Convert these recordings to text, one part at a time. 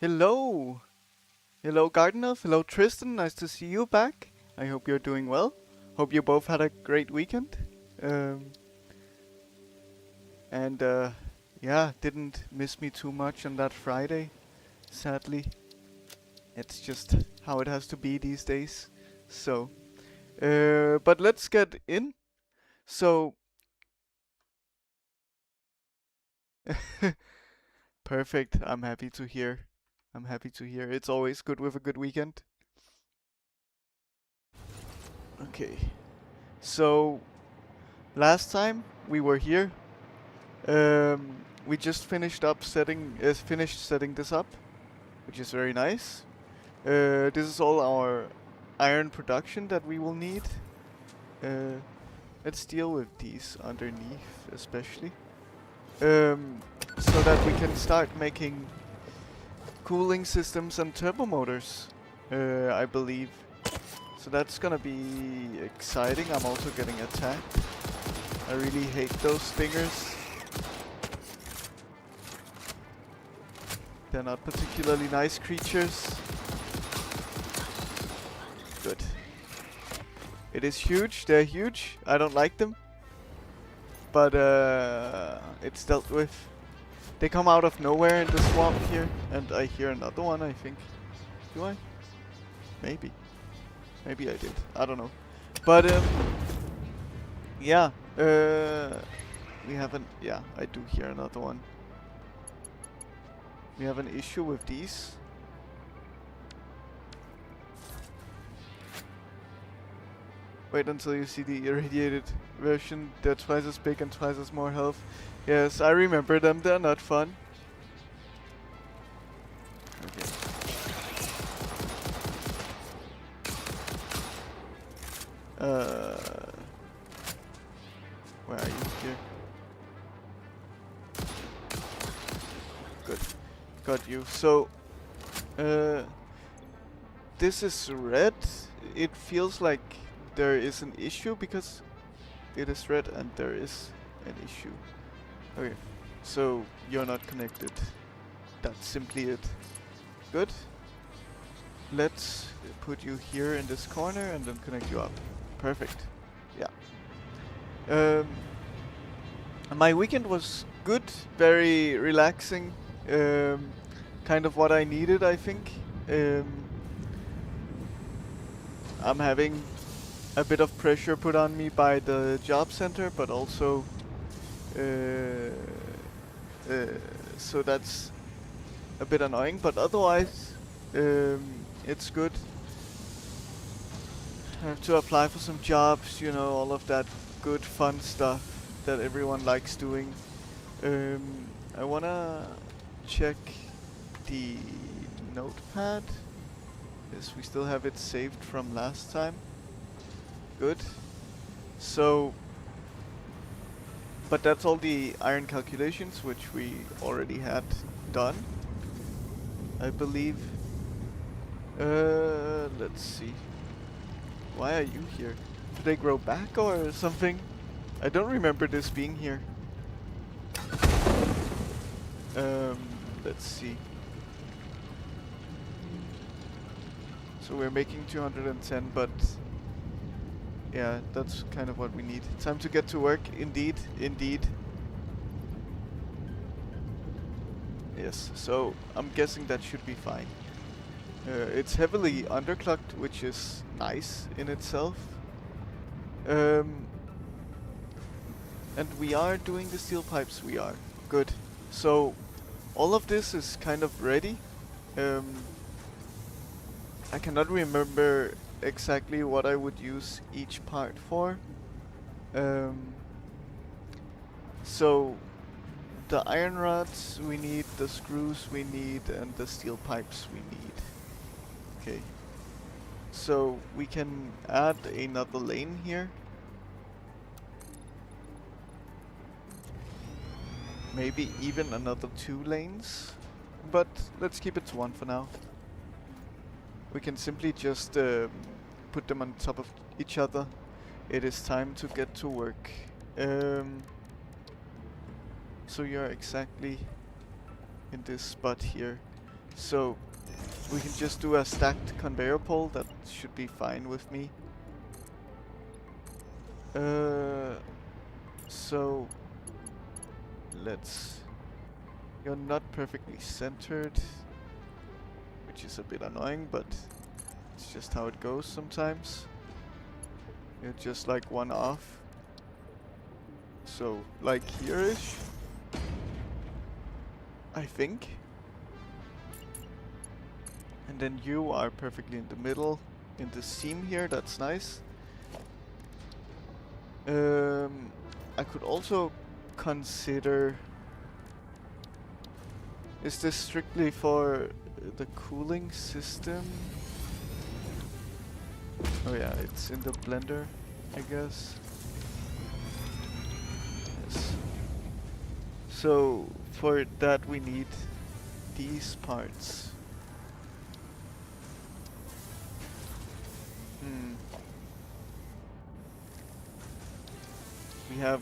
Hello! Hello, Gardener. Hello, Tristan. Nice to see you back. I hope you're doing well. Hope you both had a great weekend. Um, and yeah, didn't miss me too much on that Friday, sadly. It's just how it has to be these days. So, but let's get in. So, perfect. I'm happy to hear. I'm happy to hear. It's always good with a good weekend. Okay. So, last time we were here, we just finished setting this up, which is very nice. This is all our iron production that we will need. Uh, let's deal with these underneath, especially, so that we can start making cooling systems and turbo motors. I believe. So that's gonna be exciting. I'm also getting attacked. I really hate those stingers. They're not particularly nice creatures. Good. It is huge. They're huge. I don't like them. But it's dealt with. They come out of nowhere in the swamp here. And I hear another one, I think. Do I? Maybe. Maybe I did. I don't know. But yeah. We haven't. Yeah, I do hear another one. We have an issue with these. Wait until you see the irradiated version. They're twice as big and twice as more health. Yes, I remember them. They're not fun. Okay. Where are you here? Good. Got you. So, this is red. It feels like there is an issue because it is red and there is an issue. Okay, so you're not connected. That's simply it. Good. Let's put you here in this corner and then connect you up. Perfect. Yeah. My weekend was good, very relaxing. Kind of what I needed, I think. I'm having a bit of pressure put on me by the job center, but also so that's a bit annoying. But otherwise, it's good. I have to apply for some jobs, you know, all of that good fun stuff that everyone likes doing. I wanna check the notepad. Yes, we still have it saved from last time. Good. So, but that's all the iron calculations, which we already had done, I believe. Let's see. Why are you here? Do they grow back or something? I don't remember this being here. Let's see. So we're making 210, but yeah, that's kind of what we need. Time to get to work, indeed, indeed. Yes, so I'm guessing that should be fine. It's heavily underclocked, which is nice in itself. And we are doing the steel pipes, we are. Good. So, all of this is kind of ready. I cannot remember exactly what I would use each part for. So, the iron rods we need, the screws we need, and the steel pipes we need. Okay. So, we can add another lane here. Maybe even another 2 lanes, but let's keep it to 1 for now. We can simply just put them on top of each other. It is time to get to work. So you're exactly in this spot here. So we can just do a stacked conveyor pole. That should be fine with me. So let's... You're not perfectly centered, which is a bit annoying, but it's just how it goes sometimes. You're just like one off. So like here-ish, I think. And then you are perfectly in the middle, in the seam here. That's nice. I could also consider... Is this strictly for the cooling system? Oh yeah, it's in the blender, I guess. Yes. So for that we need these parts. We have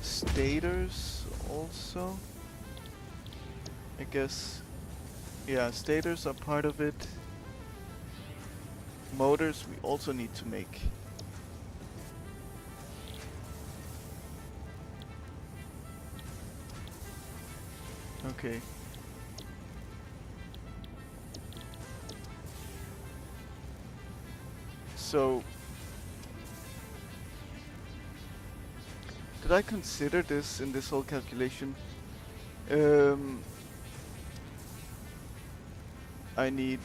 stators also. I guess, yeah, stators are part of it. Motors we also need to make. Okay. So, did I consider this in this whole calculation? I need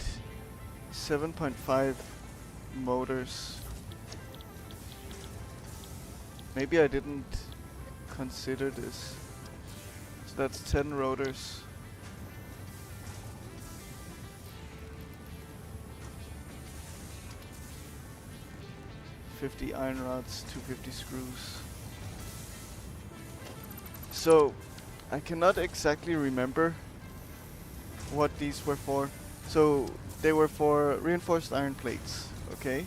7.5 motors. Maybe I didn't consider this. So that's 10 rotors. $50 iron rods, 250 screws. So I cannot exactly remember what these were for. So they were for reinforced iron plates, okay?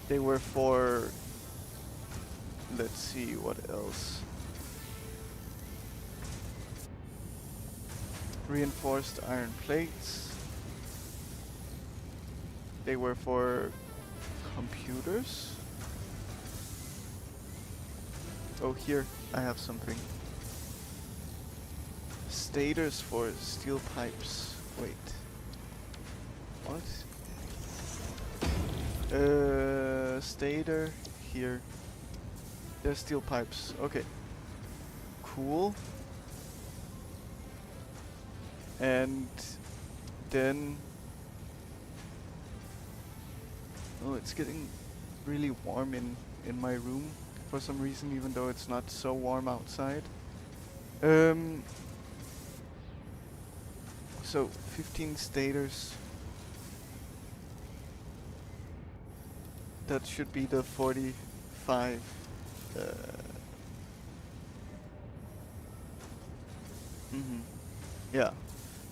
They were for, let's see, what else? Reinforced iron plates. They were for computers. Oh, here I have something. Stators for steel pipes. Wait. What? Stator here. There's steel pipes. Okay. Cool. And then... Oh, it's getting really warm in my room for some reason, even though it's not so warm outside. So 15 stators. That should be the 45. Yeah,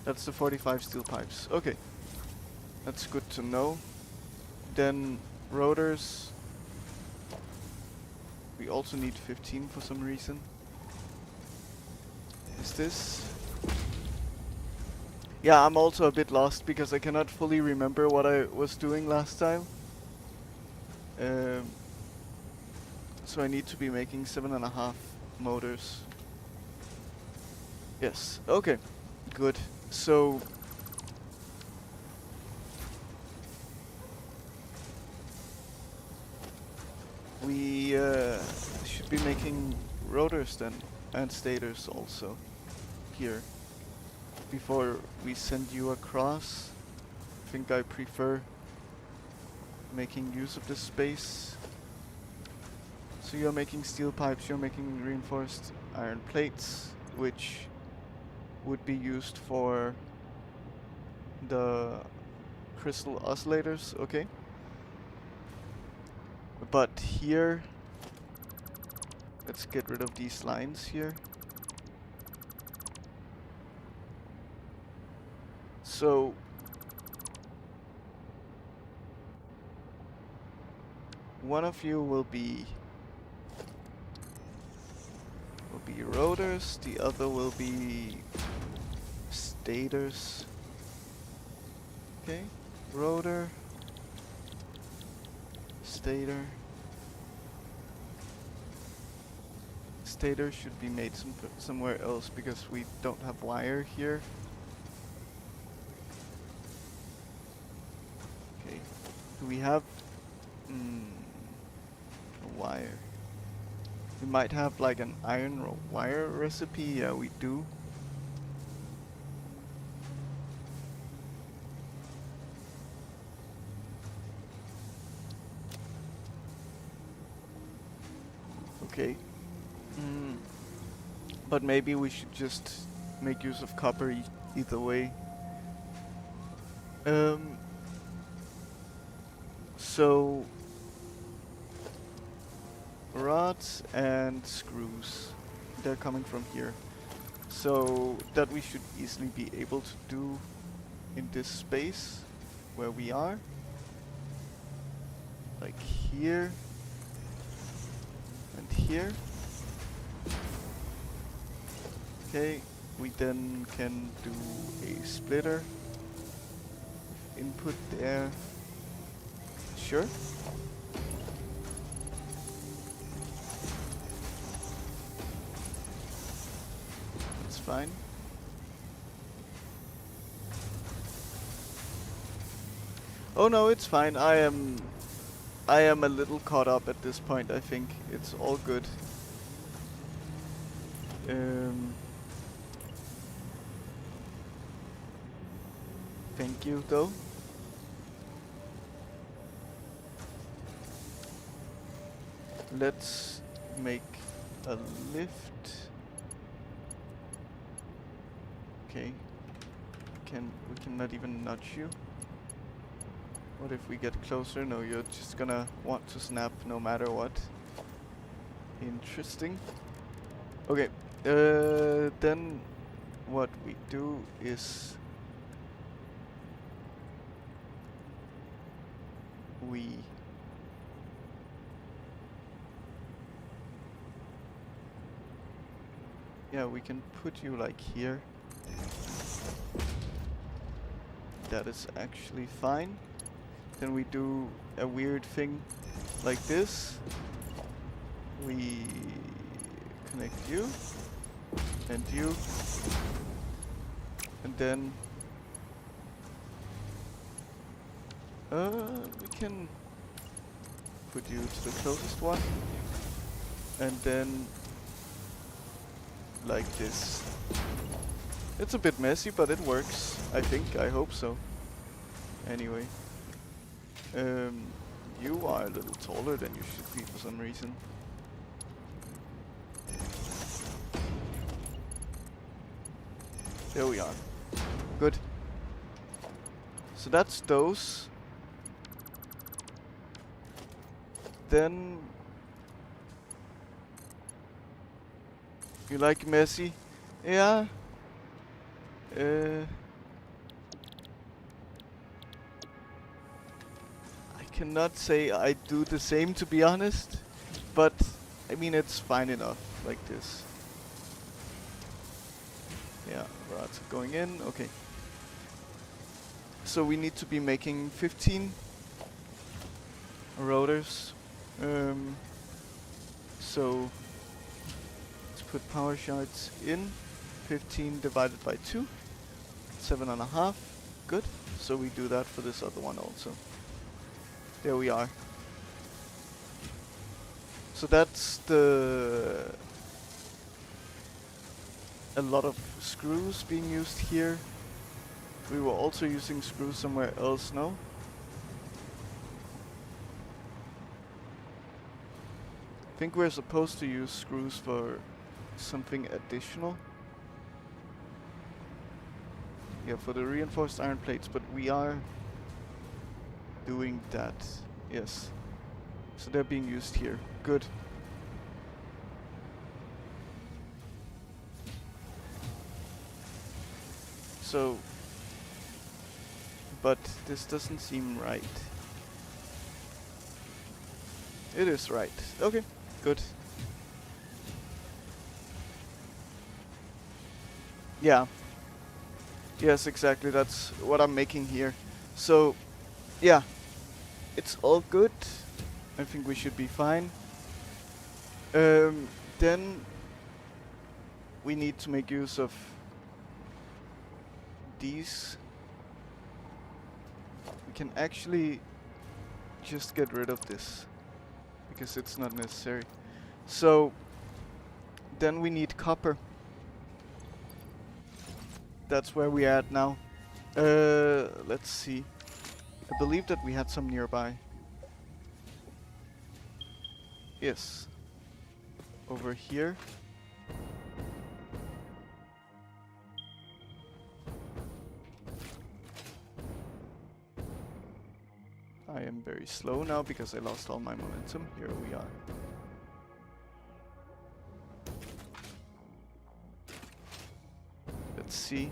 that's the 45 steel pipes. Okay, that's good to know. Then rotors. We also need 15 for some reason. Is this? Yeah, I'm also a bit lost because I cannot fully remember what I was doing last time. So I need to be making 7.5 motors. Yes, okay, good. So we should be making rotors then, and stators also here. Before we send you across, I think I prefer making use of this space. So you're making steel pipes, you're making reinforced iron plates, which would be used for the crystal oscillators, okay? But here, let's get rid of these lines here. So one of you will be rotors, the other will be stators. Okay, rotor, stator. Stator should be made somewhere else because we don't have wire here. Okay, do we have a wire? We might have like an iron wire recipe. Yeah, we do. Okay. But maybe we should just make use of copper either way. So rods and screws, they're coming from here. So that we should easily be able to do in this space where we are. Like here and here. Okay, we then can do a splitter. Input there. Sure. That's fine. Oh no, it's fine. I am a little caught up at this point, I think. It's all good. Thank you, though. Let's make a lift. Okay. We cannot even nudge you. What if we get closer? No, you're just gonna want to snap no matter what. Interesting. Okay. Then what we do is we can put you like here. That is actually fine. Then we do a weird thing like this. We connect you and you, and then we can put you to the closest one, and then like this. It's a bit messy, but it works. I think. I hope so. Anyway. You are a little taller than you should be for some reason. There we are. Good. So that's those. Then you like messy? Yeah. I cannot say I do the same, to be honest, but I mean it's fine enough like this. Yeah, rods going in. Okay. So we need to be making 15 rotors. So let's put power shards in. 15 divided by 2, 7.5. Good. So we do that for this other one also. There we are. So that's a lot of screws being used here. We were also using screws somewhere else, no? I think we're supposed to use screws for something additional. Yeah, for the reinforced iron plates, but we are doing that. Yes. So they're being used here. Good. So, but this doesn't seem right. It is right. Okay, good. Yeah. Yes, exactly. That's what I'm making here. So, yeah, it's all good. I think we should be fine. Then we need to make use of these. We can actually just get rid of this because it's not necessary. So then we need copper. That's where we are at now. Let's see. I believe that we had some nearby. Yes. Over here. I am very slow now because I lost all my momentum. Here we are. Let's see.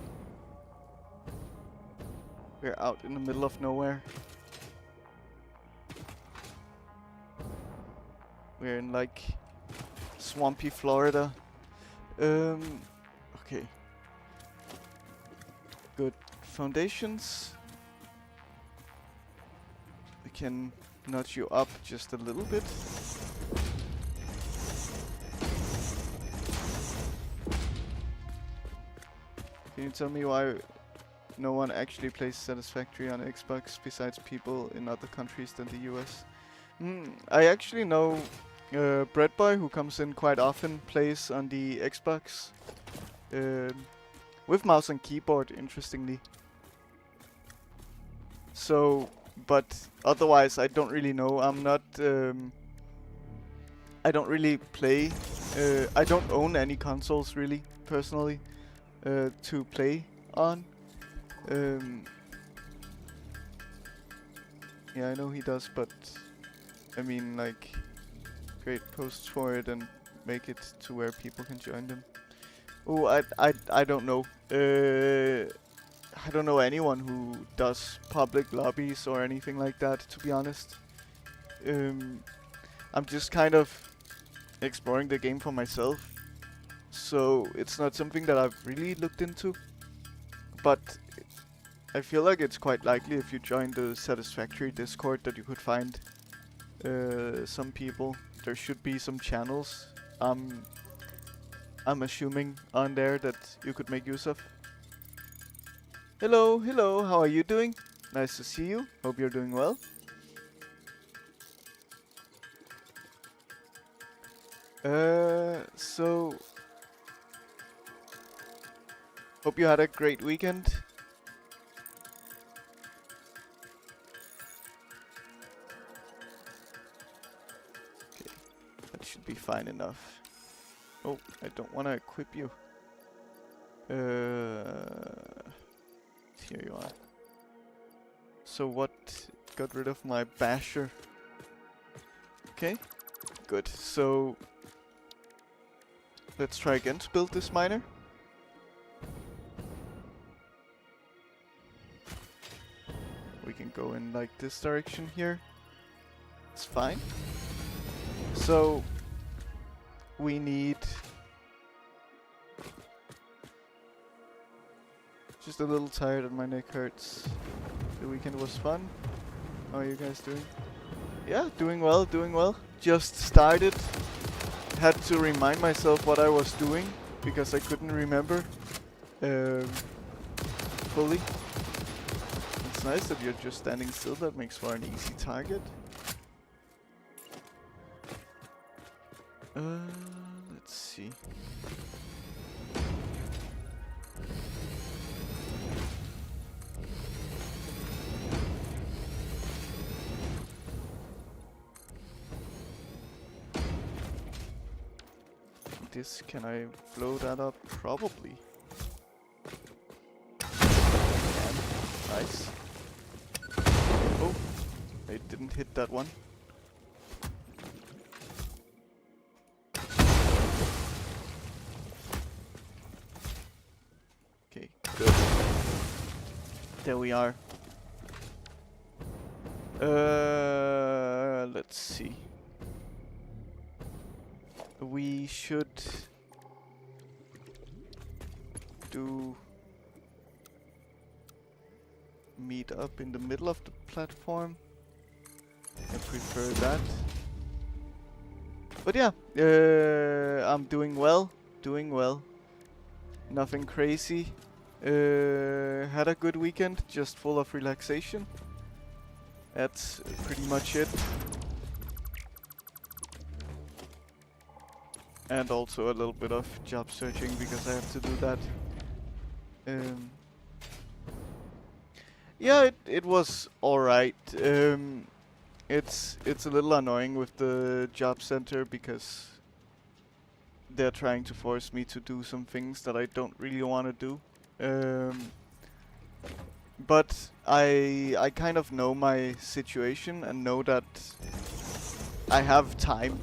We're out in the middle of nowhere. We're in like swampy Florida. Okay. Good foundations. We can nudge you up just a little bit. Can you tell me why no one actually plays Satisfactory on Xbox besides people in other countries than the US? I actually know Breadboy, who comes in quite often, plays on the Xbox with mouse and keyboard, interestingly. So, but otherwise I don't really know. I'm not I don't really play I don't own any consoles really personally to play on. Yeah, I know he does, but I mean, like, create posts for it and make it to where people can join them. Oh, I don't know. I don't know anyone who does public lobbies or anything like that, to be honest. I'm just kind of exploring the game for myself, so it's not something that I've really looked into. But I feel like it's quite likely if you join the Satisfactory Discord that you could find some people. There should be some channels, I'm assuming, on there that you could make use of. Hello, hello, how are you doing? Nice to see you. Hope you're doing well. So hope you had a great weekend. Okay, that should be fine enough. Oh, I don't want to equip you. Here you are. So what got rid of my basher? Okay, good. So let's try again to build this miner. We can go in like this direction here. It's fine. So we need just a little tired and my neck hurts. The weekend was fun. How are you guys doing? Yeah, doing well, doing well. Just started. Had to remind myself what I was doing because I couldn't remember fully. It's nice that you're just standing still. That makes for an easy target. Let's see. This, can I blow that up? Probably. Nice. Oh, I didn't hit that one. Okay, good. There we are. Let's see. We should do meat right up in the middle of the platform. I prefer that. But yeah, I'm doing well. Doing well. Nothing crazy. Had a good weekend, just full of relaxation. That's pretty much it. And also a little bit of job searching because I have to do that. Yeah, it was alright. It's a little annoying with the job center because they're trying to force me to do some things that I don't really want to do. But I kind of know my situation and know that I have time,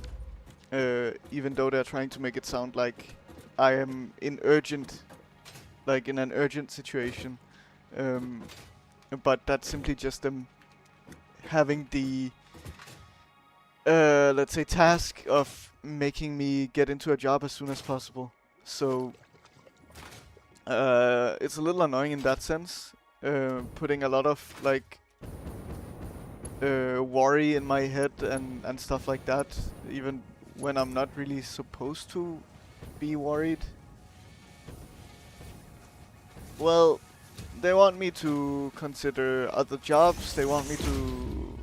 even though they're trying to make it sound like I am in an urgent situation. But that's simply just them having the let's say task of making me get into a job as soon as possible. So it's a little annoying in that sense, putting a lot of like worry in my head and stuff like that, even when I'm not really supposed to be worried. Well, they want me to consider other jobs, they want me to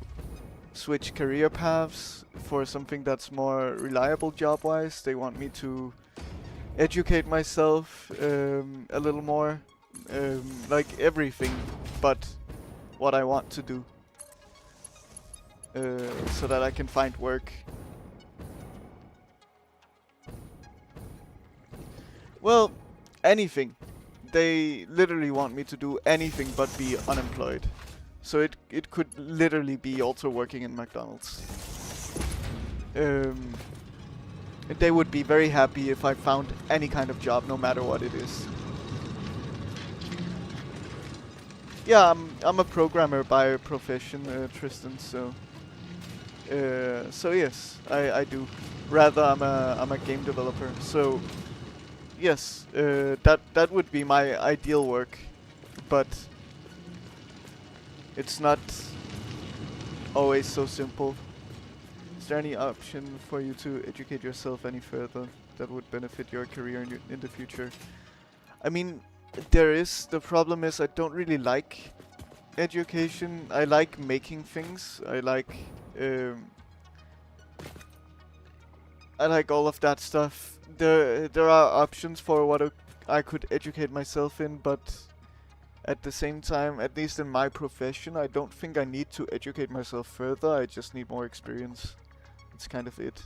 switch career paths for something that's more reliable job-wise, they want me to educate myself a little more, like everything but what I want to do, so that I can find work. Well, anything. They literally want me to do anything but be unemployed. So it could literally be also working in McDonald's. They would be very happy if I found any kind of job, no matter what it is. Yeah, I'm a programmer by profession, Tristan. So yes, I do. Rather, I'm a game developer. So yes, that would be my ideal work, but it's not always so simple. Is there any option for you to educate yourself any further that would benefit your career in the future? I mean, there is. The problem is I don't really like education. I like making things. I like all of that stuff. There are options for what I could educate myself in, but at the same time, at least in my profession, I don't think I need to educate myself further. I just need more experience. That's kind of it.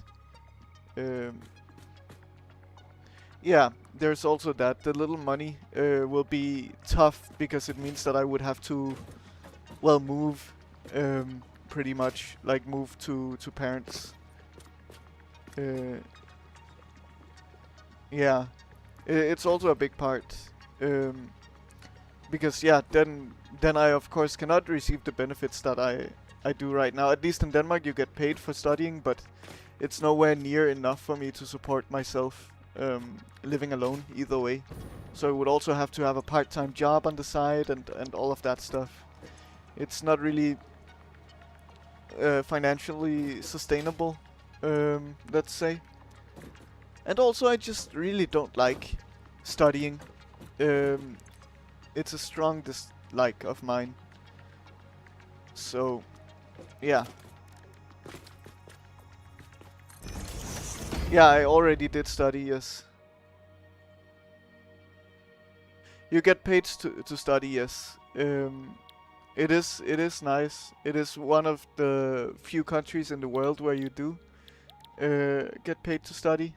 Yeah, there's also that. The little money will be tough because it means that I would have to, well, move, pretty much, like move to parents. Yeah, it's also a big part. Because yeah, then I of course cannot receive the benefits that I do right now. At least in Denmark, you get paid for studying, but it's nowhere near enough for me to support myself living alone either way. So I would also have to have a part-time job on the side and all of that stuff. It's not really financially sustainable, let's say. And also, I just really don't like studying. It's a strong dislike of mine. So, yeah. Yeah, I already did study, yes. You get paid to study, yes. It is nice. It is one of the few countries in the world where you do get paid to study.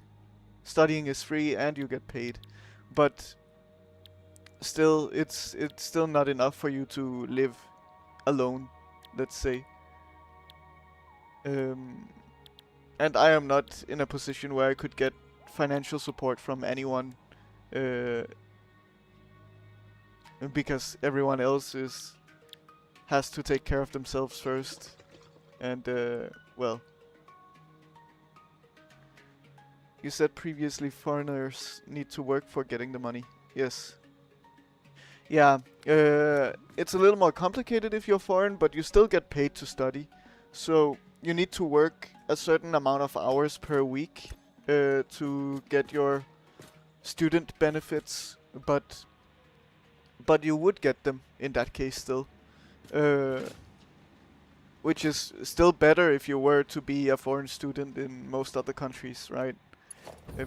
Studying is free and you get paid, but still, it's still not enough for you to live alone, let's say. And I am not in a position where I could get financial support from anyone, because everyone else has to take care of themselves first, and well. You said previously foreigners need to work for getting the money. Yes. Yeah, it's a little more complicated if you're foreign, but you still get paid to study. So you need to work a certain amount of hours per week to get your student benefits, but you would get them in that case still, uh, which is still better if you were to be a foreign student in most other countries, right?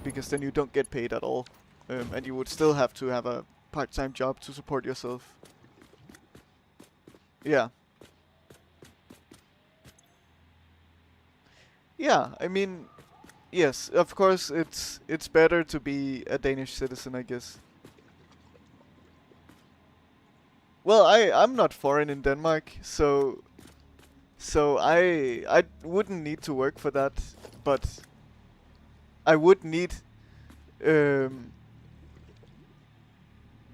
Because then you don't get paid at all, and you would still have to have a part-time job to support yourself. Yeah. Yeah, I mean, yes, of course it's better to be a Danish citizen, I guess. Well, I'm not foreign in Denmark, so I wouldn't need to work for that, but I would need um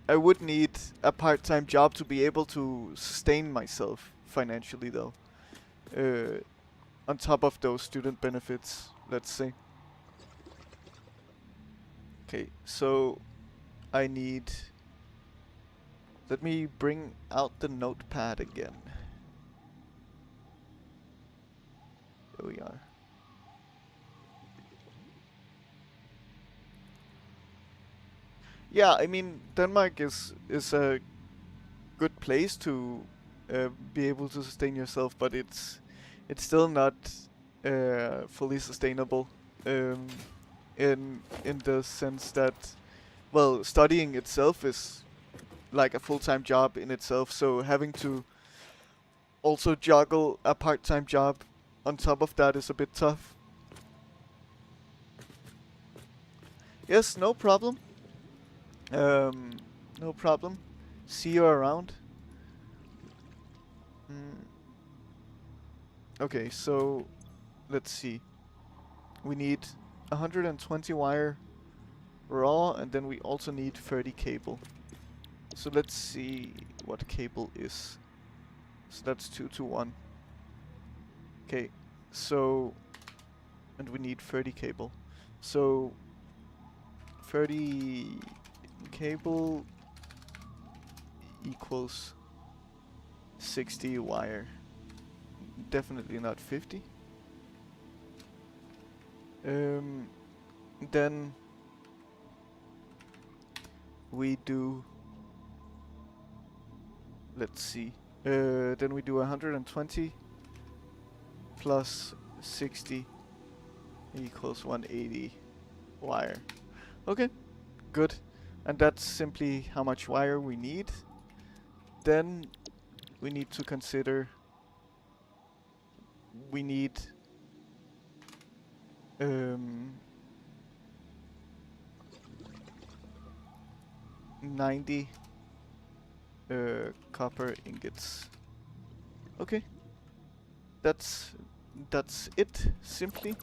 I would need a part-time job to be able to sustain myself financially though. Uh on top of those student benefits, let's say. Okay, so I need. Let me bring out the notepad again. There we are. Yeah, I mean Denmark is a good place to be able to sustain yourself, but it's still not fully sustainable. Um, in the sense that, well, studying itself is like a full-time job in itself, so having to also juggle a part-time job on top of that is a bit tough. Yes, no problem. Um, no problem. See you around. Mm, okay, so let's see. We need 120 wire raw, and then we also need 30 cable. So let's see what cable is. So that's 2 to 1. Okay, so and we need 30 cable. So 30 cable equals 60 wire. Definitely not 50. Then we do. Let's see. Then we do 120 plus 60 equals 180 wire. Okay, good. And that's simply how much wire we need. Then we need to consider we need um, 90 copper ingots. Okay, that's it simply.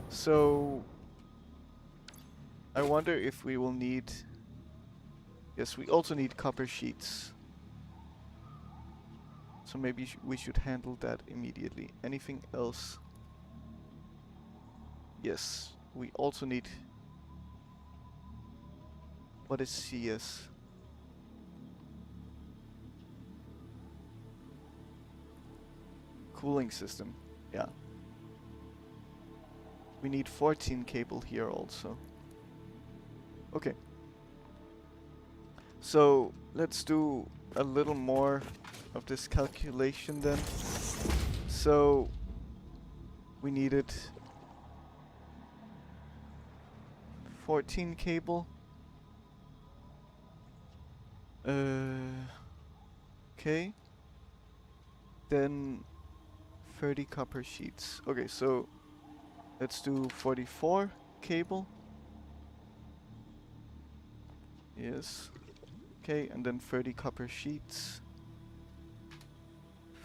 So I wonder if we will need. Yes, we also need copper sheets. So maybe we should handle that immediately. Anything else? Yes, we also need. What is CS? Cooling system. Yeah. We need 14 cable here also. Okay. So let's do a little more of this calculation then. So we needed 14 cable. Okay. Then 30 copper sheets. Okay, so let's do 44 cable. Yes. Okay, and then 30 copper sheets.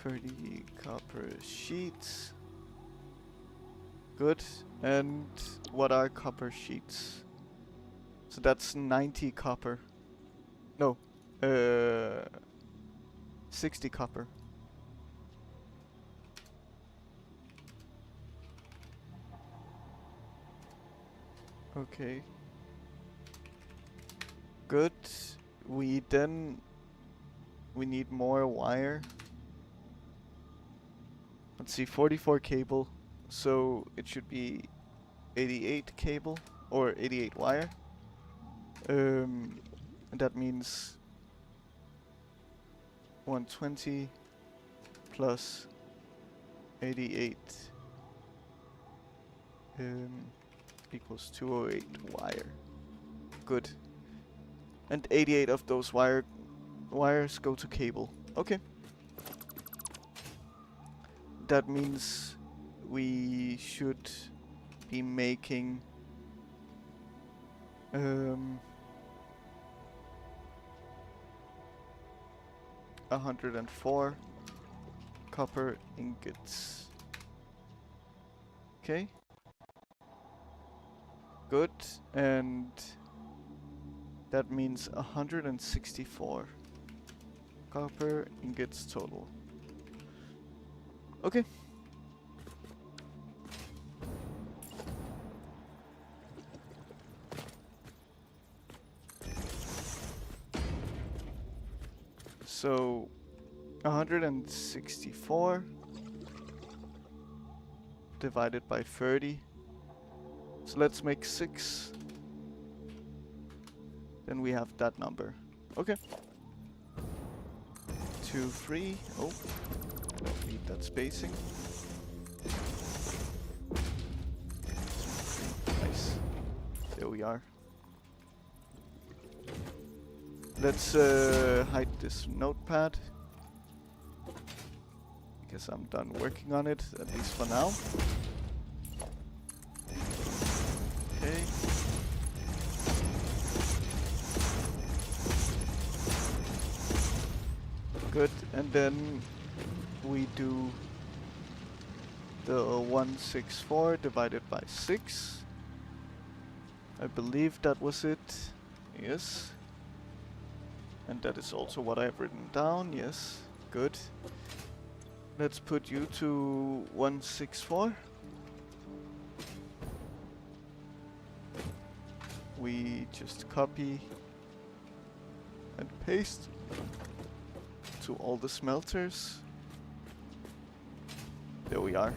30 copper sheets. Good. And what are copper sheets? So that's 90 copper. No. 60 copper. Okay. Good. we need more wire. Let's see, 44 cable, so it should be 88 cable or 88 wire. And that means 120 plus 88 equals 208 wire. Good. And 88 of those wires go to cable. Okay. That means we should be making 104 copper ingots. Okay. Good. And that means 164 copper ingots total. Okay. So 164 divided by 30. So let's make 6. Then we have that number. Okay. 2, 3. Oh, I don't need that spacing. Nice. There we are. Let's hide this notepad, because I'm done working on it, at least for now. Okay. Good, and then we do the 164 divided by 6. I believe that was it. Yes. And that is also what I've written down. Yes. Good. Let's put you to 164. We just copy and paste to all the smelters. There we are.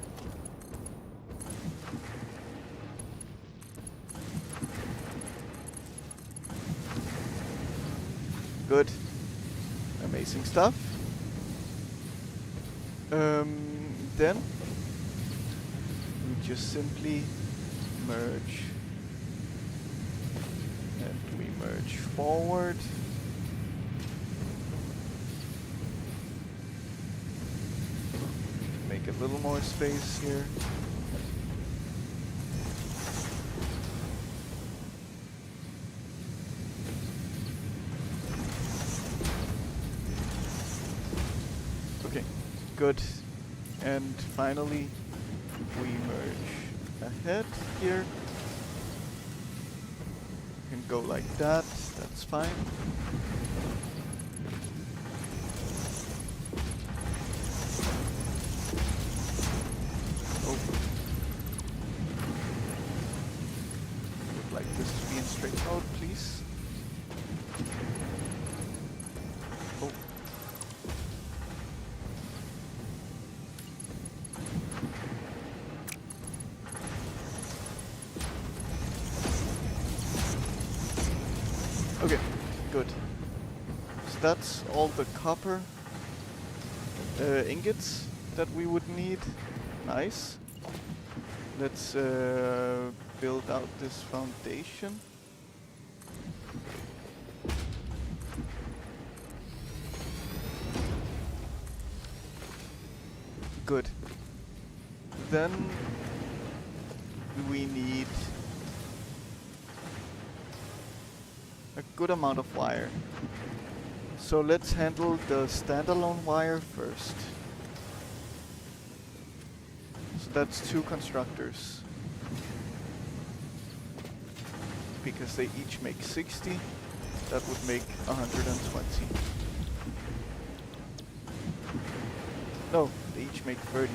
Good. Amazing stuff. Then we just simply merge. And we merge forward. Make a little more space here. Okay, good. And finally, we merge ahead here. Can go like that, that's fine. Oh. Would like this to be in straight mode, please. Oh. Okay, good. So that's all the copper ingots that we would need. Nice. Let's build out this foundation. Good. Then we need a good amount of wire. So let's handle the standalone wire first. So that's 2 constructors. Because they each make 60, that would make 120. No, they each make 30.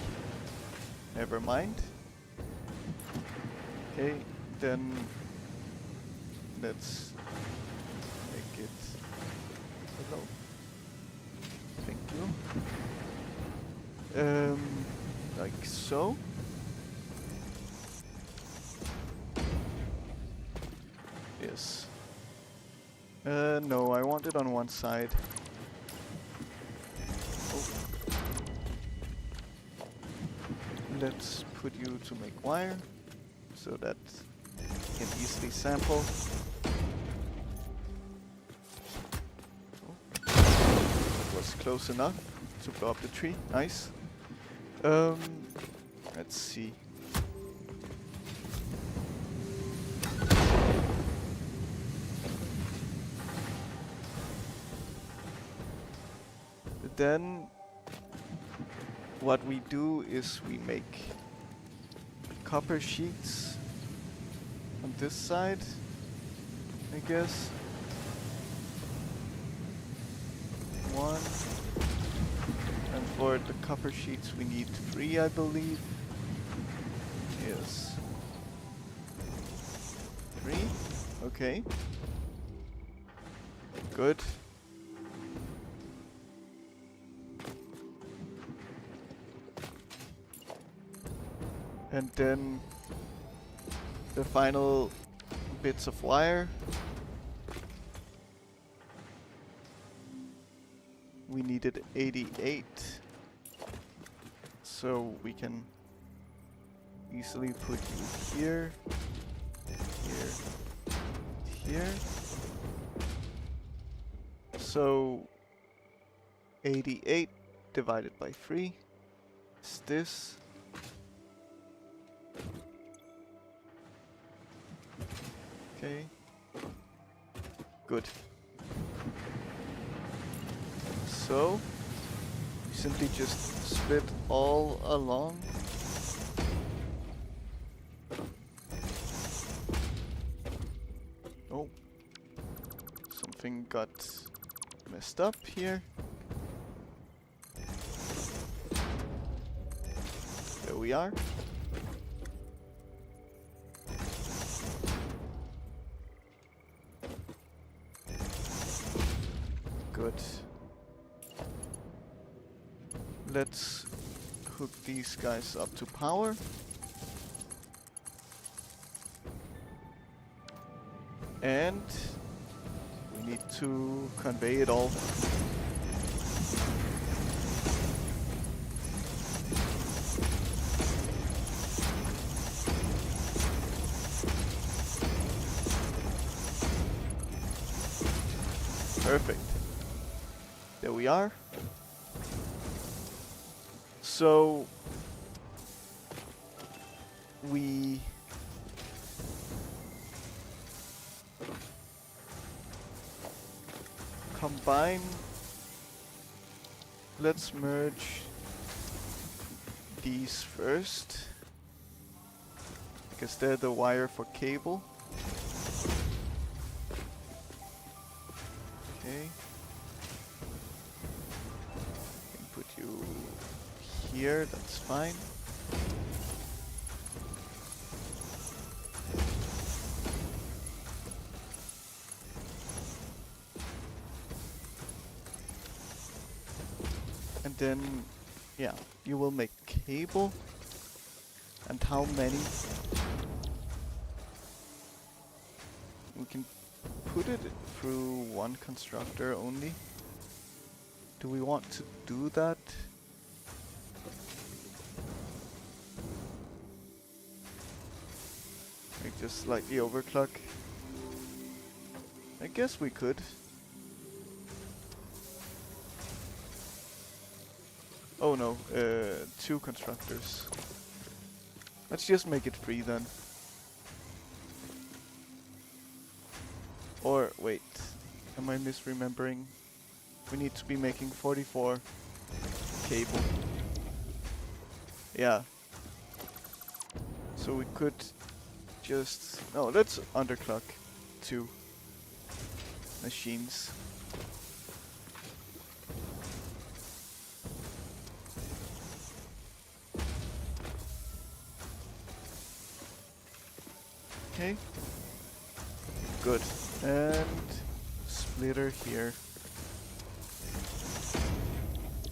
Never mind. Okay, then let's make it Hello. Thank you. Like so. Yes. No, I want it on one side. Oh. Let's put you to make wire, so that you can easily sample. Oh. That was close enough to blow up the tree. Nice. Let's see. Then what we do is we make copper sheets on this side, I guess. 1. And for the copper sheets we need 3, I believe. Yes. 3? Okay. Good. And then the final bits of wire. We needed 88. So we can easily put you here, here, here. So 88 divided by 3 is this. Okay. Good. So you simply just split all along. Oh, something got messed up here. There we are. Good. Let's hook these guys up to power. And we need to convey it all. Perfect. There we are. So we combine. Let's merge these first, because they're the wire for cable. Okay. Can put you here, that's fine. And then, yeah, you will make cable. And how many? We can put it through one constructor only. Do we want to do that? Like just slightly overclock? I guess we could. Oh no, 2 constructors. Let's just make it 3 then. Or, wait, am I misremembering? We need to be making 44 cable. Yeah. So we could just... No, let's underclock 2 machines. Okay. Good. And splitter here.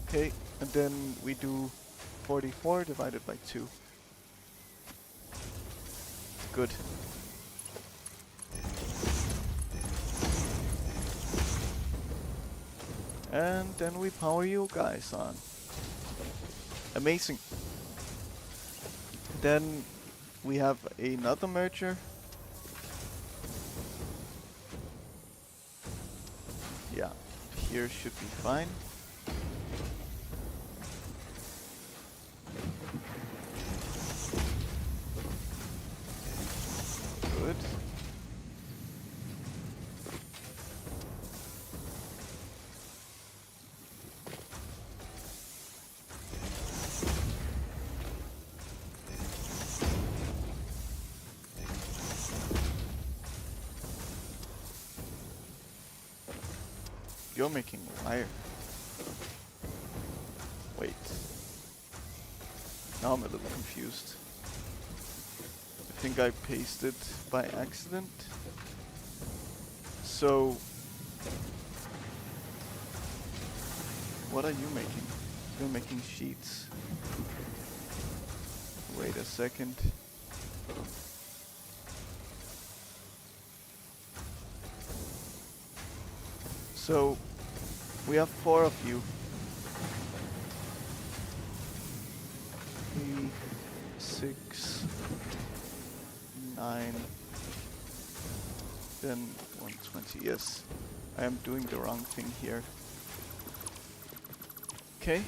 Okay, and then we do 44 divided by 2. Good. And then we power you guys on. Amazing. Then we have another merger. Yeah, here should be fine. Good. You're making wire. Wait. Now I'm a little confused. I think I pasted by accident. So, what are you making? You're making sheets. Wait a second. So, we have 4 of you. 3, 6, 9, then 120. Yes, I am doing the wrong thing here. Okay.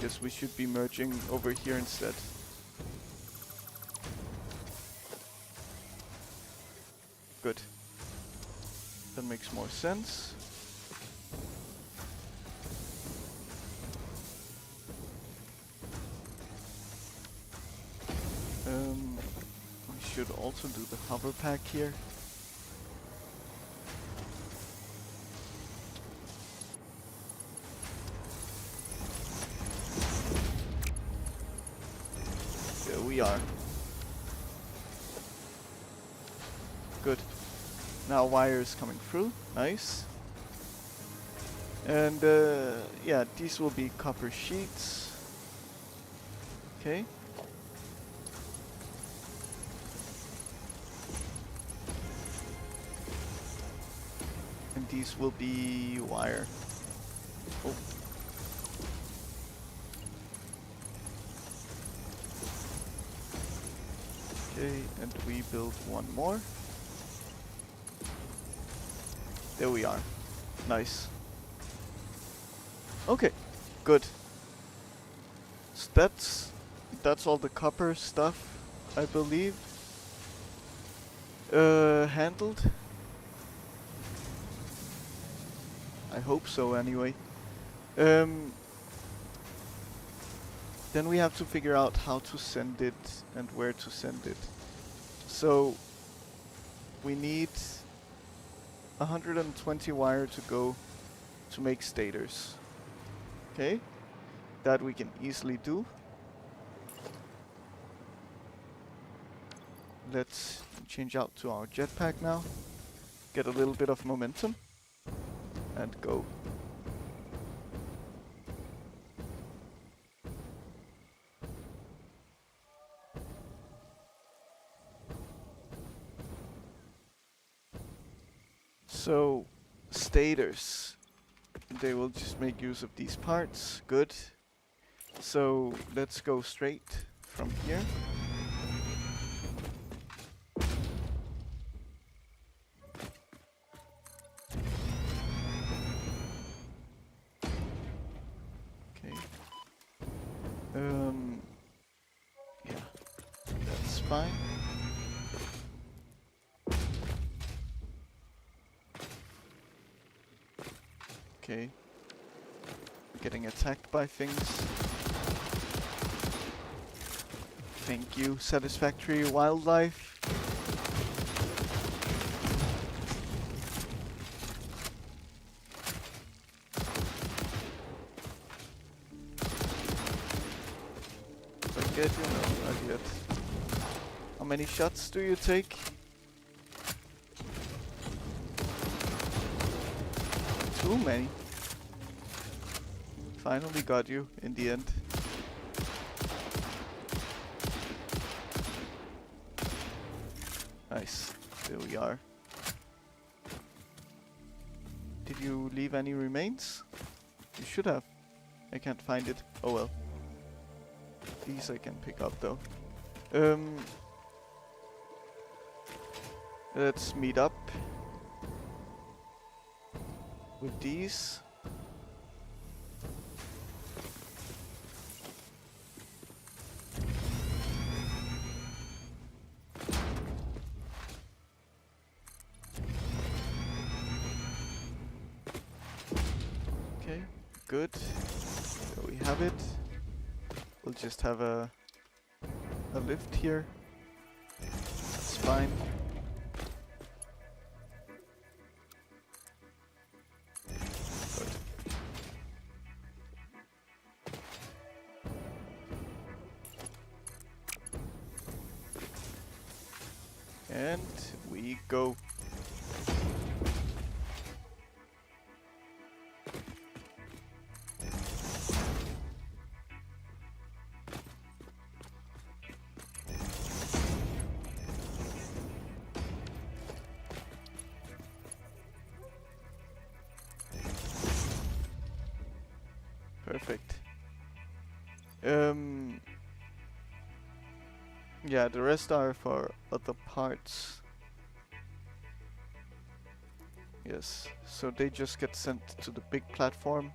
Guess we should be merging over here instead. Good. That makes more sense. We should also do the hover pack here. There we are. Good. Now wire is coming through. Nice. And yeah, these will be copper sheets. Okay. And these will be wire. Oh. Okay, and we build one more. There we are. Nice. Okay, good. So that's all the copper stuff, I believe. Handled. I hope so anyway. Then we have to figure out how to send it and where to send it. So we need 120 wire to go to make stators. Okay, that we can easily do. Let's change out to our jetpack now. Get a little bit of momentum. And go. So, stators. They will just make use of these parts. Good. So, let's go straight from here. Okay. Yeah. That's fine. Okay. Getting attacked by things. Thank you, Satisfactory Wildlife. Not yet, you know, not yet. How many shots do you take? too many. Finally got you in the end. Nice. There we are. Did you leave any remains? You should have. I can't find it. Oh well. These I can pick up though. Let's meet up with these. Okay, good. There we have it. We'll just have a lift here. That's fine. And we go. Perfect. Yeah, the rest are for other parts. Yes, so they just get sent to the big platform.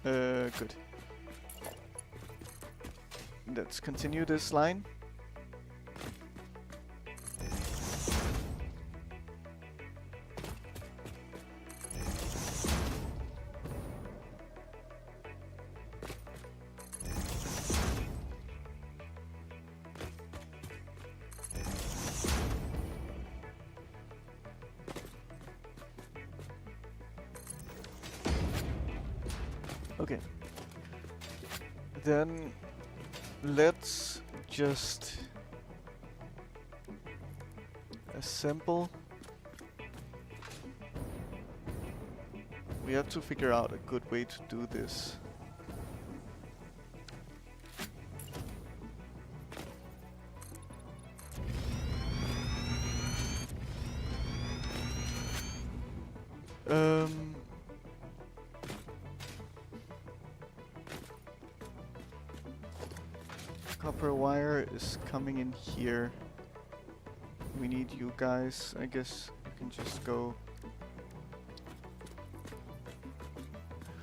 Good. Let's continue this line. Okay. Then let's just assemble. We have to figure out a good way to do this. Copper wire is coming in here. We need you guys. I guess you can just go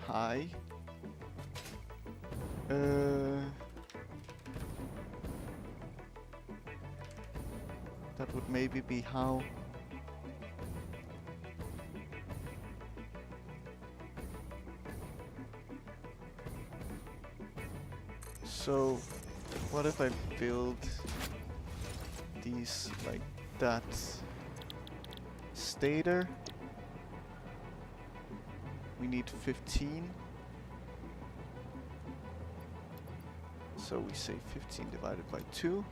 high. That would maybe be how. So, what if I build these like that? Stator. We need 15. So we say 15 divided by 2.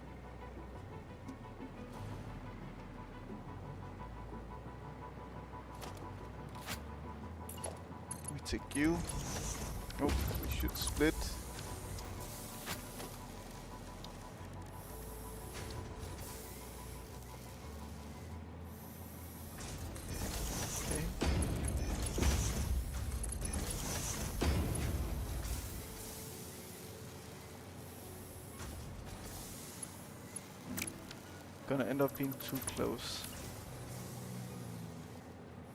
We take you. Oh, we should split. Gonna end up being too close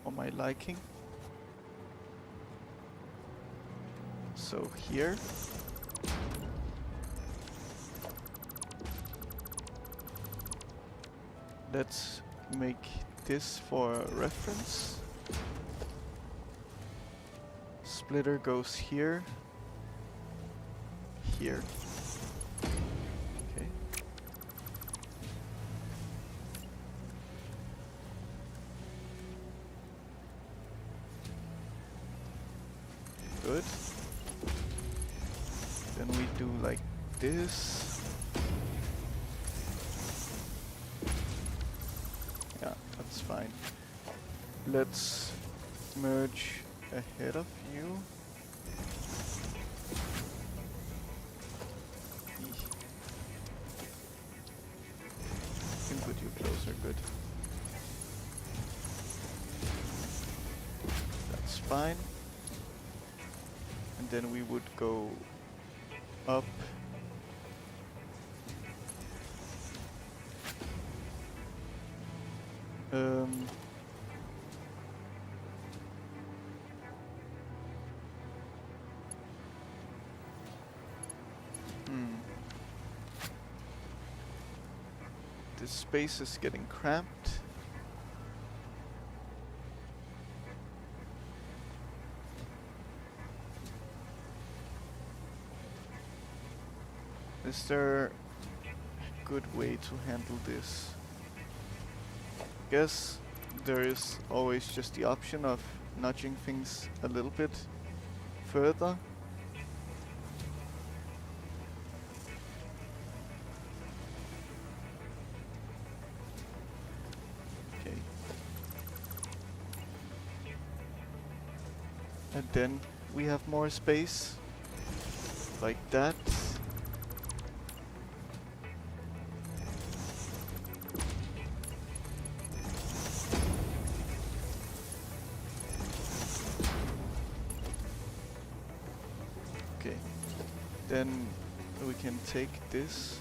for my liking. So here. Let's make this for reference. Splitter goes here. Here. Good. Then we do like this. Yeah, that's fine. Let's merge ahead of you. Can put you closer, good. That's fine. And then we would go up. This space is getting cramped. Is there a good way to handle this? Guess there is always just the option of nudging things a little bit further. Okay. And then we have more space. Like that. Okay. Then we can take this.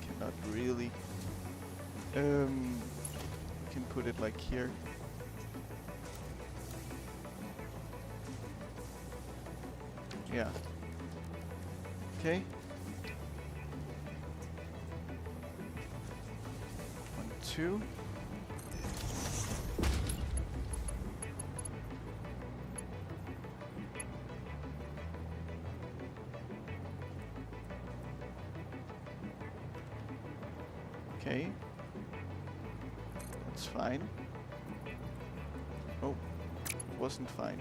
Cannot really. We can put it like here. Yeah. Okay. 1, 2. Okay. That's fine. Oh, it wasn't fine.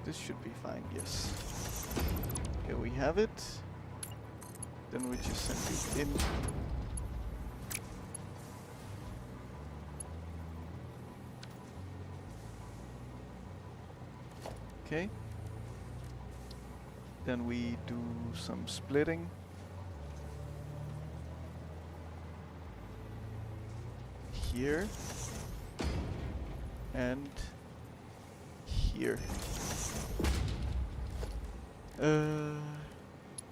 This should be fine, yes. Here we have it. Then we just send it in. Okay. Then we do some splitting. Here. And here.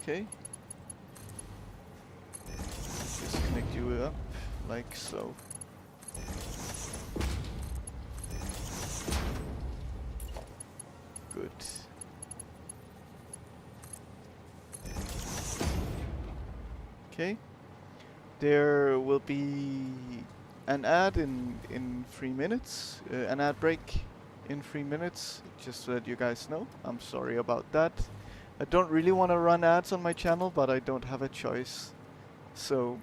Okay. Just connect you up like so. Good. Okay. There will be an ad in 3 minutes, an ad break in 3 minutes, just so that you guys know. I'm sorry about that. I don't really want to run ads on my channel, but I don't have a choice. So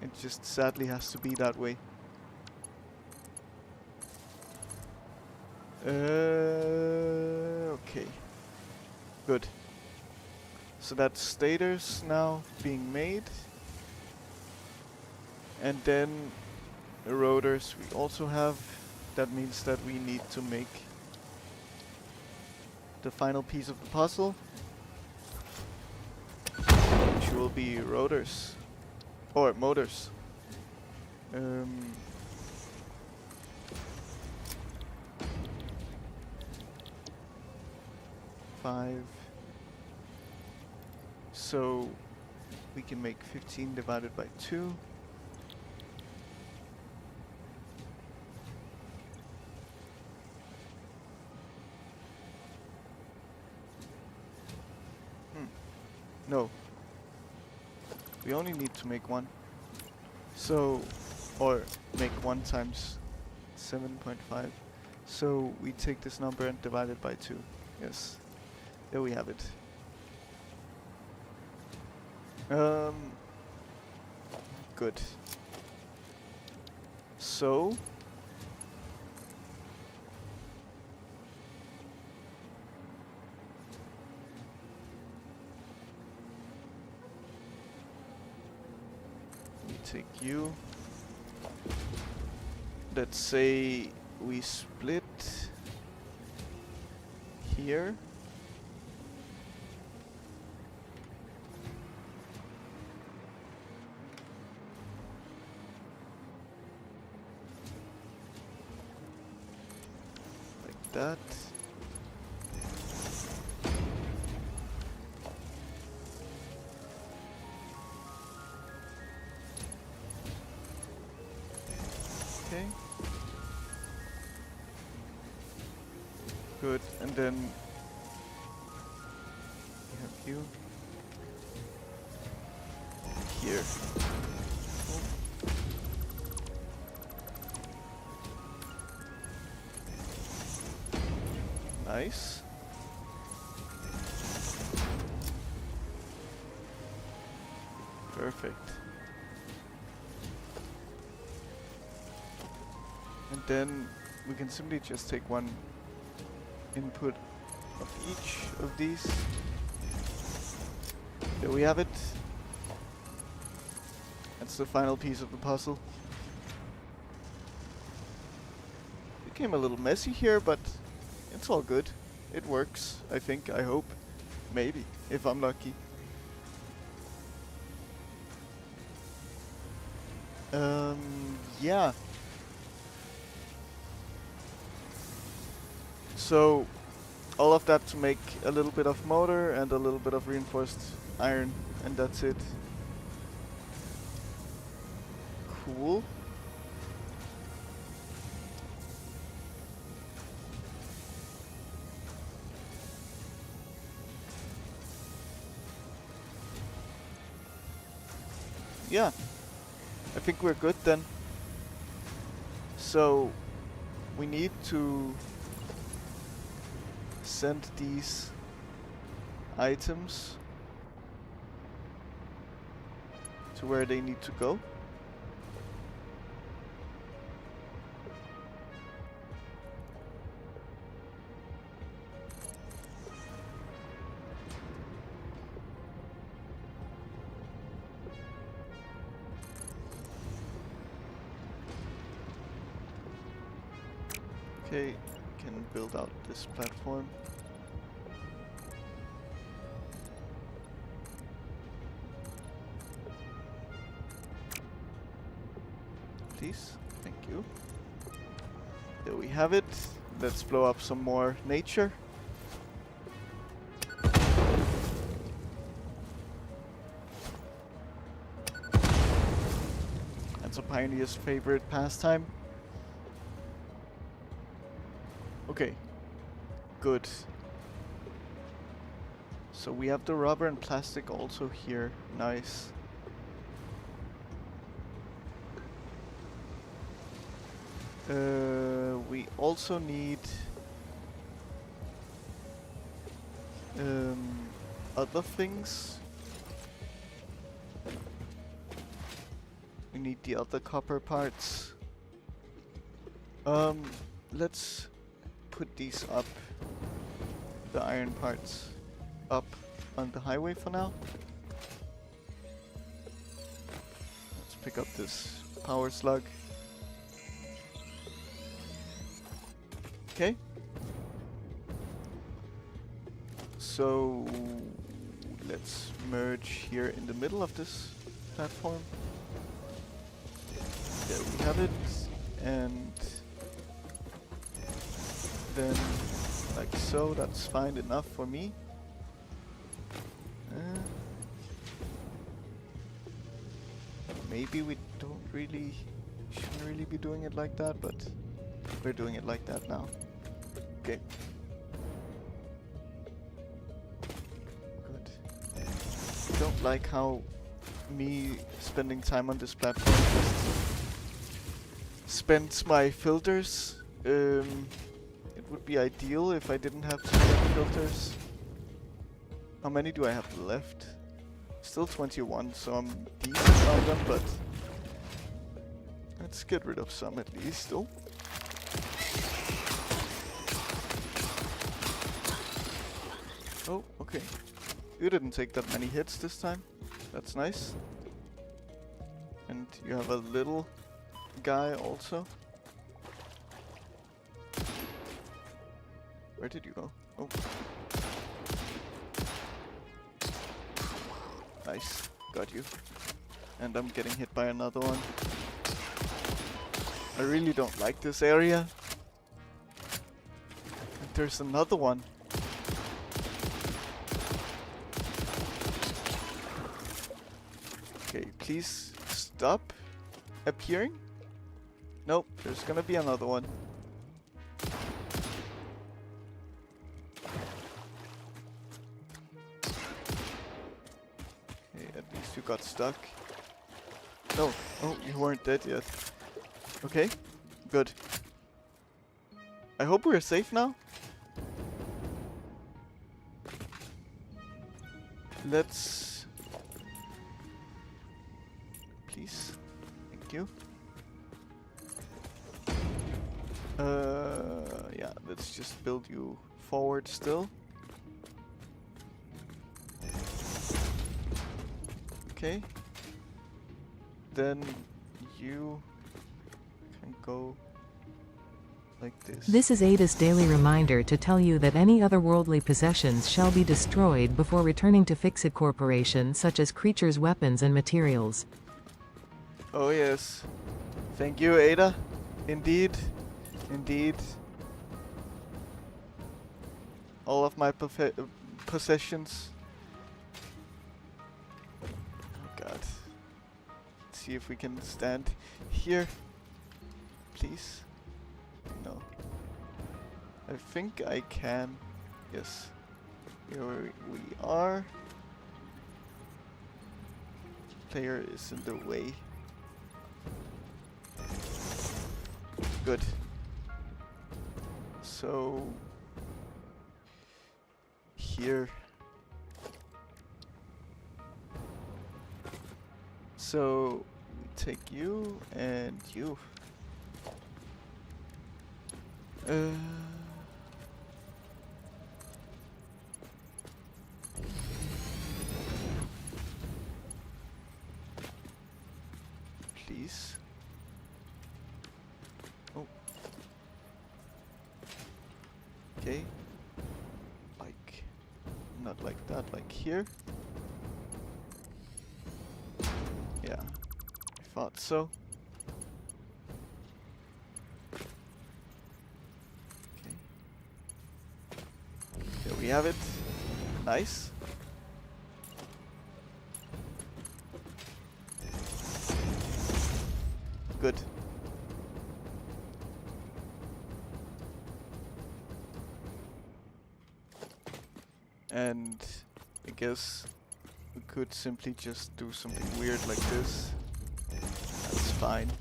it just sadly has to be that way. Okay. Good. So that's stators now being made. And then rotors we also have. That means that we need to make the final piece of the puzzle, which will be rotors or motors. 5. So we can make 15 divided by 2. No. We only need to make 1. So, or make 1 times 7.5. So we take this number and divide it by 2. Yes. There we have it. Good. So take you. Let's say we split here. Like that. Okay. Good, and then we have you here. Cool. Nice. Perfect. And then we can simply just take one input of each of these. There we have it. That's the final piece of the puzzle. Became a little messy here, but it's all good. It works, I think, I hope. Maybe, if I'm lucky. Yeah. So, all of that to make a little bit of motor and a little bit of reinforced iron, and that's it. Cool. Yeah, I think we're good then. So, we need to send these items to where they need to go. Okay, can build out this platform. Please, thank you. There we have it. Let's blow up some more nature. That's a pioneer's favorite pastime. Okay, good. So we have the rubber and plastic also here. Nice. We also need other things. We need the other copper parts. Let's put these up, the iron parts up on the highway for now. Let's pick up this power slug. Okay. So let's merge here in the middle of this platform. There we have it, and then like so. That's fine enough for me. Maybe we shouldn't really be doing it like that, but we're doing it like that now. Okay. Good. Don't like how me spending time on this platform just spends my filters. It would be ideal if I didn't have to spend filters. How many do I have left? Still 21, so I'm decent on them, but let's get rid of some at least, though. Oh, okay. You didn't take that many hits this time. That's nice. And you have a little guy also. Where did you go? Oh. Nice. Got you. And I'm getting hit by another one. I really don't like this area. And there's another one. Okay, please stop appearing. Nope, there's gonna be another one. Okay, at least you got stuck. No, oh, you weren't dead yet. Okay, good. I hope we're safe now. Let's... Please. Thank you. Yeah, let's just build you forward still. Okay. Then you can go like this. This is Ada's daily reminder to tell you that any otherworldly possessions shall be destroyed before returning to Fixit Corporation, such as creatures, weapons, and materials. Oh yes. Thank you, Ada. Indeed. Indeed. All of my possessions. Oh god. Let's see if we can stand here. Please. No. I think I can. Yes. Here we are. Player is in the way. Good. So here. So we take you and you. Please. Oh. Okay. Like, not like that, like here. Yeah, I thought so. Okay. There we have it. Nice. Good. And I guess we could simply just do something weird like this. That's fine.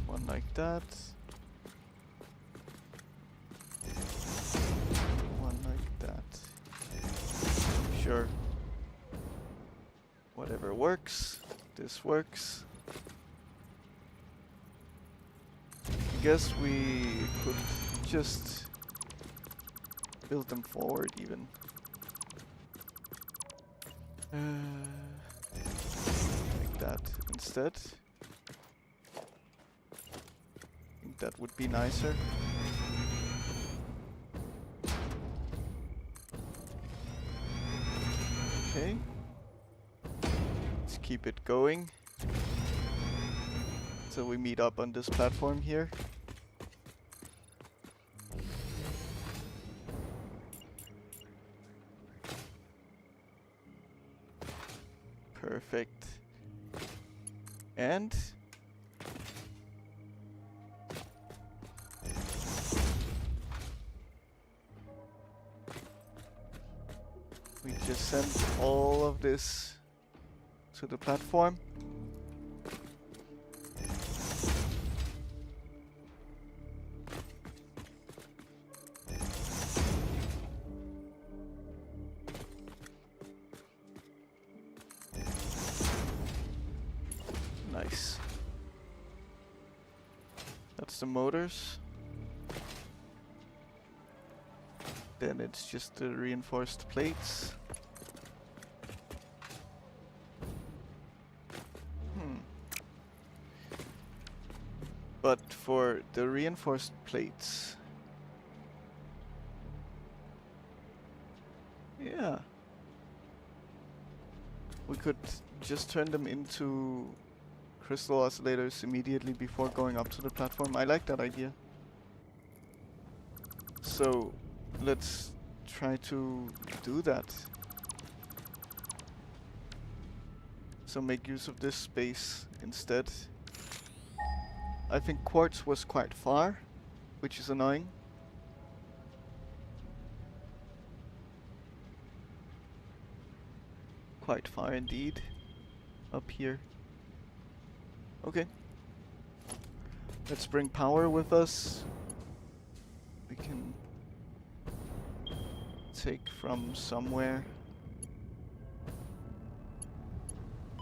One like that. One like that. Sure. Whatever works. This works. I guess we could just build them forward even. Like that instead. I think that would be nicer. Okay. Let's keep it going. So we meet up on this platform here. Perfect. And we just send all of this to the platform. Nice. That that's the motors. Then it's just the reinforced plates. But for the reinforced plates... Yeah. We could just turn them into crystal oscillators immediately before going up to the platform. I like that idea. So let's try to do that. So make use of this space instead. I think quartz was quite far, which is annoying. Quite far indeed. Up here. Okay. Let's bring power with us. We can take from somewhere.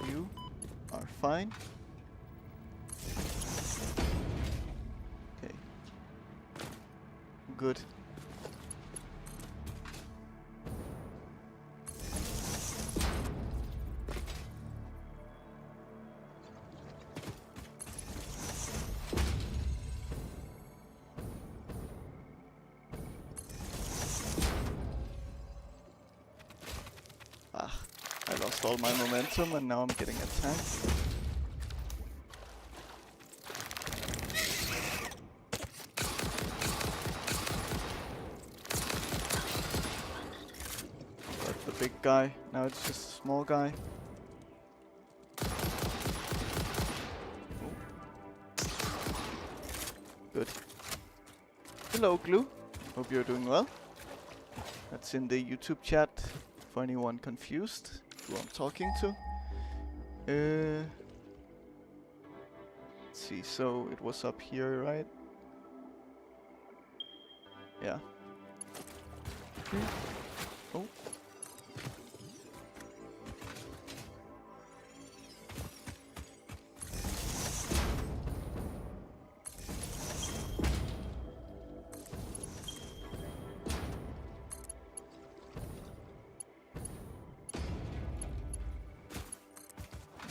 You are fine. Okay. Good. I lost all my momentum and now I'm getting attacked. That's the big guy. Now it's just a small guy. Oh. Good. Hello, Glue. Hope you're doing well. That's in the YouTube chat for anyone confused who I'm talking to. Let's see, so it was up here, right? Yeah. Oh.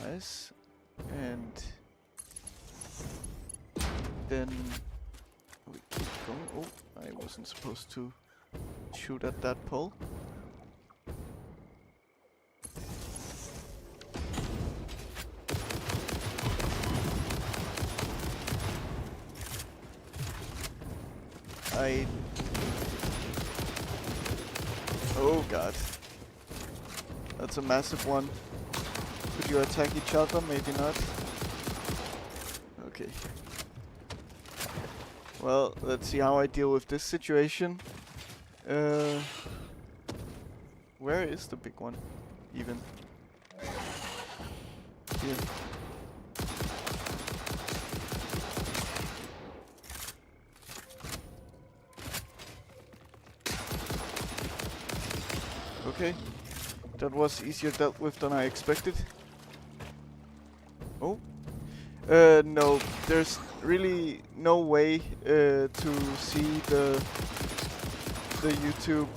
Nice. And then we keep going. Oh, I wasn't supposed to shoot at that pole. Oh god. That's a massive one. Could you attack each other? Maybe not. Okay. Well, let's see how I deal with this situation. Where is the big one? Even? Here. Okay. That was easier dealt with than I expected. Oh. No, there's really no way to see the YouTube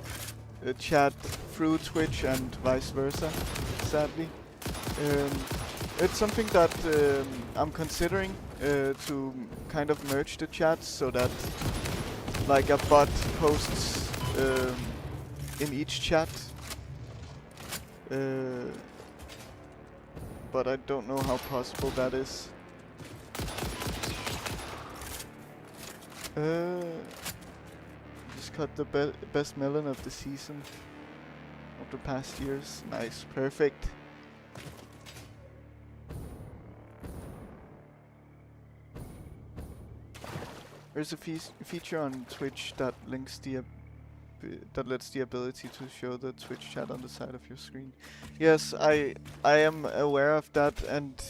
chat through Twitch and vice versa, sadly. It's something that I'm considering to kind of merge the chats so that like a bot posts in each chat. But I don't know how possible that is. Just cut the best melon of the season of the past years. Nice, perfect. There's a feature on Twitch that links that lets the ability to show the Twitch chat on the side of your screen. Yes, I am aware of that, and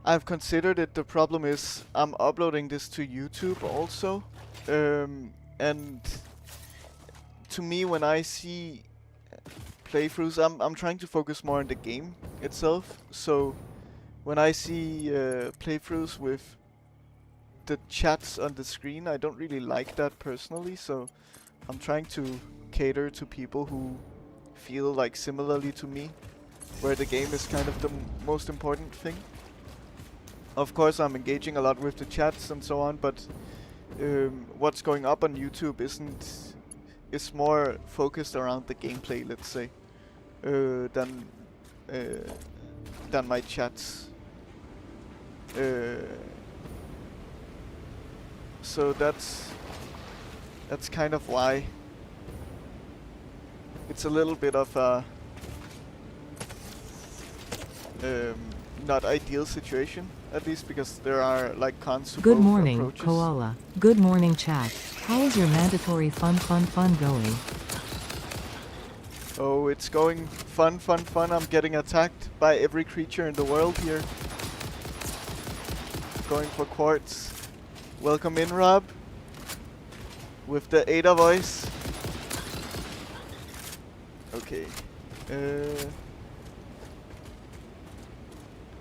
I've considered it. The problem is I'm uploading this to YouTube also, and to me, when I see playthroughs, I'm trying to focus more on the game itself. So when I see playthroughs with the chats on the screen. I don't really like that personally, so I'm trying to cater to people who feel like similarly to me, where the game is kind of the most important thing. Of course, I'm engaging a lot with the chats and so on, but what's going up on YouTube is more focused around the gameplay, let's say, than my chats. So that's kind of why it's a little bit of a not ideal situation, at least because there are like cons to Good both morning, approaches. Koala. Good morning, chat. How is your mandatory fun going? Oh, it's going fun. I'm getting attacked by every creature in the world here. Going for quartz. Welcome in, Rob. With the Ada voice. Okay.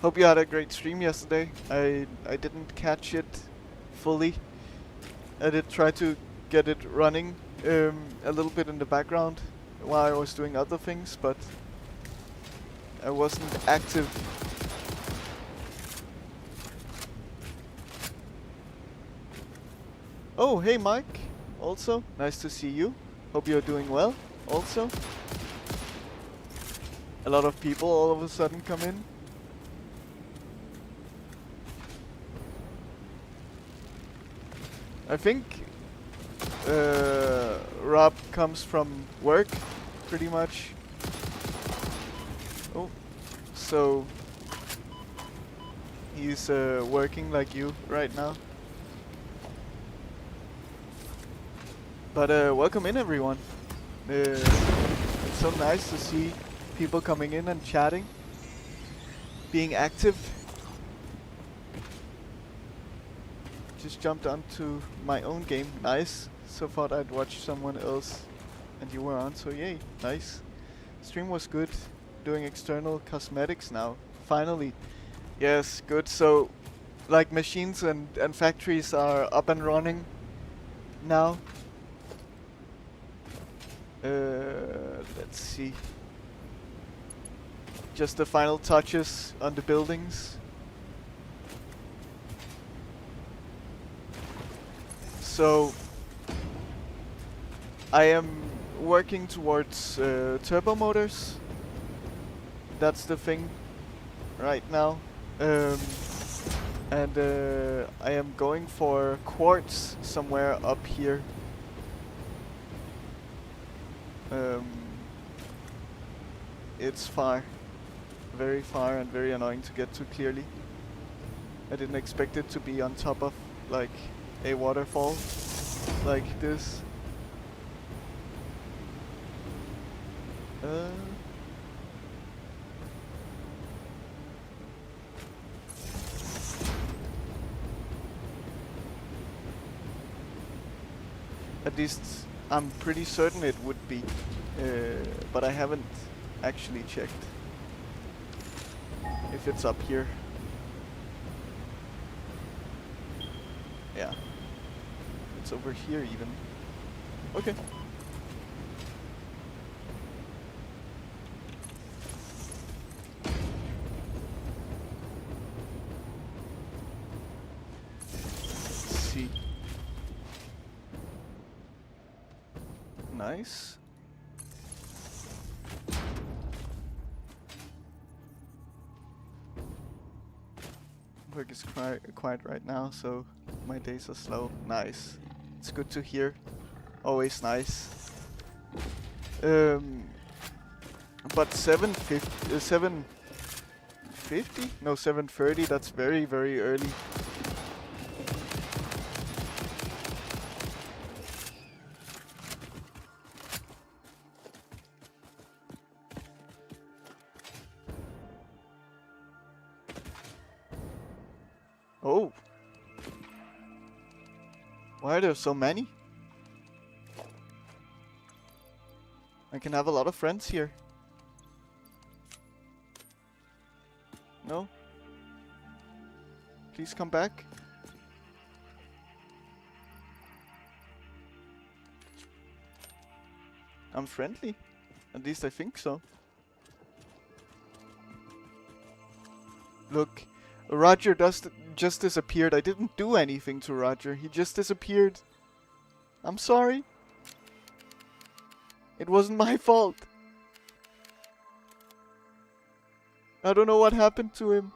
Hope you had a great stream yesterday. I didn't catch it fully. I did try to get it running a little bit in the background while I was doing other things, but I wasn't active. Oh, hey Mike. Also, nice to see you. Hope you're doing well. Also, a lot of people all of a sudden come in. I think Rob comes from work, pretty much. Oh, so he's working like you right now. But welcome in, everyone. It's so nice to see people coming in and chatting, being active. Just jumped onto my own game. Nice. So thought I'd watch someone else, and you were on, so yay. Nice. Stream was good. Doing external cosmetics now. Finally. Yes, good. So, like, machines and factories are up and running now. Let's see. Just the final touches on the buildings. So I am working towards turbo motors. That's the thing right now. And I am going for quartz somewhere up here. It's far. Very far and very annoying to get to clearly. I didn't expect it to be on top of like a waterfall like this. At least I'm pretty certain it would be, but I haven't actually checked if it's up here. Yeah. It's over here even. Okay. Let's see. Nice. Work is quiet right now, so my days are slow. Nice. It's good to hear. Always nice. But 750? No, 7:30. That's very, very early. Oh. Why are there so many? I can have a lot of friends here. No? Please come back. I'm friendly. At least I think so. Look, Roger just disappeared. I didn't do anything to Roger. He just disappeared. I'm sorry. It wasn't my fault. I don't know what happened to him.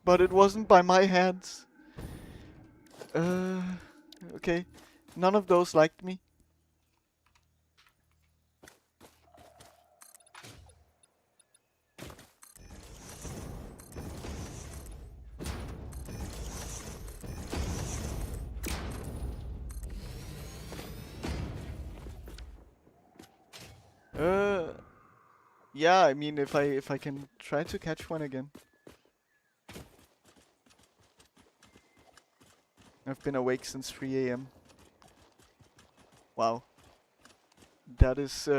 But it wasn't by my hands. Okay. None of those liked me. Yeah, I mean, if I can try to catch one again. I've been awake since 3 a.m. Wow. That is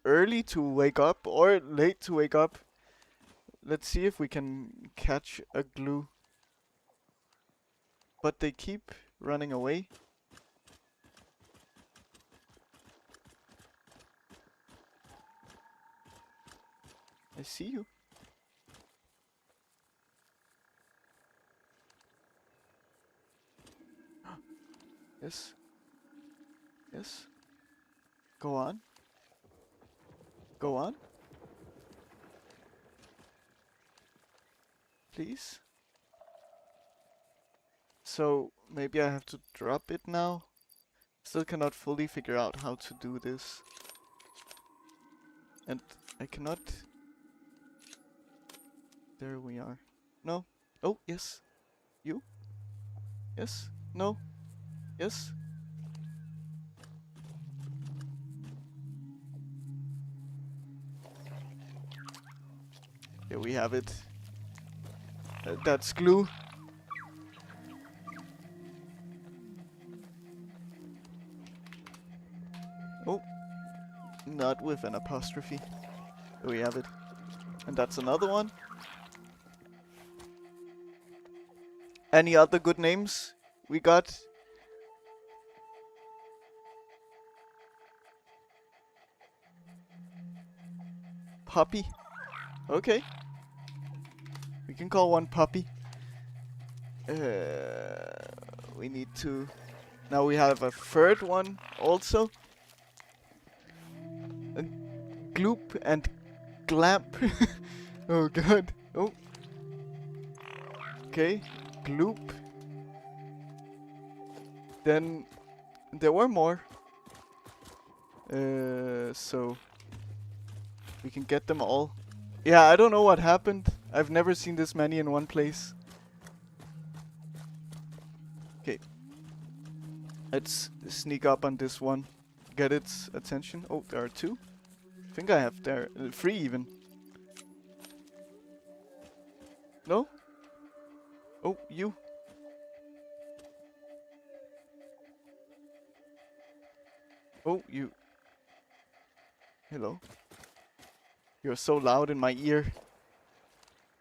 early to wake up or late to wake up. Let's see if we can catch a glue. But they keep running away. I see you. Yes. Yes. Go on. Go on. Please. So maybe I have to drop it now. Still cannot fully figure out how to do this. And I cannot... There we are. No. Oh, yes. You? Yes. No. Yes. Here we have it. That's glue. Oh. Not with an apostrophe. Here we have it. And that's another one. Any other good names we got? Puppy. Okay. We can call one Puppy. We need to... Now we have a third one also. Gloop and Glamp. Oh god. Oh. Okay. Gloop. Then there were more. So we can get them all. Yeah, I don't know what happened. I've never seen this many in one place. Okay. Let's sneak up on this one. Get its attention. Oh, there are two. I think I have there 3 even. No? Oh, you. Oh, you. Hello. You're so loud in my ear.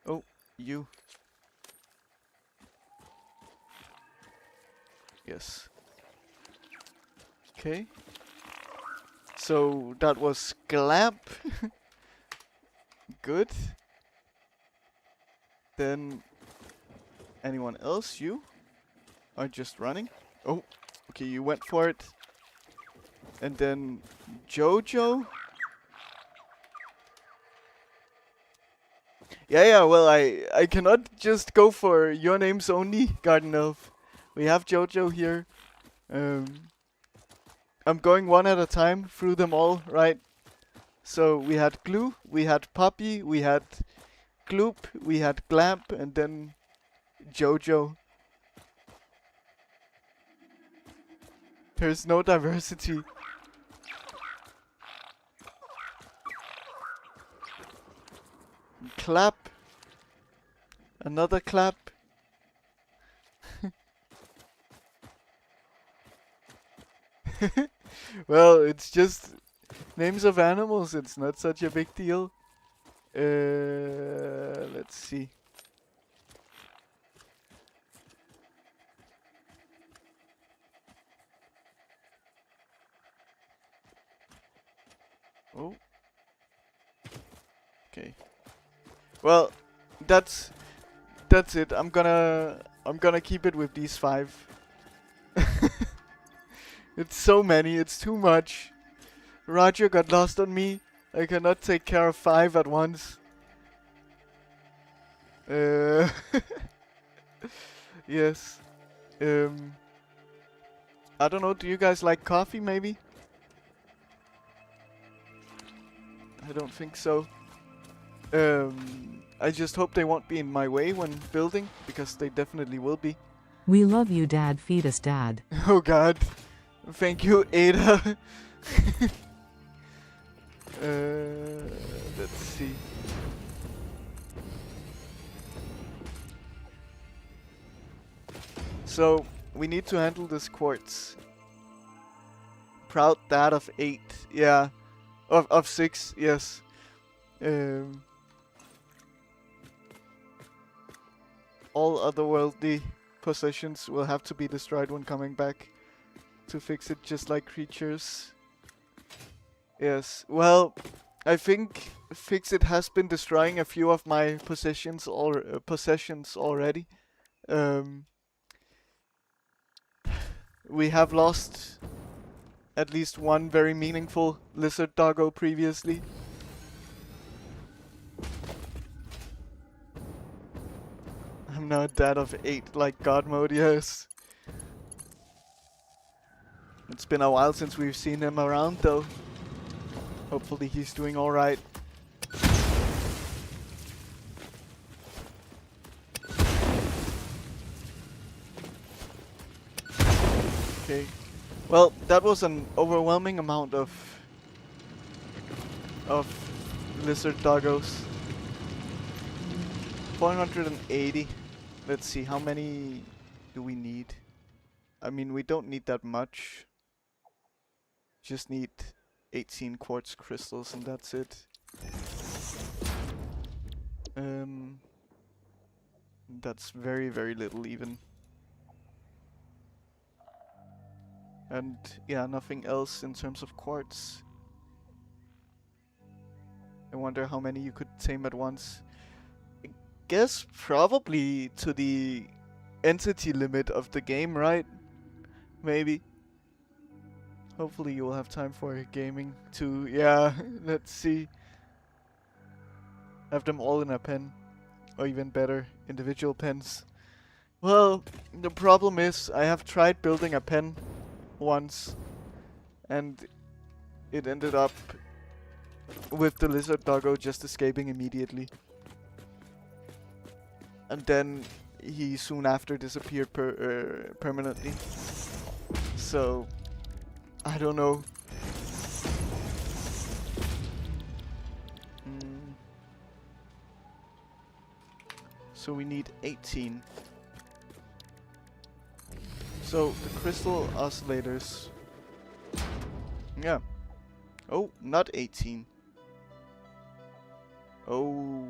Oh, you. Yes. Okay. So that was Glamp. Good. Then anyone else? You are just running. Oh, okay, you went for it. And then Jojo. Yeah, well, I cannot just go for your names only, Garden Elf. We have Jojo here. I'm going one at a time through them all, right? So we had Glue, we had Puppy, we had Gloop, we had Glamp, and then Jojo. There's no diversity. Clap. Another clap. Well, it's just names of animals. It's not such a big deal. Let's see. Oh. Okay. Well, that's it. I'm gonna keep it with these 5. It's so many. It's too much. Roger got lost on me. I cannot take care of 5 at once. Yes. I don't know. Do you guys like coffee? Maybe. I don't think so. I just hope they won't be in my way when building, because they definitely will be. We love you, Dad. Feed us, Dad. Oh God. Thank you, Ada. Let's see. So, we need to handle this quartz. Proud dad of 8. Yeah. Of 6, yes. All otherworldly possessions will have to be destroyed when coming back to fix it, just like creatures. Yes. Well, I think Fix-It has been destroying a few of my possessions already. We have lost at least one very meaningful lizard doggo previously. I'm now a dad of 8, like God mode, yes. It's been a while since we've seen him around, though. Hopefully he's doing alright. Okay. Well, that was an overwhelming amount of lizard doggos. 480. Let's see, how many do we need? I mean, we don't need that much. Just need 18 quartz crystals and that's it. That's very, very little even. And yeah, nothing else in terms of quartz. I wonder how many you could tame at once. I guess probably to the entity limit of the game, right? Maybe. Hopefully you will have time for gaming too. Yeah, let's see. Have them all in a pen. Or even better, individual pens. Well, the problem is I have tried building a pen once. And it ended up with the lizard doggo just escaping immediately. And then he soon after disappeared permanently. So, I don't know. So we need 18. So, the crystal oscillators. Yeah. Oh, not 18. Oh.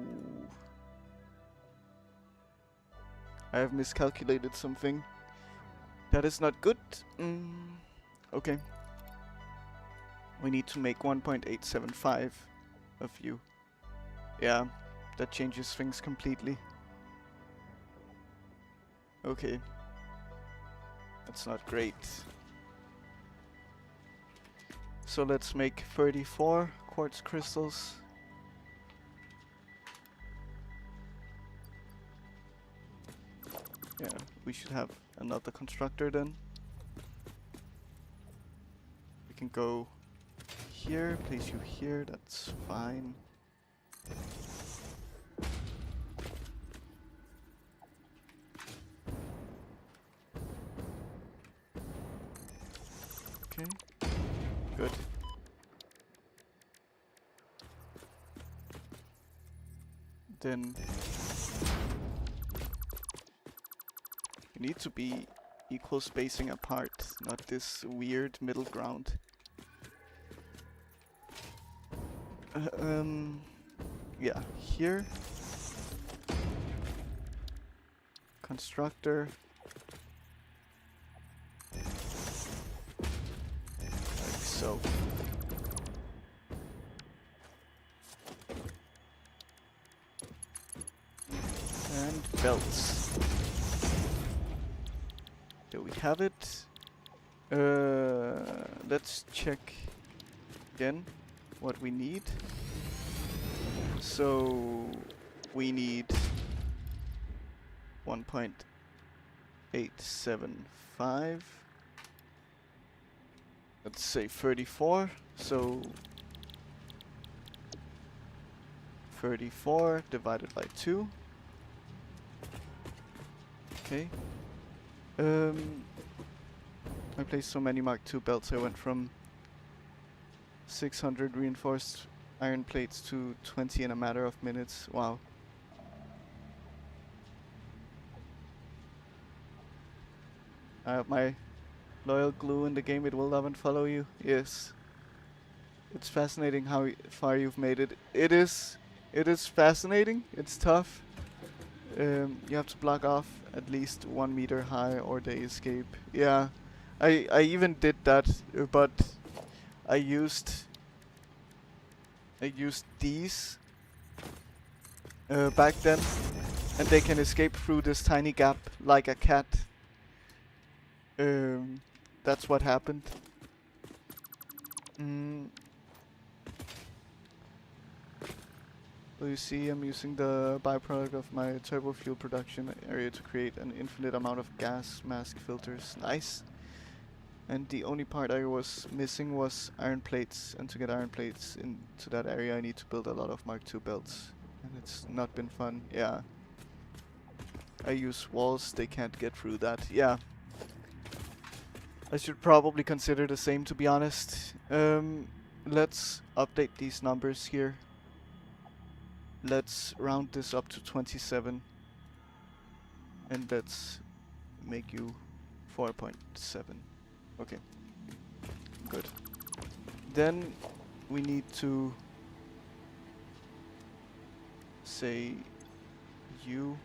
I have miscalculated something. That is not good. Okay. We need to make 1.875 of you. Yeah, that changes things completely. Okay. That's not great. So let's make 34 quartz crystals. Yeah, we should have another constructor then. We can go here, place you here, that's fine. Okay, good. Then you need to be equal spacing apart, not this weird middle ground. Yeah, here. Constructor. Like so. belts. There we have it. Let's check again what we need. So we need 1.875. Let's say 34. So 34 divided by 2. Okay. I placed so many Mark II belts. I went from 600 reinforced iron plates to 20 in a matter of minutes. Wow. I have my loyal glue in the game. It will love and follow you. Yes. It's fascinating how far you've made it. It is fascinating. It's tough. You have to block off at least 1 meter high or they escape. Yeah. I even did that, but I used these back then, and they can escape through this tiny gap like a cat. That's what happened. Well, you see, I'm using the byproduct of my turbo fuel production area to create an infinite amount of gas mask filters. Nice. And the only part I was missing was iron plates, and to get iron plates into that area I need to build a lot of Mark II belts. And it's not been fun, yeah. I use walls, they can't get through that, yeah. I should probably consider the same, to be honest. Let's update these numbers here. Let's round this up to 27. And let's make you 4.7. Okay, good. Then we need to say U.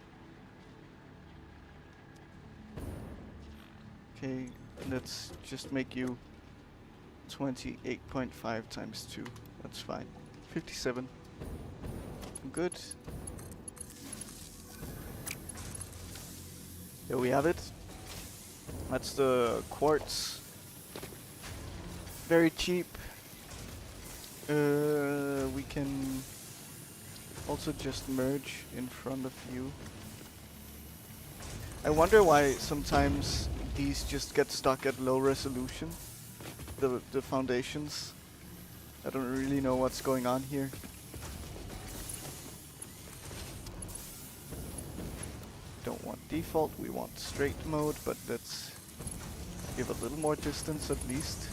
Okay, let's just make you 28.5 times 2. That's fine. 57. Good. There we have it. That's the quartz. Very cheap. We can also just merge in front of you. I wonder why sometimes these just get stuck at low resolution. The foundations. I don't really know what's going on here. Don't want default, we want straight mode, but let's give a little more distance at least.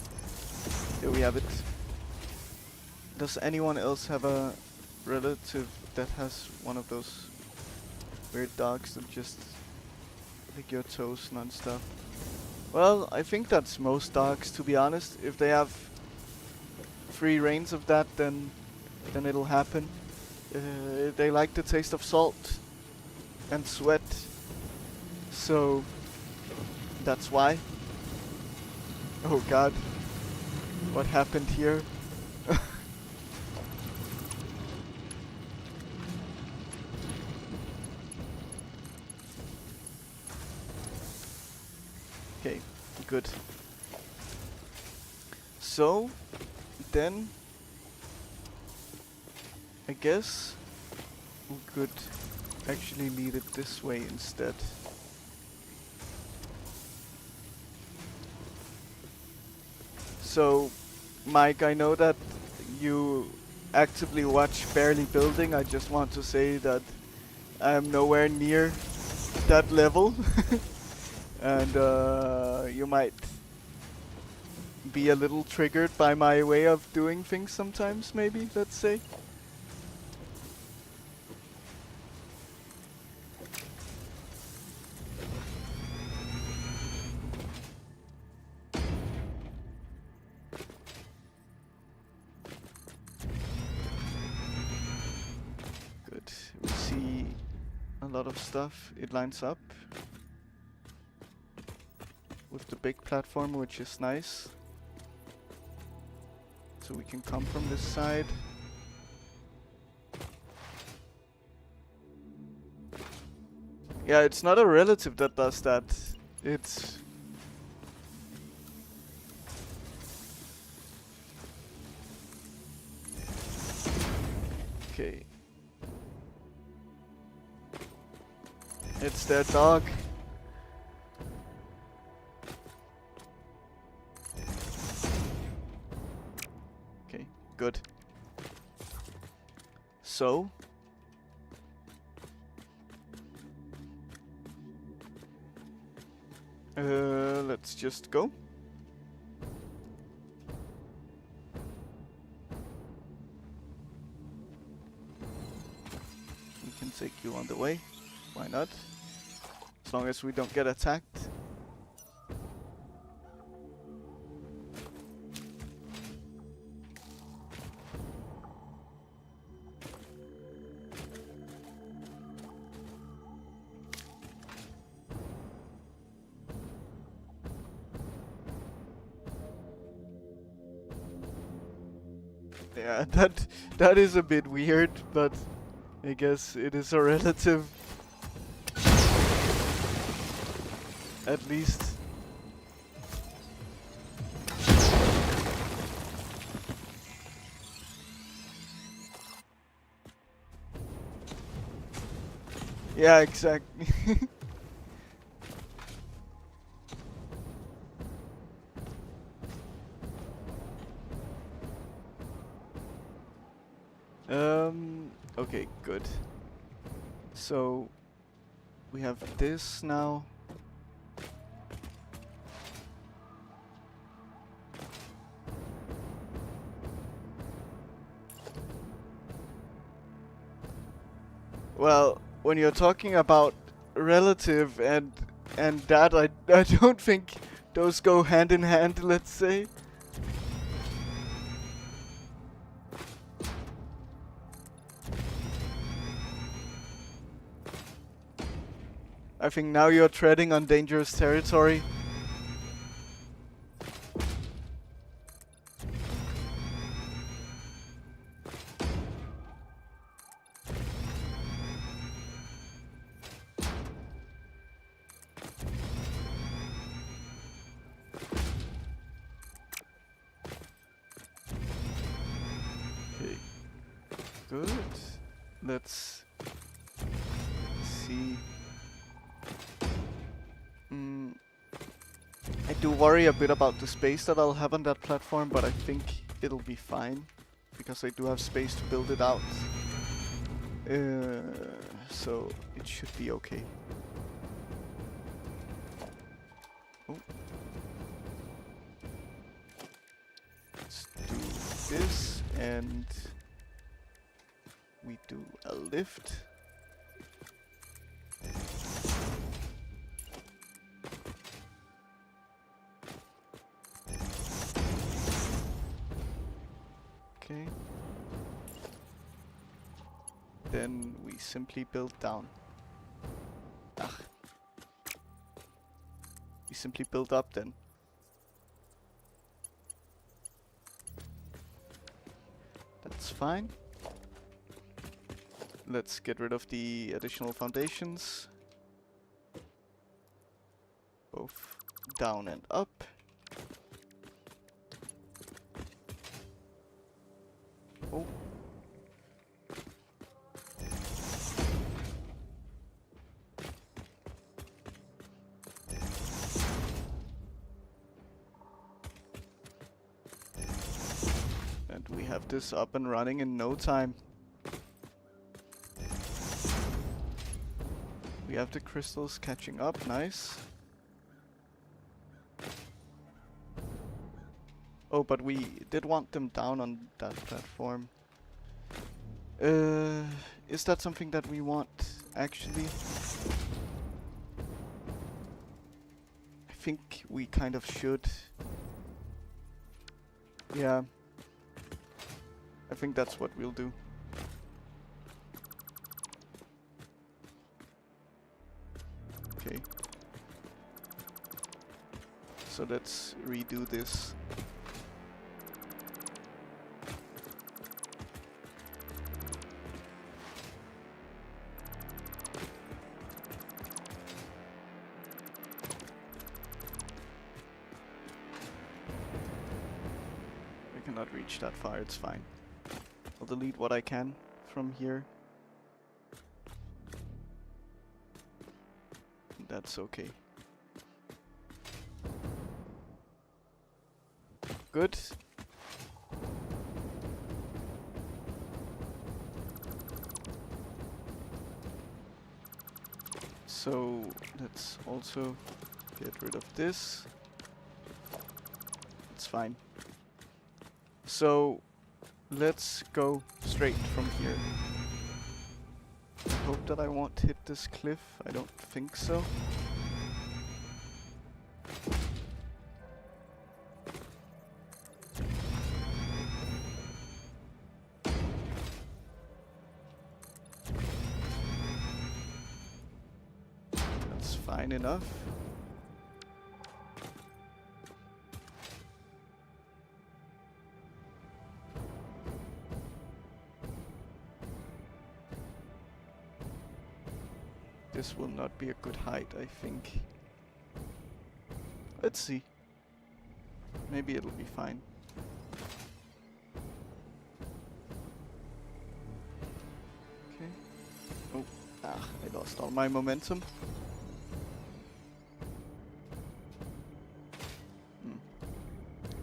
There we have it. Does anyone else have a relative that has one of those weird dogs that just lick your toes non-stop? Well, I think that's most dogs, to be honest. If they have free reigns of that, then it'll happen. They like the taste of salt and sweat, so that's why. Oh god, what happened here? Okay, good. So then I guess we could actually lead it this way instead. So, Mike, I know that you actively watch Barely Building. I just want to say that I am nowhere near that level. And you might be a little triggered by my way of doing things sometimes, maybe, let's say. Good. We see a lot of stuff. It lines up with the big platform, which is nice. So we can come from this side. Yeah, it's not a relative that does that. It's... Okay. It's their dog. Okay, good. So... let's just go. We can take you on the way. Why not? As long as we don't get attacked. Yeah, that is a bit weird, but I guess it is a relative. At least. Yeah, exactly. Okay, good. So we have this now. Well, when you're talking about relative and that, I don't think those go hand in hand, let's say. I think now you're treading on dangerous territory. Okay, good. Let's see. I do worry a bit about the space that I'll have on that platform, but I think it'll be fine because I do have space to build it out. So it should be okay. Oh. Let's do this, and we do a lift. Okay. Then we simply build down. Ah. We simply build up then. That's fine. Let's get rid of the additional foundations. Both down and up. Oh. And we have this up and running in no time. We have the crystals catching up, nice. Oh, but we did want them down on that platform. Is that something that we want, actually? I think we kind of should. Yeah. I think that's what we'll do. Okay. So let's redo this. cannot reach that far, it's fine. I'll delete what I can from here. That's okay. Good. So let's also get rid of this. It's fine. So let's go straight from here. Hope that I won't hit this cliff. I don't think so. That's fine enough. This will not be a good height, I think. Let's see. Maybe it'll be fine. Okay. Oh, I lost all my momentum.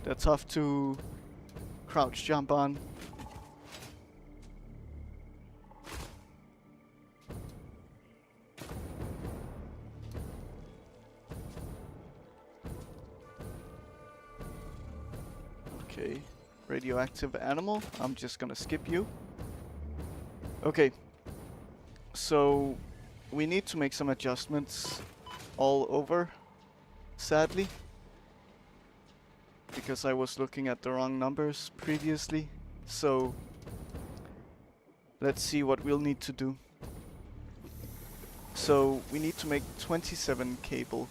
That's tough to crouch jump on. Okay, radioactive animal. I'm just gonna skip you. Okay, so we need to make some adjustments all over, sadly, because I was looking at the wrong numbers previously. So let's see what we'll need to do. So we need to make 27 cable.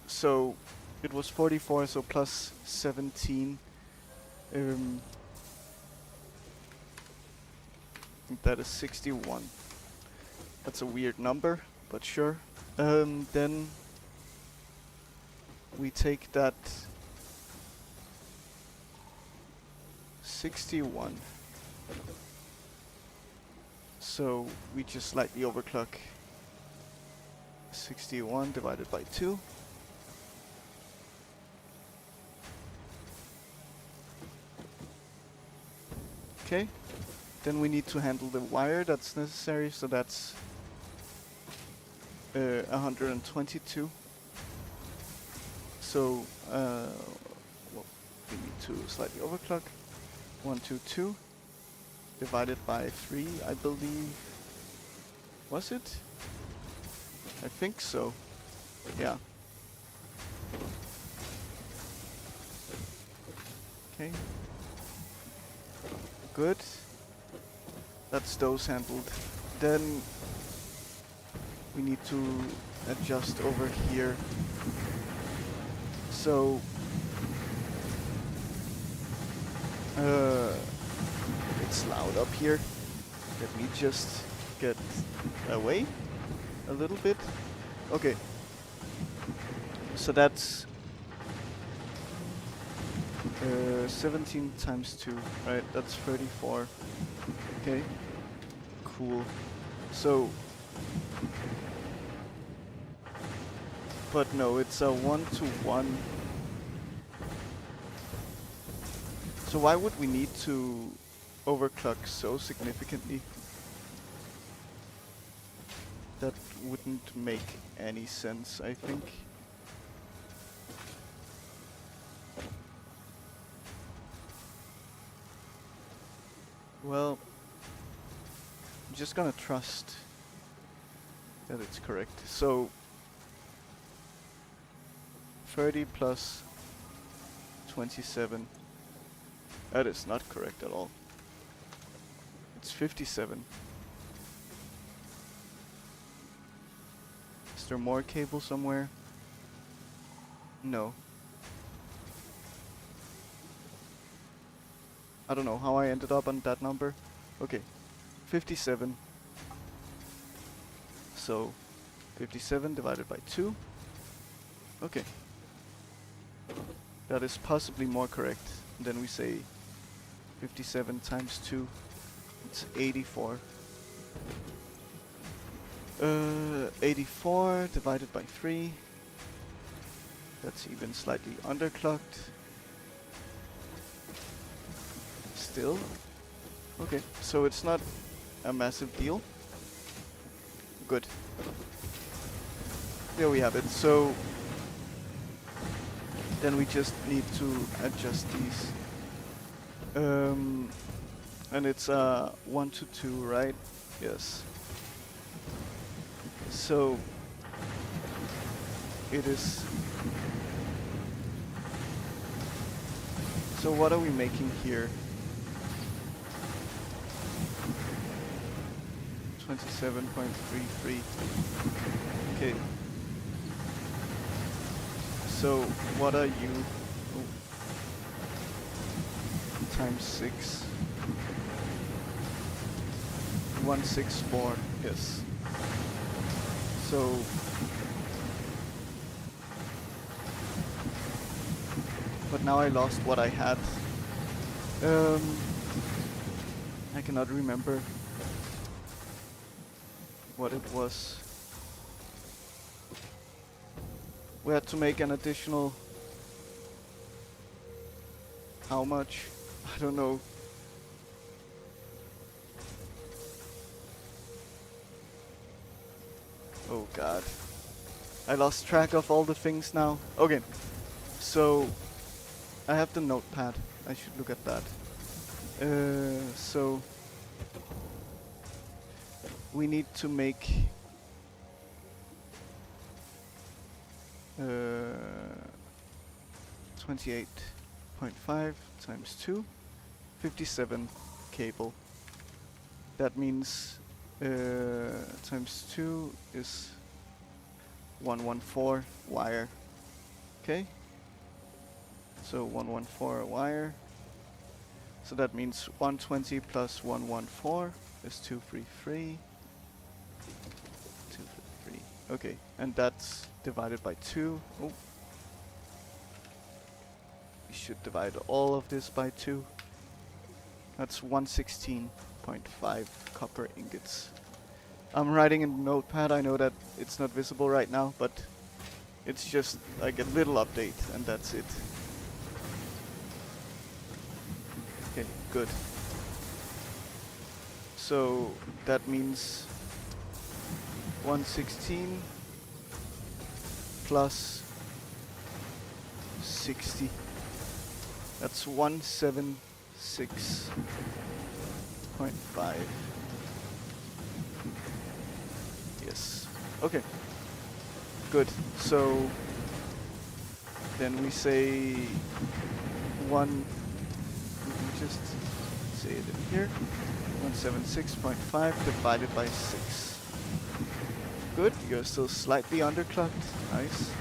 So it was 44, so plus 17. I think that is 61. That's a weird number, but sure. Then we take that 61. So we just slightly overclock 61 divided by 2. Okay, then we need to handle the wire that's necessary, so that's 122. So well, we need to slightly overclock. 122 divided by 3, I believe. Was it? I think so. Yeah. Okay. Good. That's those handled. Then we need to adjust over here. So it's loud up here. Let me just get away a little bit. Okay. So that's 17 times 2, right? That's 34. Okay. Cool. So, but no, it's a 1-to-1. So why would we need to overclock so significantly? That wouldn't make any sense, I think. Well, I'm just gonna trust that it's correct. So 30 plus 27. That is not correct at all. It's 57. Is there more cable somewhere? No. I don't know how I ended up on that number. Okay, 57. So 57 divided by 2. Okay. That is possibly more correct. And then we say 57 times 2. It's 84. 84 divided by 3. That's even slightly underclocked. Still. Okay, so it's not a massive deal. Good. There we have it. So then we just need to adjust these. And it's 1 to 2, right? Yes. So it is. So what are we making here? 27.33. Okay. So what are you? Oh. Times 6. 164. Yes. So but now I lost what I had. I cannot remember what it was. We had to make an additional... How much? I don't know. Oh god. I lost track of all the things now. Okay. So I have the notepad. I should look at that. So we need to make 28.5 times 2, 57 cable. That means times 2 is 114 wire. Okay? So 114 wire. So that means 120 plus 114 is 233. 233. Okay, and that's divided by 2. Oh. We should divide all of this by 2. That's 116.5 copper ingots. I'm writing in the notepad. I know that it's not visible right now, but it's just like a little update, and that's it. Okay, good. So that means 116 plus 60. That's 176.5. Yes. Okay. Good. So then we say one. We can just say it in here. 176.5 divided by 6. Good. You're still slightly underclocked. Nice.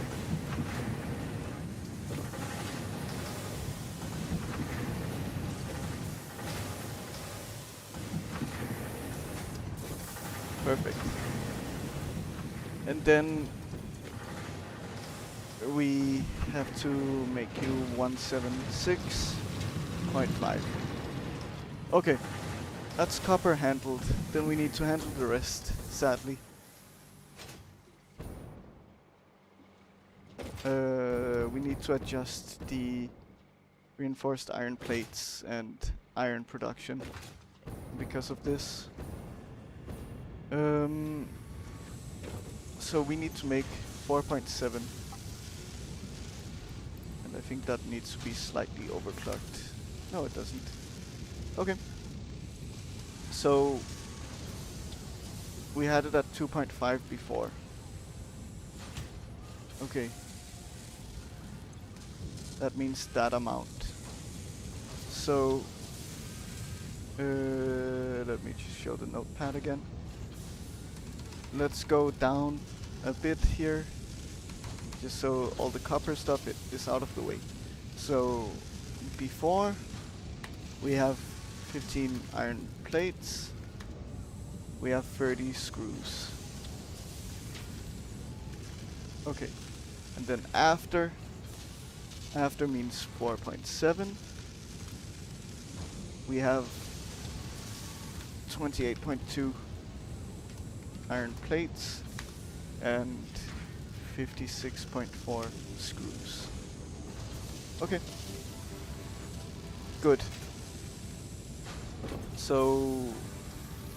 Perfect. And then we have to make you 176.5. Okay, that's copper handled. Then we need to handle the rest, sadly. We need to adjust the reinforced iron plates and iron production because of this. So we need to make 4.7. And I think that needs to be slightly overclocked. No, it doesn't. Okay. So we had it at 2.5 before. Okay. That means that amount. So let me just show the notepad again. Let's go down a bit here, just so all the copper stuff is out of the way. So before we have 15 iron plates, we have 30 screws. Okay, and then after After means 4.7. We have 28.2 iron plates and 56.4 screws. Okay. Good. So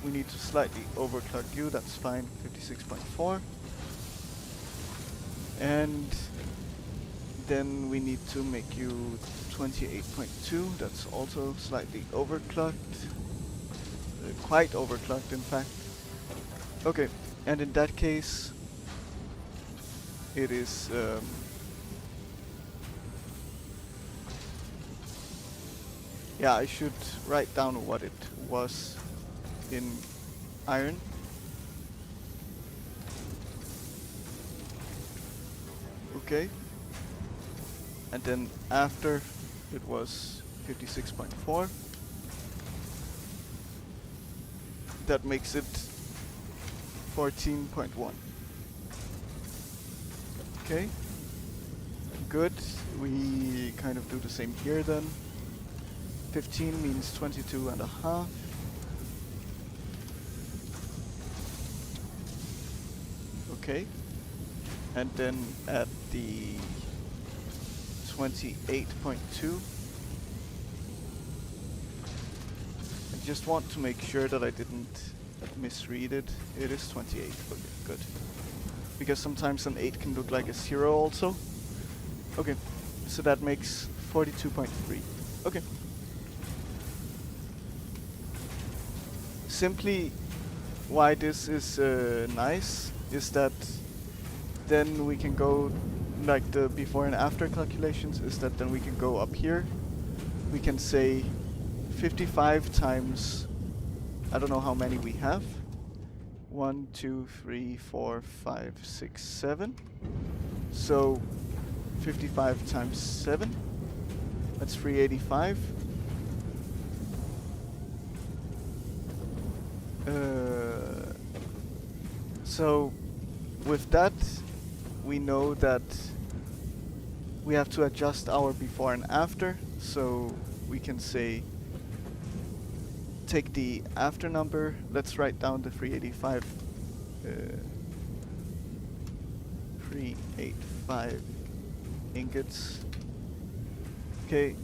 we need to slightly overclock you, that's fine, 56.4. And then we need to make you 28.2, that's also slightly overclocked. Quite overclocked, in fact. Okay, and in that case, it is yeah, I should write down what it was in iron. Okay. And then after it was 56.4. That makes it 14.1. Okay. Good. We kind of do the same here then. 15 means 22 and a half. Okay. And then at the 28.2. I just want to make sure that I didn't misread it. It is 28. Okay, good. Because sometimes an 8 can look like a 0 also. Okay, so that makes 42.3. Okay. Simply why this is nice is that then we can go, like the before and after calculations, is that then we can go up here. We can say 55 times, I don't know how many we have. 1, 2, 3, 4, 5, 6, 7. So 55 times 7. That's 385. So with that, we know that we have to adjust our before and after. So we can say, take the after number. Let's write down the 385. 385 ingots. Okay.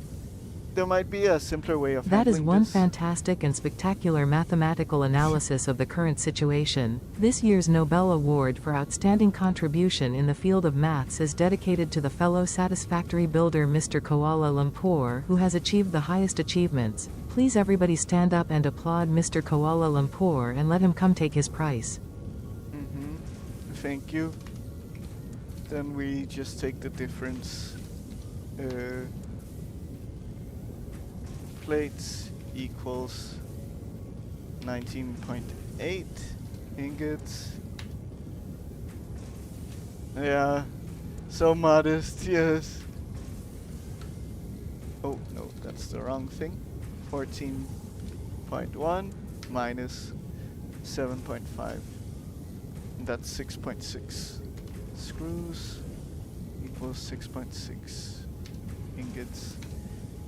There might be a simpler way of That is handling one this. fantastic and spectacular mathematical analysis of the current situation. This year's Nobel Award for Outstanding Contribution in the field of maths is dedicated to the fellow Satisfactory builder Mr. Koala-Lumpur, who has achieved the highest achievements. Please everybody stand up and applaud Mr. Koala-Lumpur and let him come take his prize. Thank you. Then we just take the difference. Plates equals 19.8 ingots. Yeah, so modest, yes. Oh, no, that's the wrong thing. 14.1 minus 7.5. And that's 6.6. Screws equals 6.6 ingots.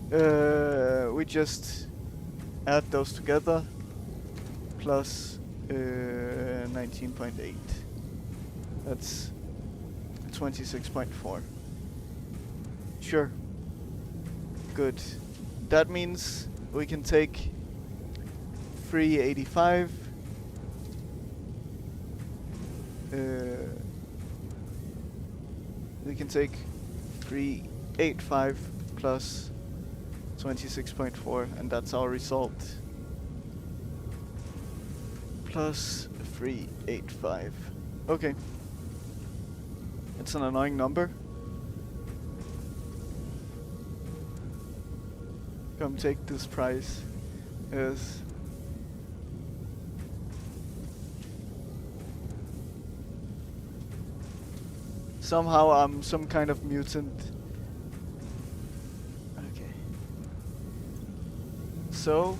We just add those together plus 19.8. That's 26.4. Sure. Good. That means we can take 385. We can take 385 plus 26.4, and that's our result. Plus 385. Okay. It's an annoying number. Come take this prize. Yes. Somehow I'm some kind of mutant. Okay. So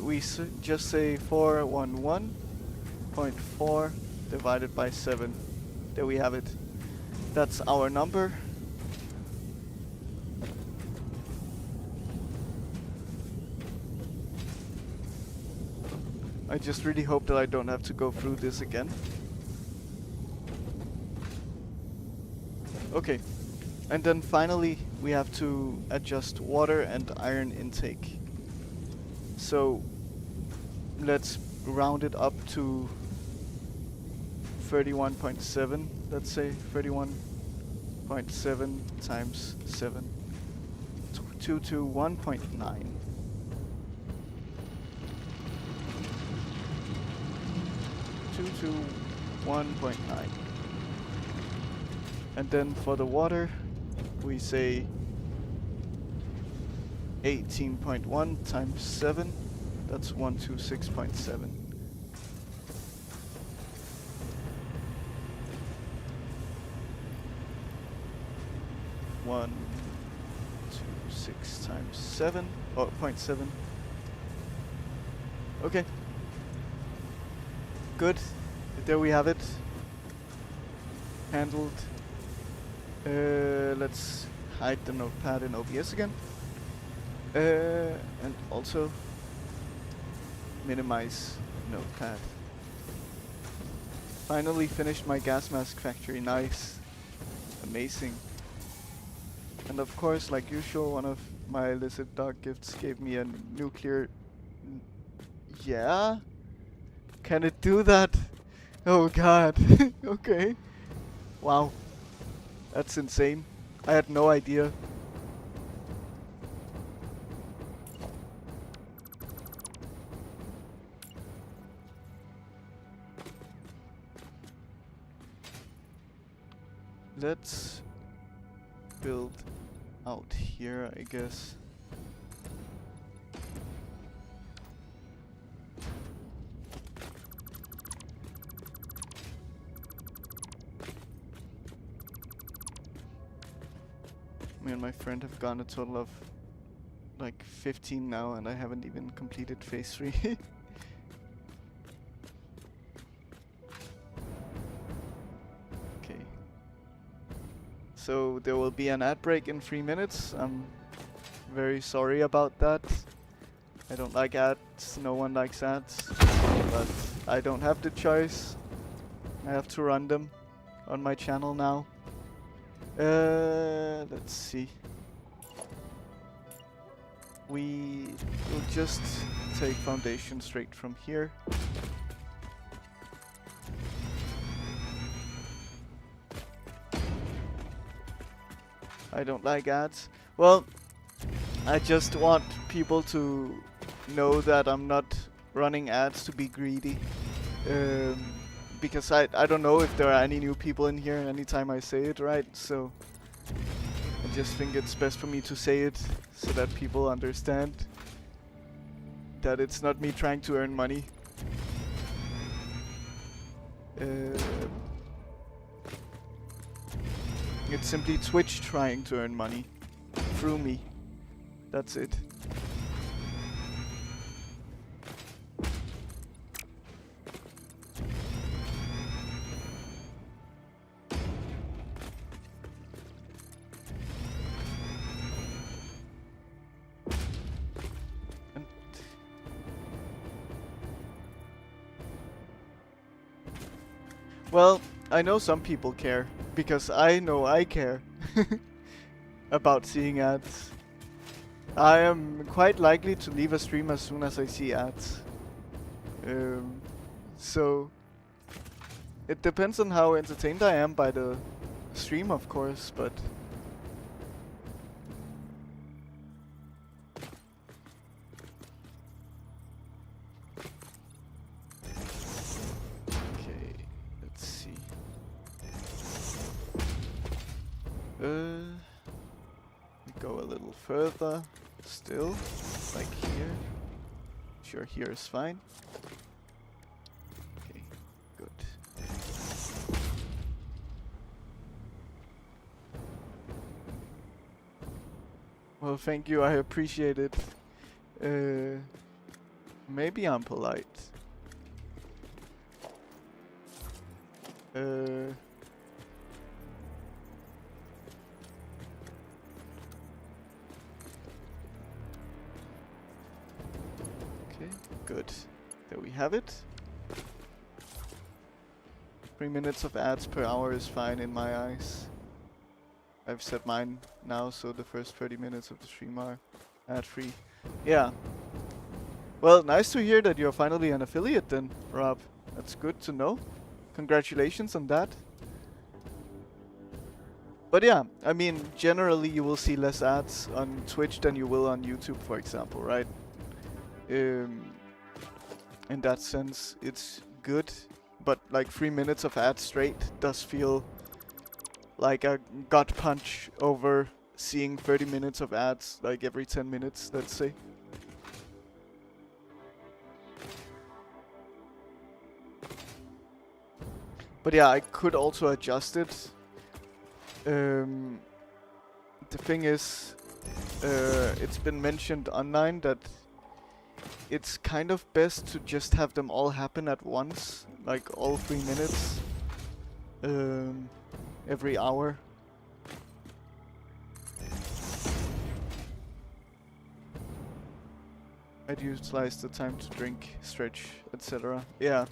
we just say 411.4 divided by 7. There we have it. That's our number. I just really hope that I don't have to go through this again. Okay. And then finally, we have to adjust water and iron intake. So let's round it up to 31.7. Let's say 31.7 times 7. 221.9. 221.9. And then for the water, we say 18.1 times 7. That's 126.7. One, 2, 6 times 7. Oh, 0.7. Okay. Good. There we have it. Handled. Let's hide the notepad in OBS again. And also minimize notepad. Finally finished my gas mask factory. Nice. Amazing. And of course, like usual, one of my lizard dog gifts gave me a nuclear... Yeah? Can it do that? Oh god. Okay. Wow. That's insane. I had no idea. Let's build out here, I guess. Me and my friend have gone a total of like 15 now, and I haven't even completed phase 3. Okay. So there will be an ad break in 3 minutes. I'm very sorry about that. I don't like ads, no one likes ads. But I don't have the choice. I have to run them on my channel now. Let's see. We will just take foundation straight from here. I don't like ads. Well, I just want people to know that I'm not running ads to be greedy. Because I don't know if there are any new people in here anytime I say it, right? So I just think it's best for me to say it so that people understand that it's not me trying to earn money. It's simply Twitch trying to earn money through me. That's it. Well, I know some people care, because I know I care about seeing ads. I am quite likely to leave a stream as soon as I see ads. So it depends on how entertained I am by the stream, of course, but go a little further, still, like here. Sure, here is fine. Okay, good. Well, thank you, I appreciate it. Maybe I'm polite. Okay, good. There we have it. 3 minutes of ads per hour is fine in my eyes. I've set mine now, so the first 30 minutes of the stream are ad-free. Yeah. Well, nice to hear that you're finally an affiliate then, Rob. That's good to know. Congratulations on that. But yeah, I mean, generally you will see less ads on Twitch than you will on YouTube, for example, right? In that sense, it's good. But like 3 minutes of ads straight does feel like a gut punch over seeing 30 minutes of ads like every 10 minutes, let's say. But yeah, I could also adjust it. The thing is, it's been mentioned online that it's kind of best to just have them all happen at once, like all 3 minutes, every hour. I'd utilize the time to drink, stretch, etc. Yeah.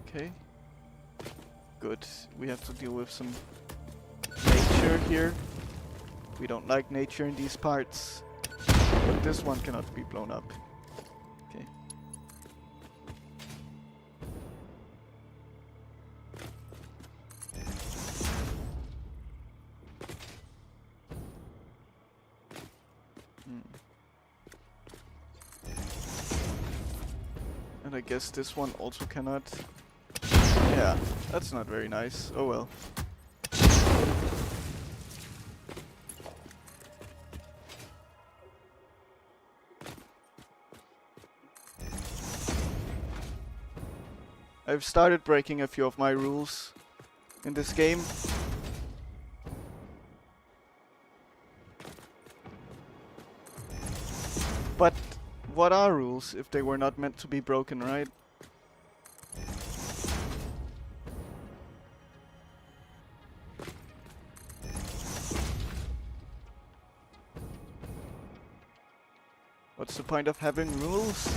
Okay. Good. We have to deal with some nature here. We don't like nature in these parts. But this one cannot be blown up. Okay. And I guess this one also cannot. Yeah, that's not very nice. Oh well. I've started breaking a few of my rules in this game. But what are rules if they were not meant to be broken, right? What's the point of having rules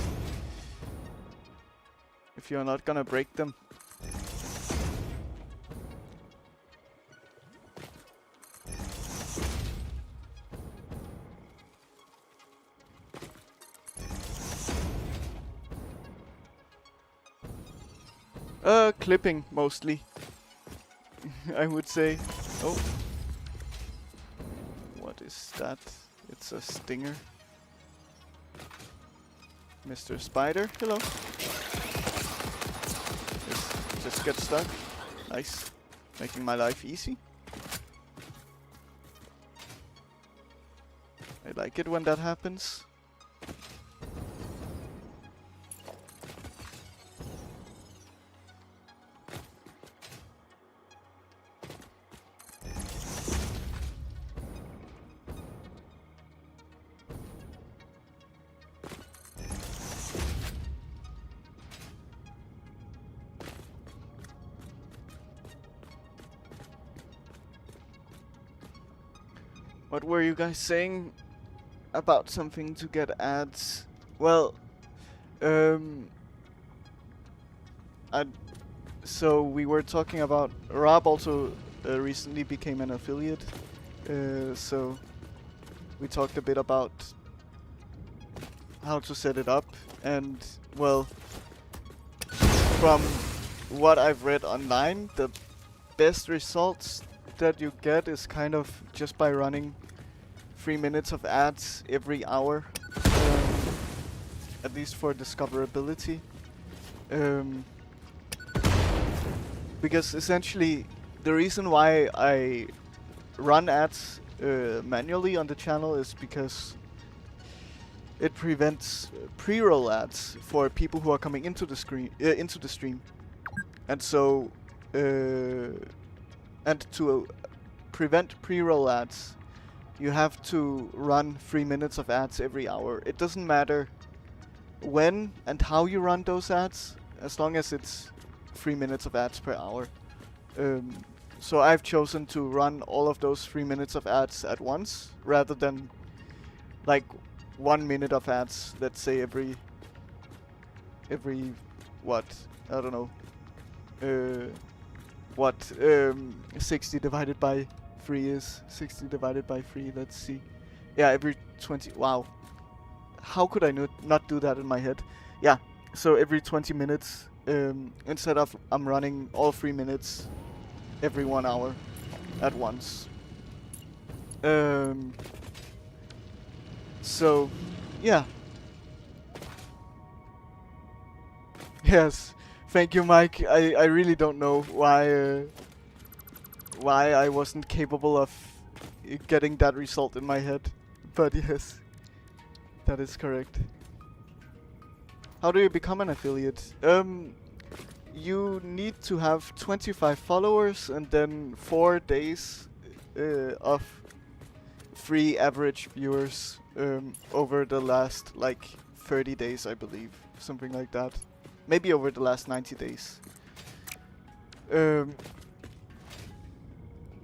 if you're not gonna break them? Clipping mostly, I would say. Oh. What is that? It's a stinger. Mr. Spider, hello. Just get stuck. Nice. Making my life easy. I like it when that happens. What were you guys saying about something to get ads? Well, so we were talking about Rob also recently became an affiliate, so we talked a bit about how to set it up, and well, from what I've read online, the best results that you get is kind of just by running 3 minutes of ads every hour, at least for discoverability. Because essentially the reason why I run ads manually on the channel is because it prevents pre-roll ads for people who are coming into the stream, and so and to prevent pre-roll ads, you have to run 3 minutes of ads every hour. It doesn't matter when and how you run those ads, as long as it's 3 minutes of ads per hour. So I've chosen to run all of those 3 minutes of ads at once, rather than like 1 minute of ads, let's say every what, I don't know, what 60 divided by 3 is. 60 divided by 3, let's see. Yeah, every 20, wow. How could I not do that in my head? Yeah, so every 20 minutes, instead of I'm running all 3 minutes every 1 hour at once. So, yeah. Yes, thank you, Mike. I really don't know why I wasn't capable of getting that result in my head, but yes, that is correct. How do you become an affiliate? You need to have 25 followers and then 4 days of free average viewers over the last like 30 days, I believe, something like that. Maybe over the last 90 days.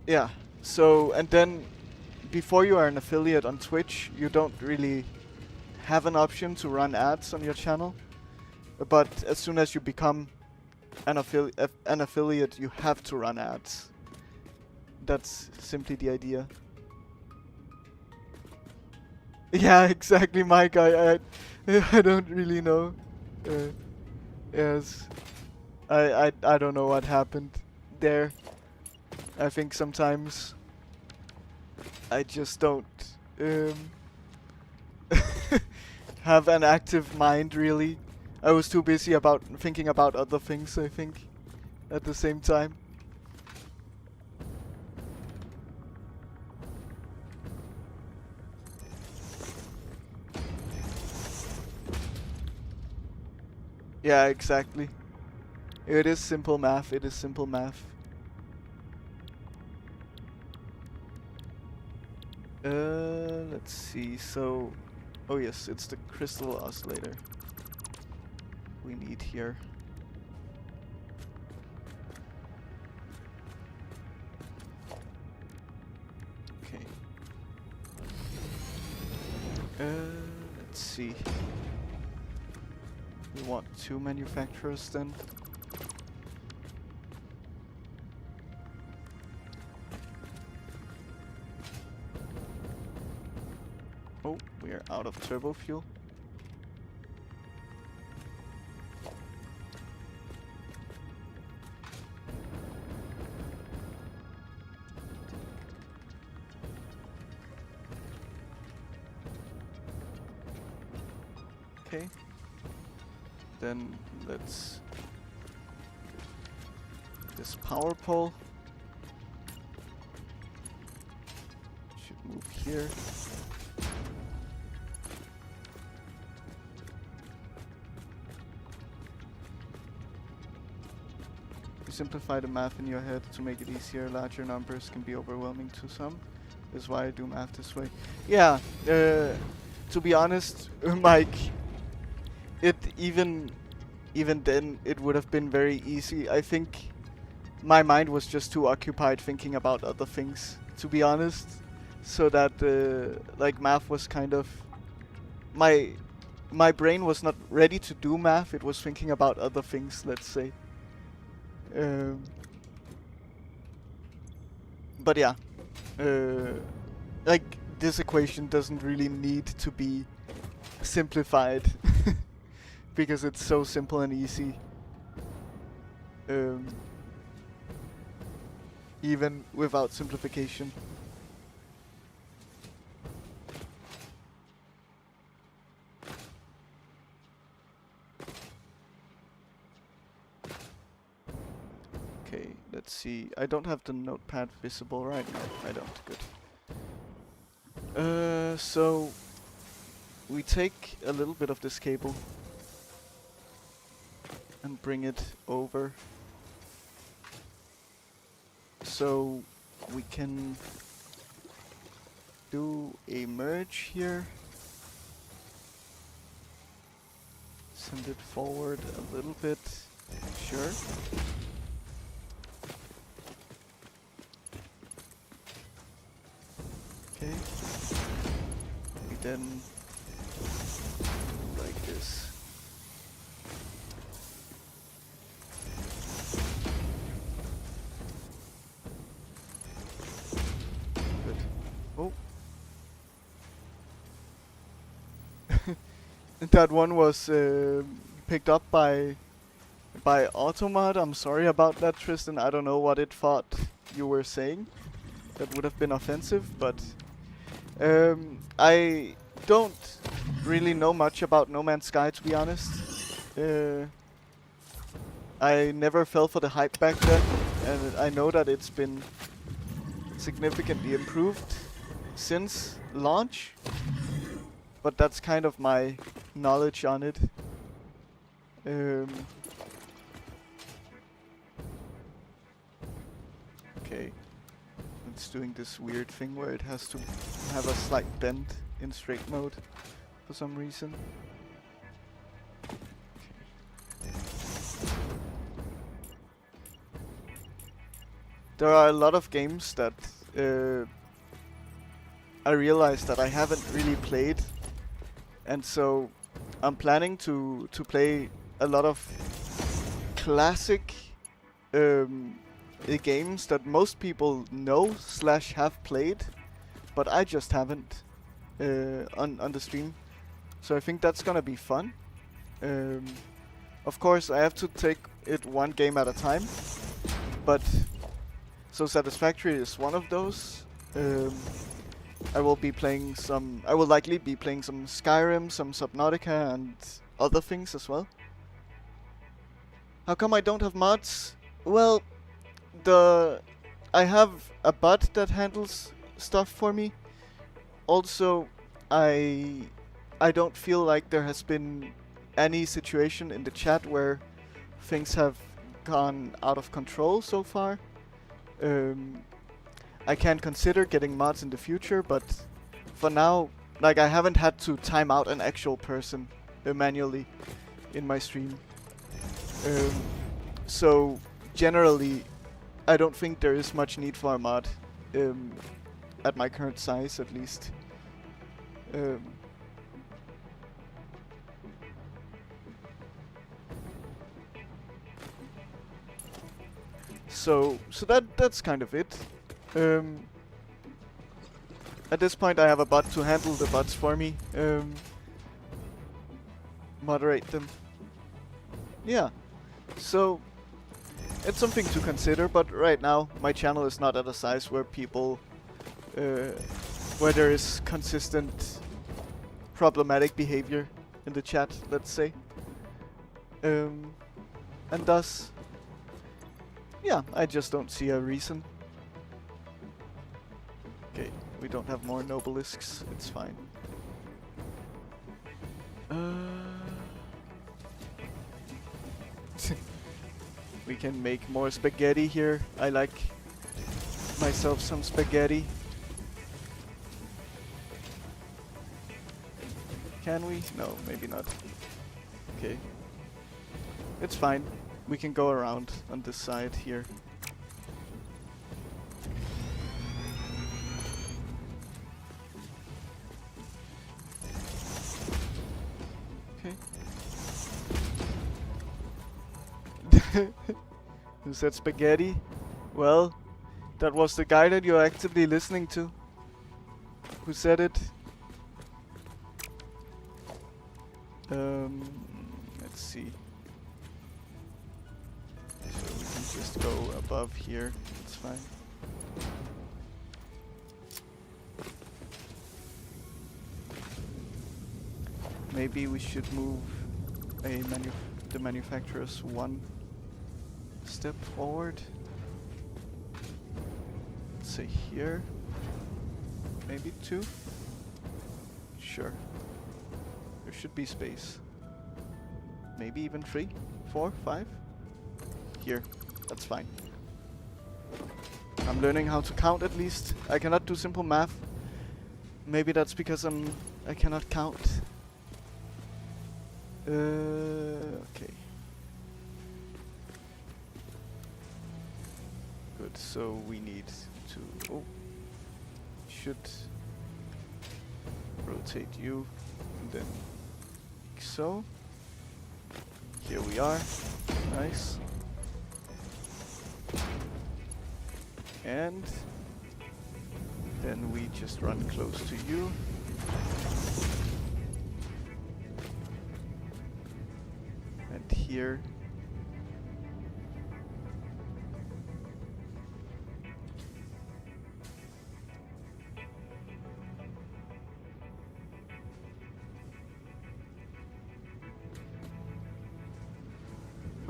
Yeah, so, and then before you are an affiliate on Twitch, you don't really have an option to run ads on your channel. But as soon as you become an affiliate, you have to run ads. That's simply the idea. Yeah, exactly, Mike. I don't really know. Yes, I don't know what happened there. I think sometimes I just don't have an active mind, really. I was too busy about thinking about other things, I think, at the same time. Yeah, exactly. It is simple math. It is simple math. Let's see. So, oh yes, it's the crystal oscillator we need here. Okay. Let's see. We want 2 manufacturers then. Oh, we are out of turbo fuel. Okay. Then let's this power pole should move here. You simplify the math in your head to make it easier. Larger numbers can be overwhelming to some. That's why I do math this way. Yeah, to be honest, Mike, it even then it would have been very easy. I think my mind was just too occupied thinking about other things, to be honest, so that like math was kind of my brain was not ready to do math. It was thinking about other things, let's say. But yeah, like this equation doesn't really need to be simplified because it's so simple and easy. Even without simplification. Okay, let's see. I don't have the notepad visible right now. I don't. Good. So we take a little bit of this cable and bring it over. So we can do a merge here. Send it forward a little bit. Sure. Okay. We then like this. Good. Oh. That one was picked up by Automod. I'm sorry about that, Tristan. I don't know what it thought you were saying. That would have been offensive, but I don't really know much about No Man's Sky, to be honest. I never fell for the hype back then, and I know that it's been significantly improved since launch, but that's kind of my knowledge on it. Okay. It's doing this weird thing where it has to have a slight bend in straight mode for some reason. There are a lot of games that I realized that I haven't really played, and so I'm planning to play a lot of classic games that most people know / have played, but I just haven't on the stream. So I think that's gonna be fun. Of course, I have to take it one game at a time, but so Satisfactory is one of those. I will be playing some. I will likely be playing some Skyrim, some Subnautica, and other things as well. How come I don't have mods? Well, I have a bot that handles stuff for me. Also, I don't feel like there has been any situation in the chat where things have gone out of control so far. I can consider getting mods in the future, but for now, like, I haven't had to time out an actual person manually in my stream. So generally, I don't think there is much need for a mod, at my current size at least. So that's kind of it. At this point, I have a bot to handle the bots for me, moderate them. Yeah, so it's something to consider, but right now my channel is not at a size where people, where there is consistent problematic behavior in the chat, let's say. And thus, yeah, I just don't see a reason. Okay, we don't have more nobelisks, it's fine. We can make more spaghetti here. I like myself some spaghetti. Can we? No, maybe not. Okay. It's fine. We can go around on this side here. Okay. Who said spaghetti? Well, that was the guy that you're actively listening to. Who said it? Let's see. So we can just go above here. It's fine. Maybe we should move the manufacturers one step forward. Let's say here. Maybe 2. Sure. There should be space. Maybe even 3, 4, 5. Here. That's fine. I'm learning how to count at least. I cannot do simple math. Maybe that's because I cannot count. Okay. Good, so we need to... Oh. Should rotate you, and then like so. Here we are. Nice. And then we just run close to you. And here.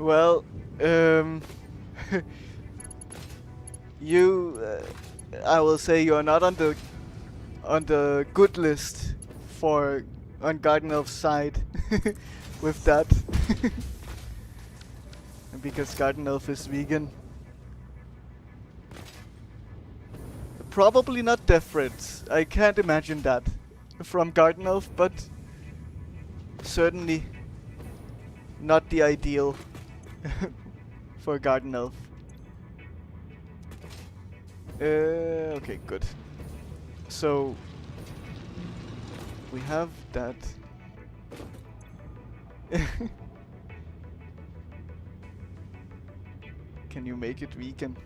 Well, you, I will say you are not on the good list for on Garden Elf's side with that, because Garden Elf is vegan. Probably not death threats. I can't imagine that from Garden Elf, but certainly not the ideal for Garden Elf. Okay, good. So we have that. Can you make it vegan?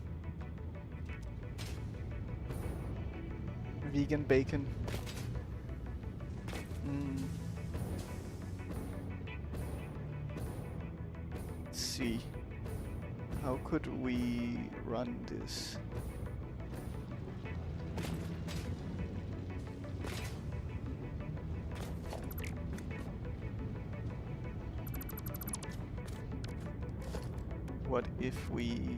Vegan bacon. Let's see. How could we run this? What if we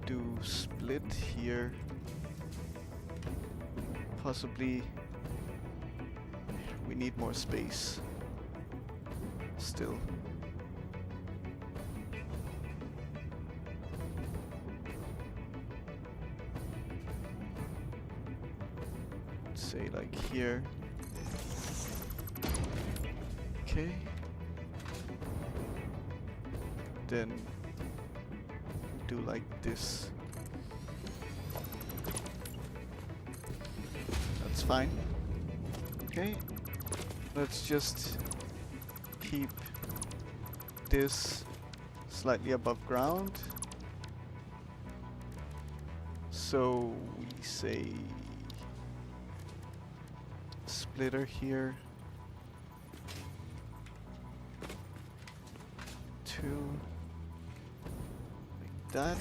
do split here? Possibly we need more space still. Say like here. Okay. Then do like this. That's fine. Okay. Let's just keep this slightly above ground. So we say splitter here. 2. Like that.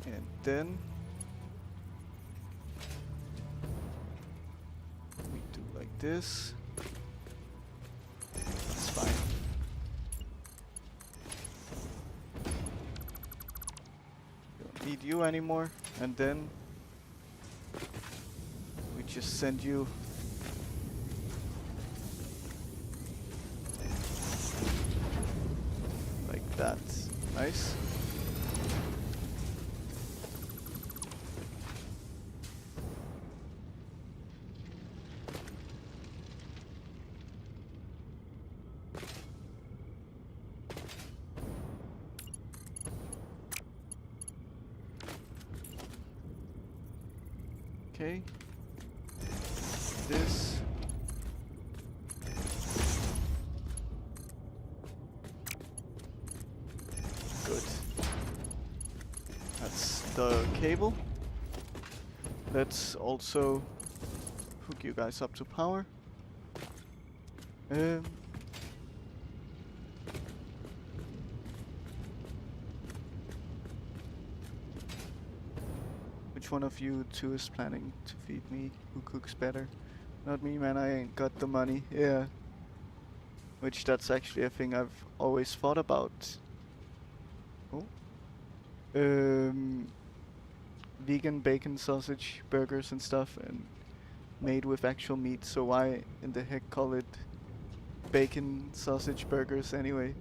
And then we do like this. That's fine. Don't need you anymore. And then we just send you like that. Nice. Okay. This. Good. That's the cable. Let's also hook you guys up to power. Which one of you two is planning to feed me? Who cooks better? Not me, man. I ain't got the money. Yeah. Which that's actually a thing I've always thought about. Oh. Vegan bacon, sausage, burgers and stuff, and made with actual meat. So why in the heck call it bacon, sausage, burgers anyway?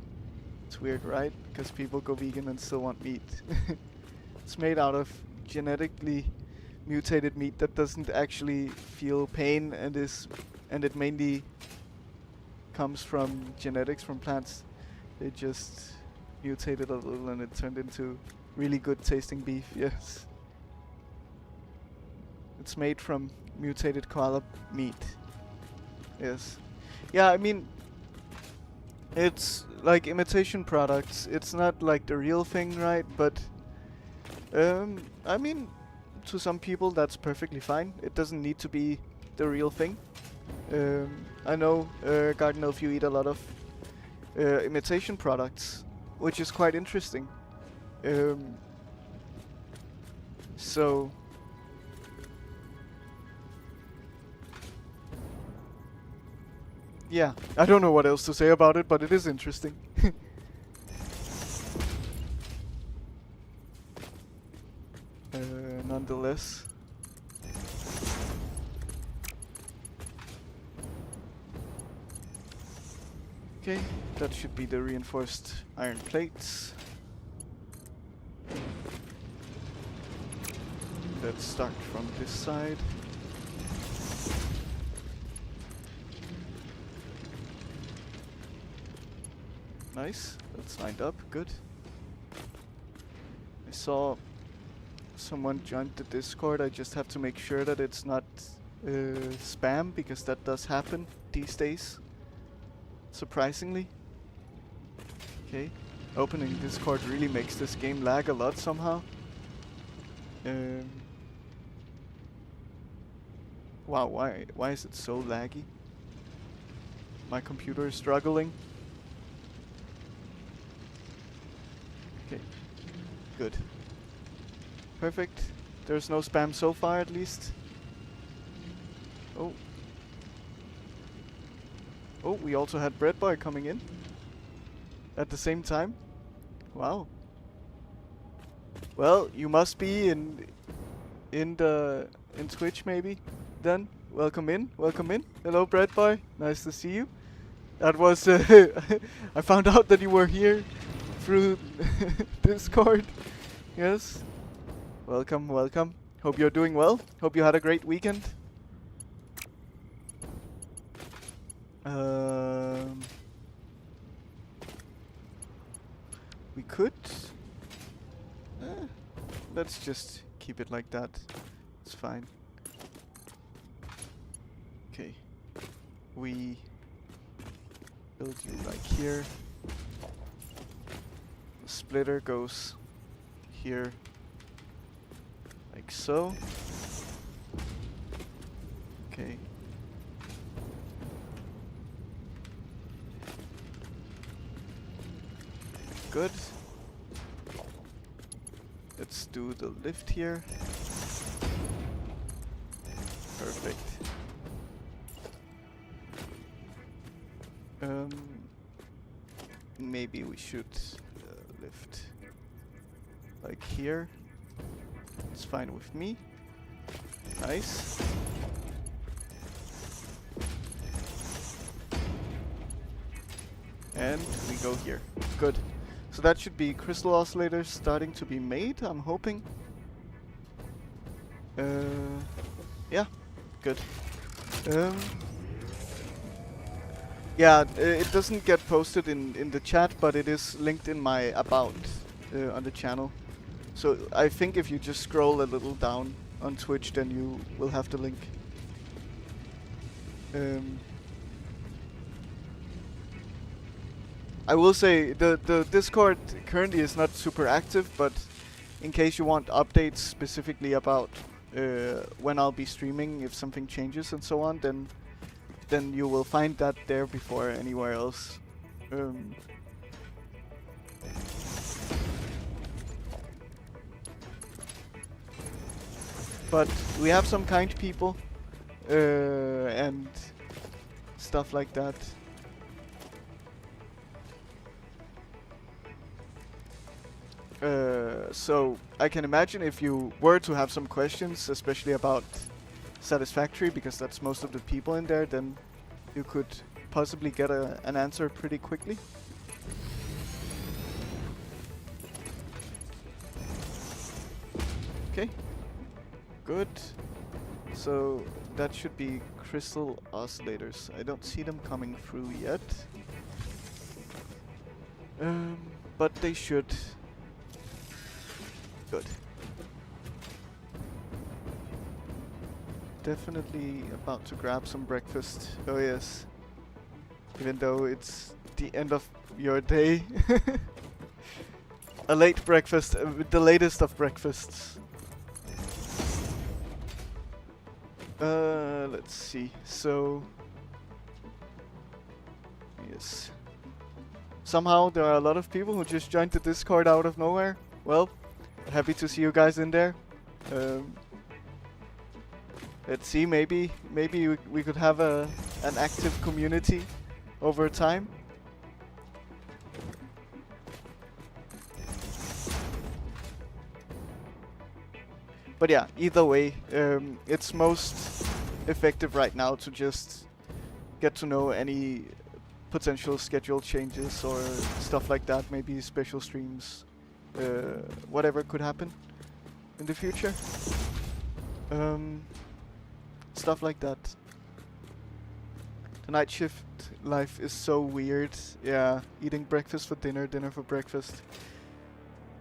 It's weird, right? Because people go vegan and still want meat. It's made out of genetically mutated meat that doesn't actually feel pain and it mainly comes from genetics from plants. They just mutated a little and it turned into really good tasting beef. Yes. It's made from mutated koala meat. Yes. Yeah, I mean, it's like imitation products. It's not like the real thing, right? But I mean, to some people that's perfectly fine. It doesn't need to be the real thing. I know, Garden Elf, you eat a lot of imitation products, which is quite interesting. So yeah, I don't know what else to say about it, but it is interesting. Nonetheless. Okay, that should be the reinforced iron plates. Let's start from this side. Nice, that's lined up, good. I saw someone joined the Discord. I just have to make sure that it's not spam, because that does happen these days. Surprisingly. Okay, opening Discord really makes this game lag a lot somehow. Wow, why is it so laggy? My computer is struggling. Okay, good. Perfect. There's no spam so far, at least. Oh. Oh, we also had Bread Boy coming in at the same time. Wow. Well, you must be in Twitch maybe. Then welcome in, welcome in. Hello, Bread Boy. Nice to see you. That was I found out that you were here through Discord. Yes. Welcome, welcome. Hope you're doing well. Hope you had a great weekend. We could. Let's just keep it like that. It's fine. Okay. We build you like here. The splitter goes here. Like so. Okay. Good. Let's do the lift here. Perfect. Maybe we should lift like here. It's fine with me. Nice. And we go here. Good. So that should be crystal oscillators starting to be made, I'm hoping. Yeah, good. Yeah, it doesn't get posted in the chat, but it is linked in my about on the channel. So I think if you just scroll a little down on Twitch, then you will have the link. I will say the Discord currently is not super active, but in case you want updates specifically about when I'll be streaming, if something changes and so on, then you will find that there before anywhere else. But we have some kind people and stuff like that. So I can imagine if you were to have some questions, especially about Satisfactory, because that's most of the people in there, then you could possibly get an answer pretty quickly. Okay. Good. So that should be crystal oscillators. I don't see them coming through yet. But they should. Good. Definitely about to grab some breakfast. Oh yes. Even though it's the end of your day. A late breakfast, the latest of breakfasts. Let's see. So, yes. Somehow there are a lot of people who just joined the Discord out of nowhere. Well, happy to see you guys in there. Let's see. Maybe we could have an active community over time. But yeah, either way, it's most effective right now to just get to know any potential schedule changes or stuff like that. Maybe special streams, whatever could happen in the future. Stuff like that. The night shift life is so weird. Yeah, eating breakfast for dinner, dinner for breakfast.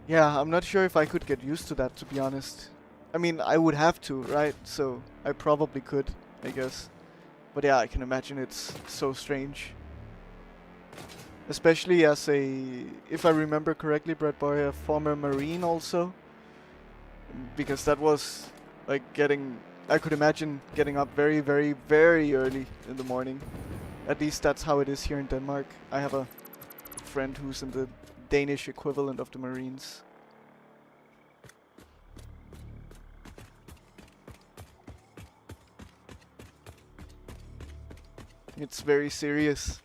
Yeah, I'm not sure if I could get used to that, to be honest. I mean, I would have to, right? So I probably could, I guess. But yeah, I can imagine it's so strange. Especially as if I remember correctly, Brad Boy, a former Marine also. Because that was like I could imagine getting up very, very, very early in the morning. At least that's how it is here in Denmark. I have a friend who's in the Danish equivalent of the Marines. It's very serious.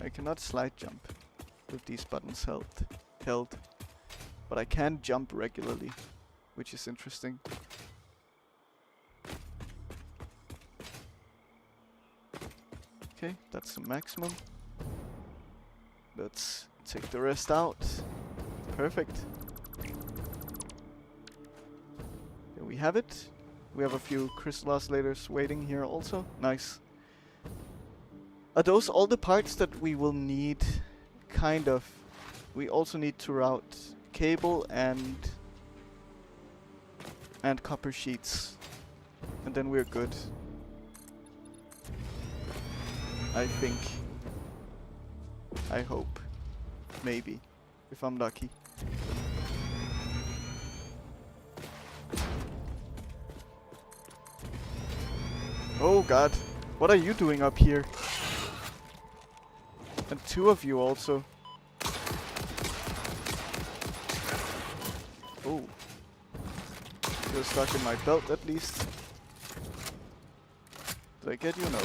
I cannot slide jump with these buttons held. But I can jump regularly, which is interesting. Okay, that's the maximum. Let's take the rest out. Perfect. There we have it. We have a few crystal oscillators waiting here also. Nice. Are those all the parts that we will need? Kind of. We also need to route cable and copper sheets. And then we're good. I think. I hope. Maybe. If I'm lucky. Oh god. What are you doing up here? And two of you also. Oh. You're stuck in my belt at least. Did I get you? No.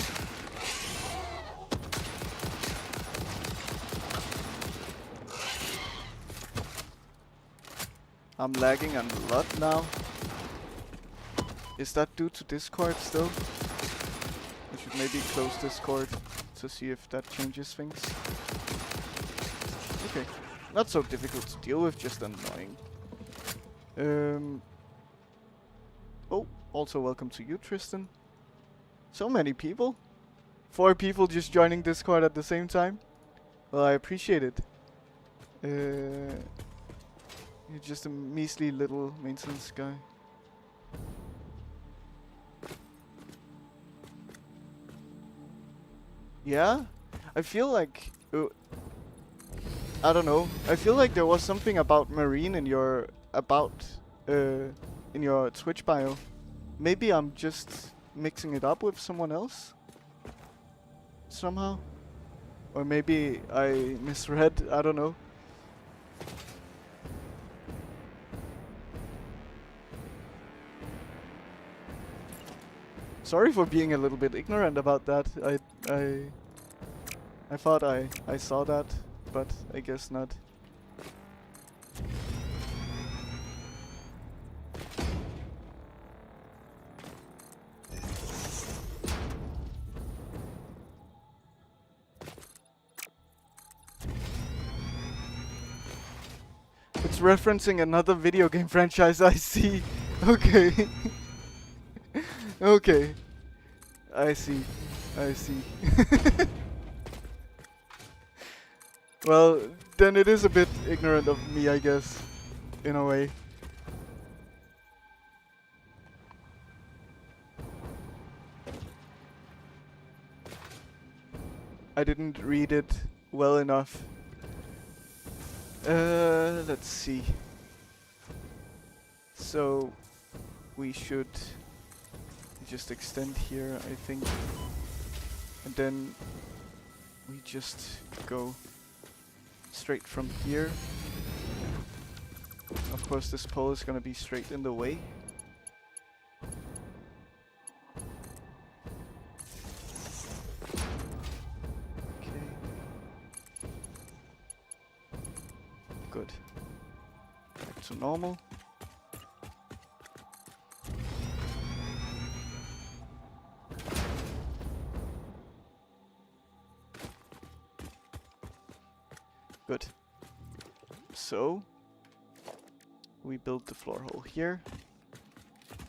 I'm lagging a lot now. Is that due to Discord still? We should maybe close Discord to see if that changes things. Okay. Not so difficult to deal with, just annoying. Oh, also welcome to you, Tristan. So many people. 4 people just joining Discord at the same time. Well, I appreciate it. You're just a measly little maintenance guy. Yeah? I feel like... I don't know. I feel like there was something about Marine in your... in your Twitch bio. Maybe I'm just mixing it up with someone else? Somehow? Or maybe I misread, I don't know. Sorry for being a little bit ignorant about that. I thought I saw that, but I guess not. referencing another video game franchise, I see. Okay. Okay. I see. I see. Well, then it is a bit ignorant of me, I guess. In a way. I didn't read it well enough. Let's see. So, we should just extend here, I think. And then we just go straight from here. Of course, this pole is gonna be straight in the way. Okay. Good. Back to normal. Good. So, we build the floor hole here.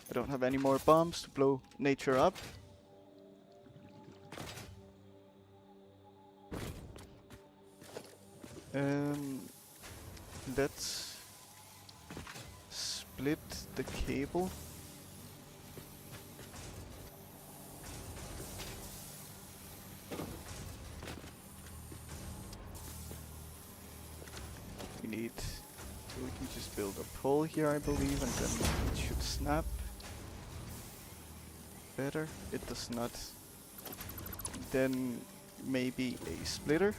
I don't have any more bombs to blow nature up. Let's split the cable. We can just build a pole here, I believe, and then it should snap better. It does not. Then maybe a splitter.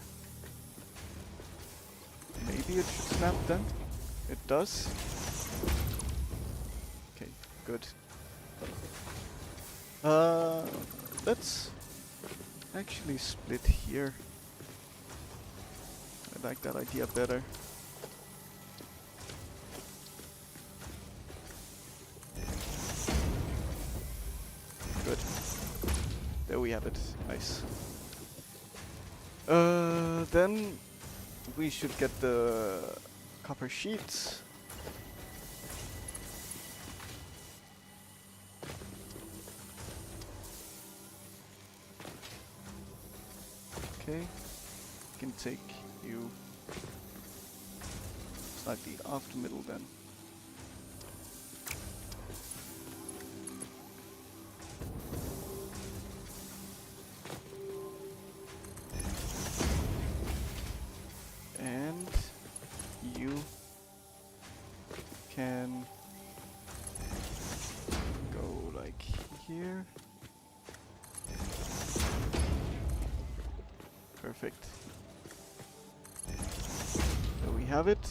Maybe it should snap then. It does. Okay, good. Let's actually split here. I like that idea better. Good. There we have it. Nice. Then we should get the copper sheets. Okay. Can take you slightly off the middle then. And you can go like here. Perfect. There we have it.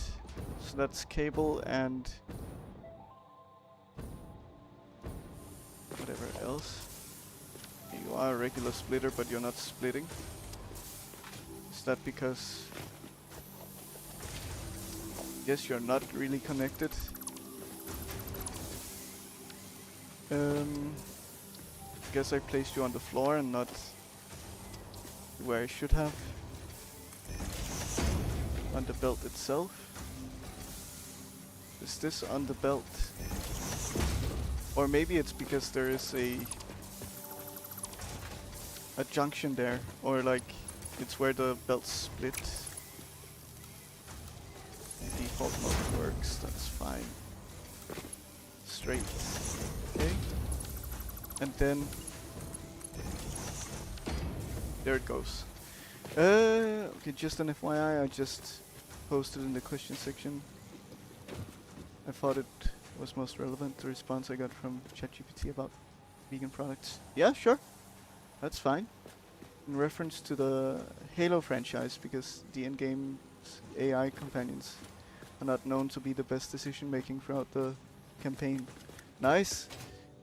So that's cable and whatever else. You are a regular splitter, but you're not splitting. Is that because... Yes, you're not really connected. Guess I placed you on the floor and not where I should have. On the belt itself. Is this on the belt? Or maybe it's because there is a junction there, or like it's where the belts split. Default mode works, that's fine. Straight. Okay. And then there it goes. Okay, just an FYI, I just posted in the question section. I thought it was most relevant, the response I got from ChatGPT about vegan products. Yeah, sure. That's fine. In reference to the Halo franchise, because the in-game AI companions are not known to be the best decision making throughout the campaign. Nice.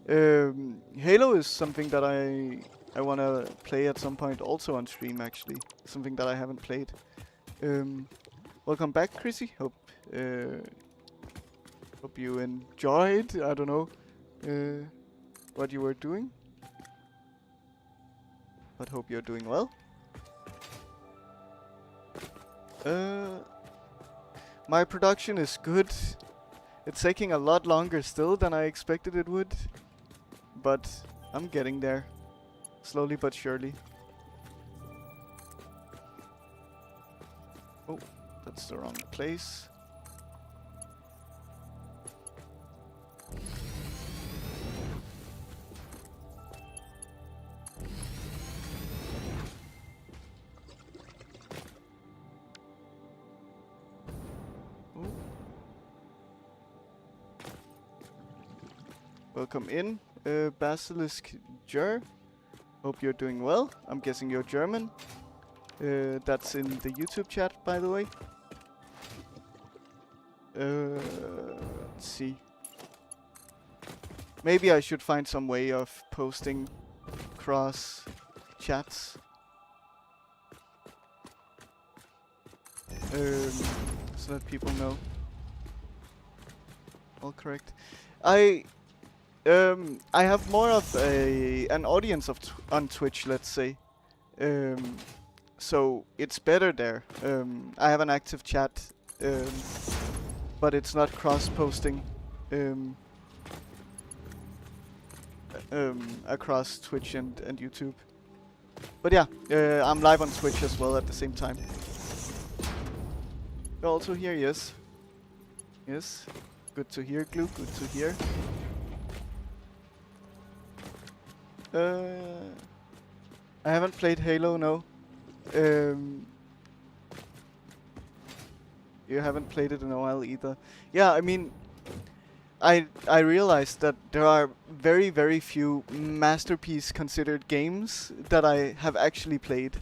Halo is something that I want to play at some point also on stream, actually. Something that I haven't played. Welcome back, Chrissy. Hope you enjoyed, I don't know, what you were doing. But hope you're doing well. My production is good. It's taking a lot longer still than I expected it would. But I'm getting there. Slowly but surely. Oh, that's the wrong place. Welcome in, Basilisk Jur. Hope you're doing well. I'm guessing you're German. That's in the YouTube chat, by the way. Let's see. Maybe I should find some way of posting cross chats. So that people know. All correct. I have more of an audience on Twitch, let's say. So it's better there. I have an active chat, but it's not cross-posting across Twitch and YouTube. But yeah, I'm live on Twitch as well at the same time. You're also here, yes. Yes. Good to hear, Glue. Good to hear. I haven't played Halo, no. You haven't played it in a while either. Yeah, I mean, I realized that there are very, very few masterpiece considered games that I have actually played.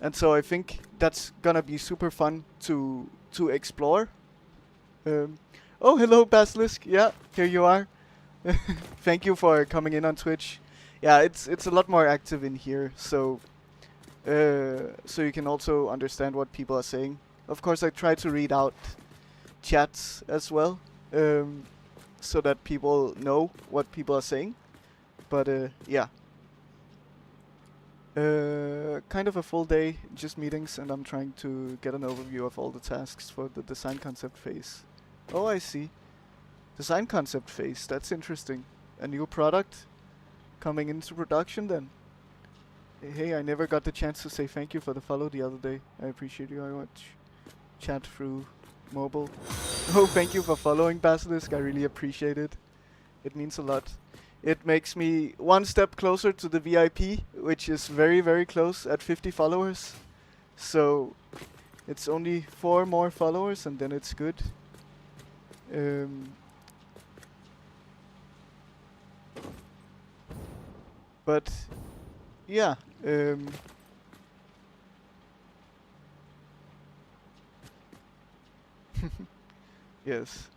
And so I think that's gonna be super fun to explore. Oh, hello, Basilisk. Yeah, here you are. Thank you for coming in on Twitch. Yeah, it's a lot more active in here, so you can also understand what people are saying. Of course, I try to read out chats as well, so that people know what people are saying. But yeah, kind of a full day, just meetings, and I'm trying to get an overview of all the tasks for the design concept phase. Oh, I see. Design concept phase. That's interesting. A new product coming into production then. Hey, I never got the chance to say thank you for the follow the other day. I appreciate you very much. Chat through mobile. Oh, thank you for following, Basilisk. I really appreciate it. It means a lot. It makes me one step closer to the VIP, which is very, very close at 50 followers. So it's only 4 more followers and then it's good. But yeah, yes.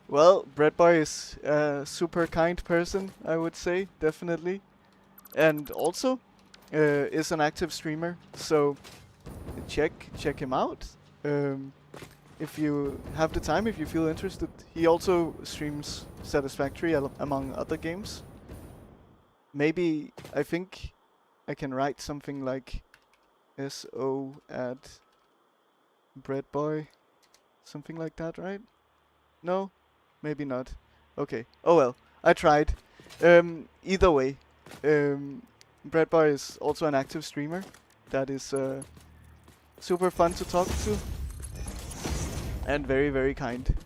Well, Breadboy is a super kind person, I would say, definitely. And also is an active streamer, so check him out. If you have the time, if you feel interested. He also streams Satisfactory among other games. Maybe, I think I can write something like SO at Breadboy. Something like that, right? No? Maybe not. Okay. Oh well, I tried. Either way, Breadboy is also an active streamer. That is super fun to talk to. And very, very kind.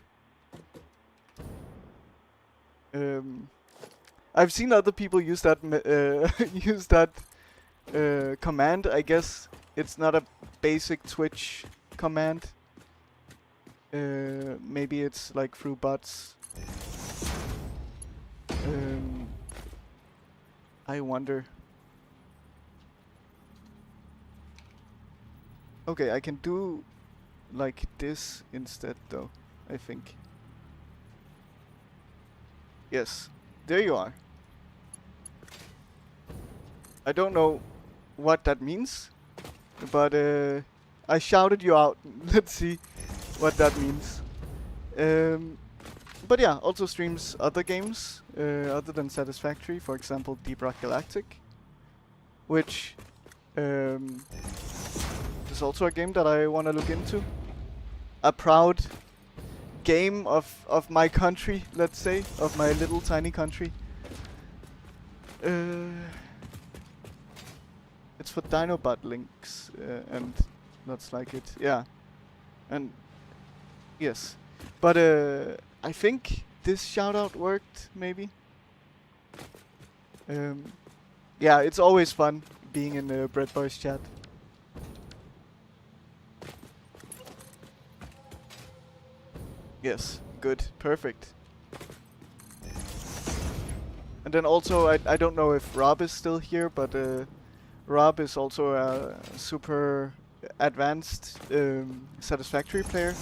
I've seen other people use that command. I guess it's not a basic Twitch command. Maybe it's like through bots. I wonder. Okay, I can do like this instead though, I think. Yes, there you are. I don't know what that means, but I shouted you out. Let's see what that means. But yeah, also streams other games other than Satisfactory, for example Deep Rock Galactic, which is also a game that I want to look into. a proud game of my country, let's say, of my little tiny country. It's for Dinobot links, and that's like it. Yeah, and yes, but I think this shoutout worked, maybe. Yeah, it's always fun being in the Bread Boys chat. Yes, good, perfect. And then also, I don't know if Rob is still here, but Rob is also a super advanced Satisfactory player.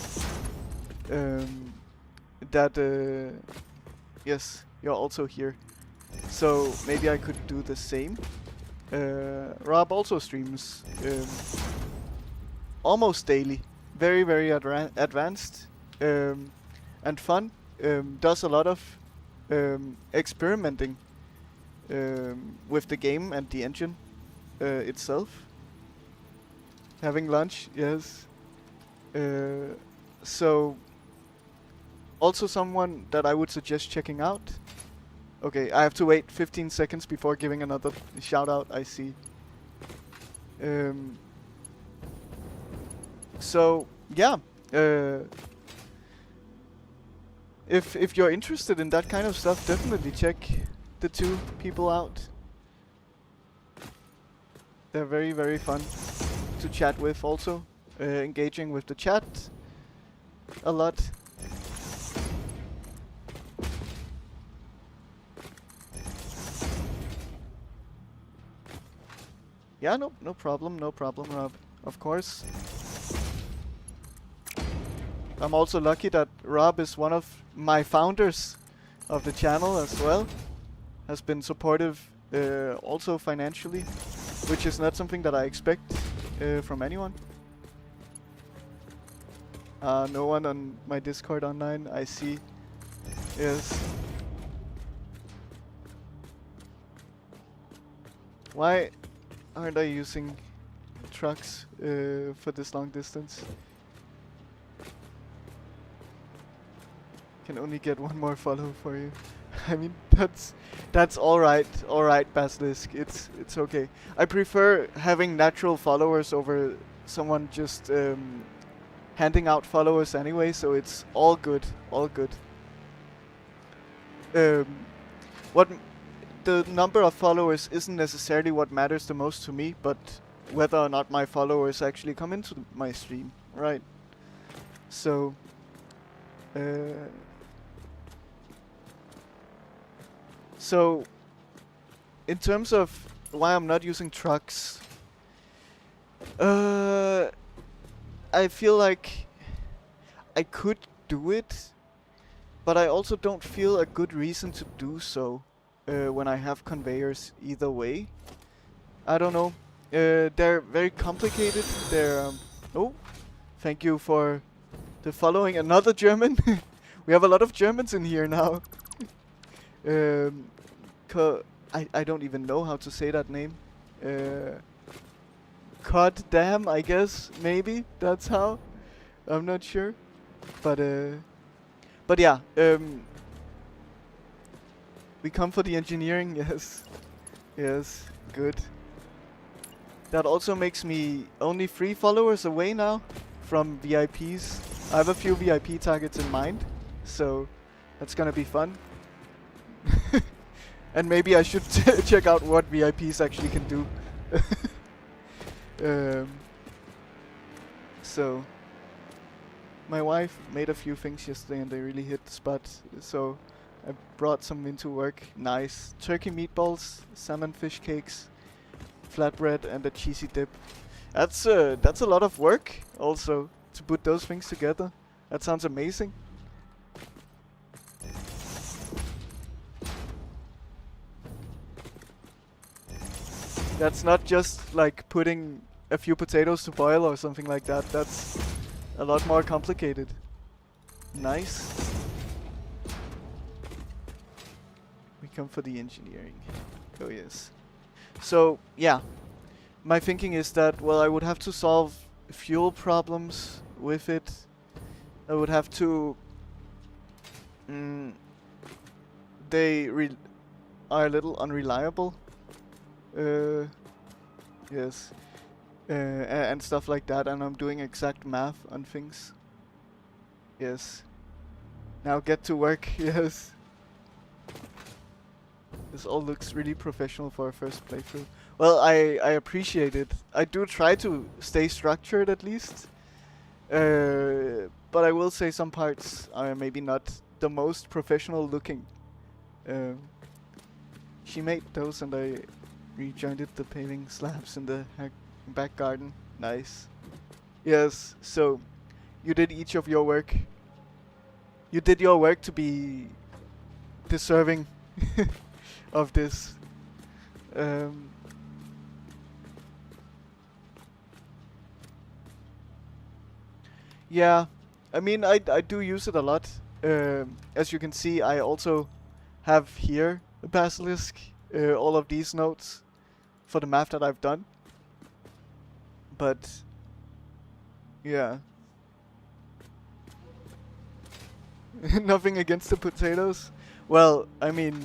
Yes, you're also here. So maybe I could do the same. Rob also streams almost daily. Very, very advanced and fun. Does a lot of experimenting with the game and the engine itself. Having lunch, yes. So also someone that I would suggest checking out. Okay, I have to wait 15 seconds before giving another shout out, I see. So yeah, if you're interested in that kind of stuff, definitely check the two people out. They're very, very fun to chat with also. Engaging with the chat a lot. Yeah, no problem, Rob. Of course. I'm also lucky that Rob is one of my founders of the channel as well. Has been supportive also financially, which is not something that I expect from anyone. No one on my Discord online, I see. Yes. Why aren't I using trucks for this long distance? Can only get one more follow for you. I mean, that's all right, Basilisk. It's okay. I prefer having natural followers over someone just handing out followers anyway. So it's all good, all good. What the number of followers isn't necessarily what matters the most to me, but whether or not my followers actually come into my stream, right? So. So, in terms of why I'm not using trucks, I feel like I could do it, but I also don't feel a good reason to do so when I have conveyors either way. I don't know. They're very complicated. They're oh, thank you for the following. Another German. We have a lot of Germans in here now. I don't even know how to say that name. God damn, I guess, maybe that's how. I'm not sure, but yeah. We come for the engineering, yes, yes, good. That also makes me only 3 followers away now from VIPs. I have a few VIP targets in mind, so that's gonna be fun. And maybe I should check out what VIPs actually can do. So, my wife made a few things yesterday and they really hit the spot. So, I brought some into work. Nice. Turkey meatballs, salmon fish cakes, flatbread and a cheesy dip. That's a lot of work also to put those things together. That sounds amazing. That's not just like putting a few potatoes to boil or something like that. That's a lot more complicated. Nice. We come for the engineering. Oh yes. So yeah, my thinking is that, well, I would have to solve fuel problems with it. I would have to. Mm, they are a little unreliable. Yes. And stuff like that, and I'm doing exact math on things. Yes. Now get to work. Yes. This all looks really professional for a first playthrough. Well, I appreciate it. I do try to stay structured at least. But I will say some parts are maybe not the most professional looking. Um, she made those and I rejoined the paving slabs in the back garden. Nice. Yes, so you did each of your work. You did your work to be deserving of this. Yeah, I mean, I do use it a lot. As you can see, I also have here a basilisk, all of these notes for the math that I've done. But, yeah. Nothing against the potatoes. Well, I mean,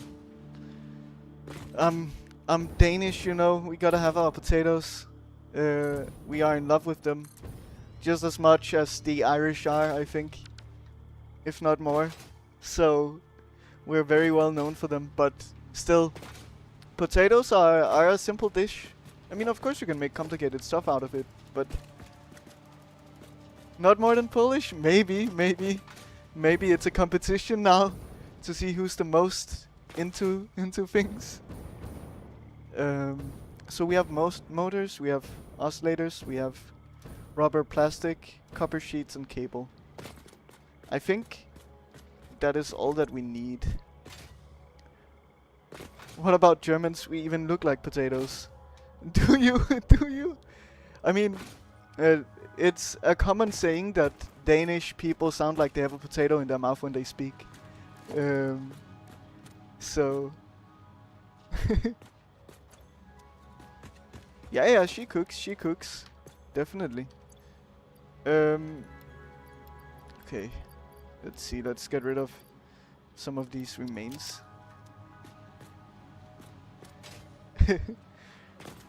I'm Danish, you know. We gotta have our potatoes. We are in love with them, just as much as the Irish are, I think, if not more. So we're very well known for them. But still, potatoes are a simple dish. I mean, of course you can make complicated stuff out of it, but not more than Polish. Maybe it's a competition now to see who's the most into things. So we have most motors, we have oscillators, we have rubber, plastic, copper sheets, and cable. I think that is all that we need. What about Germans? We even look like potatoes. Do you? Do you? I mean, it's a common saying that Danish people sound like they have a potato in their mouth when they speak. So... yeah, she cooks. Definitely. Okay. Let's see, let's get rid of some of these remains.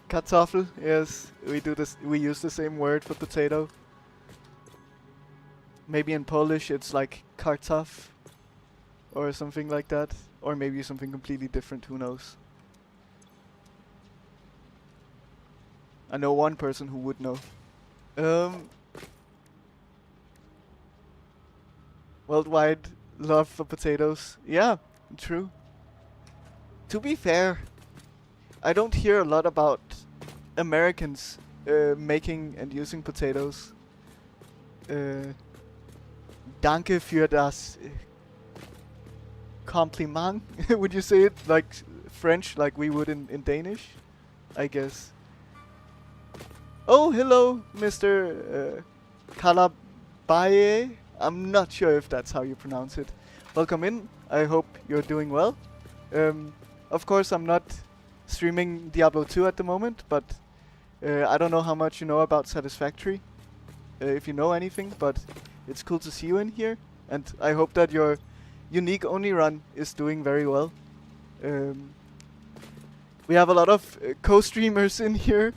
Kartoffel, yes, we use the same word for potato. Maybe in Polish it's like kartoff or something like that, or maybe something completely different, who knows. I know one person who would know. Worldwide love for potatoes. Yeah, true. To be fair, I don't hear a lot about Americans making and using potatoes. Danke für das Kompliment. Would you say it like French, like we would in Danish? I guess. Oh, hello, Mr. Kalabaye. I'm not sure if that's how you pronounce it. Welcome in. I hope you're doing well. Of course, I'm not streaming Diablo 2 at the moment, but I don't know how much you know about Satisfactory, if you know anything, but it's cool to see you in here, and I hope that your unique only run is doing very well. We have a lot of co-streamers in here.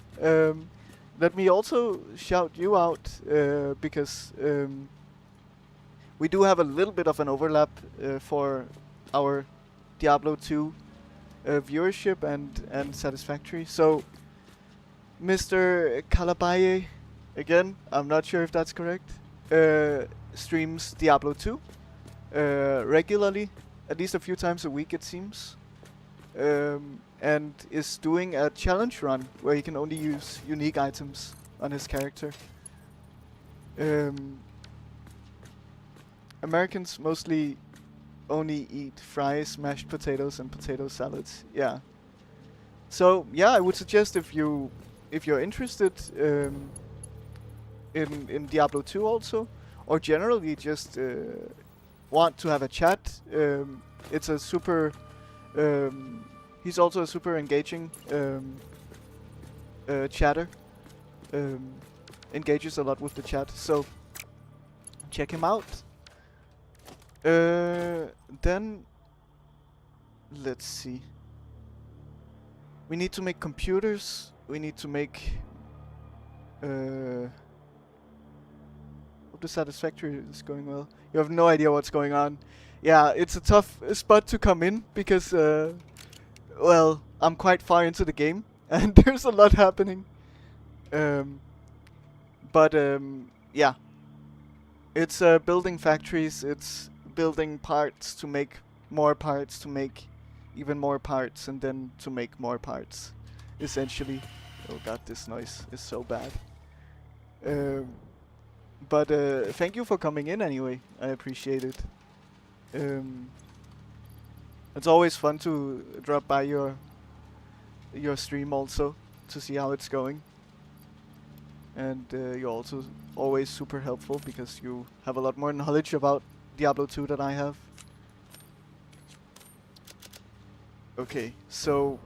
Let me also shout you out, because we do have a little bit of an overlap for our Diablo 2 viewership and Satisfactory. So, Mr. Kalabaye, again, I'm not sure if that's correct, streams Diablo 2 regularly, at least a few times a week it seems, and is doing a challenge run where he can only use unique items on his character. Americans mostly only eat fries, mashed potatoes, and potato salads. Yeah. So yeah, I would suggest if you're interested in Diablo 2 also, or generally just want to have a chat. It's a super. He's also a super engaging chatter. Engages a lot with the chat, so check him out. Then let's see. We need to make computers. We need to make. Hope the Satisfactory is going well. You have no idea what's going on. Yeah, it's a tough spot to come in because, well, I'm quite far into the game and there's a lot happening. Um, but yeah, it's building factories. It's building parts to make more parts to make even more parts and then to make more parts. Essentially. Oh god, this noise is so bad. Um, but thank you for coming in anyway. I appreciate it. Um, it's always fun to drop by your stream also to see how it's going. And you're also always super helpful because you have a lot more knowledge about Diablo 2 than I have. Okay, so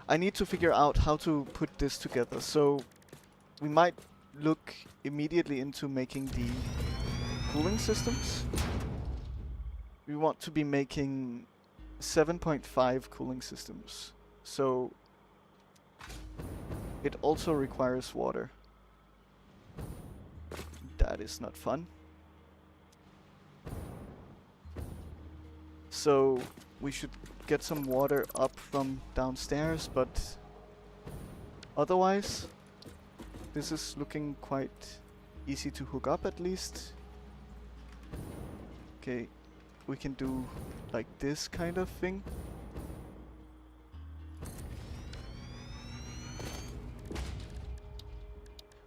I need to figure out how to put this together. So we might look immediately into making the cooling systems. We want to be making 7.5 cooling systems. So it also requires water. That is not fun. So we should get some water up from downstairs, but otherwise this is looking quite easy to hook up at least. Okay, we can do like this kind of thing.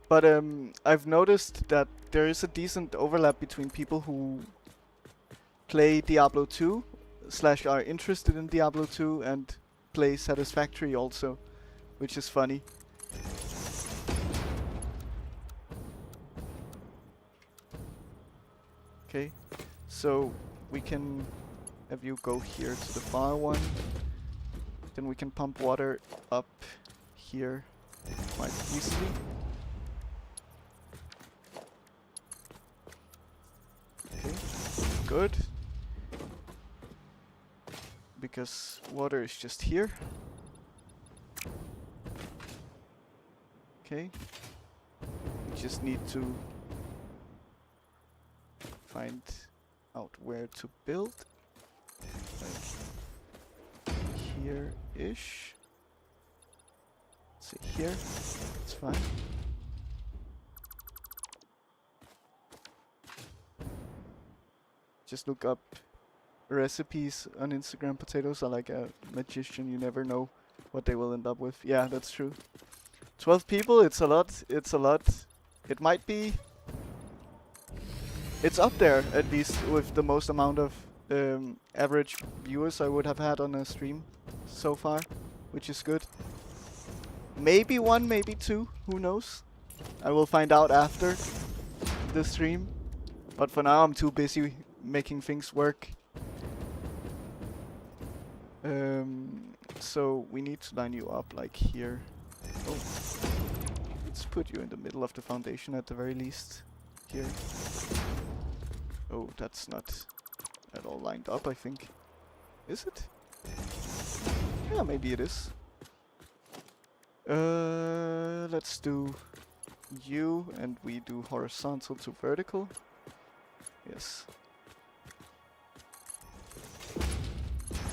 But I've noticed that there is a decent overlap between people who play Diablo 2 / are interested in Diablo 2 and play Satisfactory also, which is funny. Okay, so we can have you go here to the far one. Then we can pump water up here quite easily. Okay, good. Because water is just here. Okay. We just need to find out where to build. Like here-ish. Say here. It's fine. Just look up recipes on Instagram. Potatoes are like a magician. You never know what they will end up with. Yeah, that's true. 12 people, it's a lot. It's a lot. It might be... It's up there, at least, with the most amount of average viewers I would have had on a stream so far, which is good. Maybe 1, maybe 2, who knows? I will find out after the stream. But for now, I'm too busy making things work. So we need to line you up like here. Oh, let's put you in the middle of the foundation at the very least. Here. Oh, that's not at all lined up, I think. Is it? Yeah, maybe it is. Let's do you, and we do horizontal to vertical. Yes.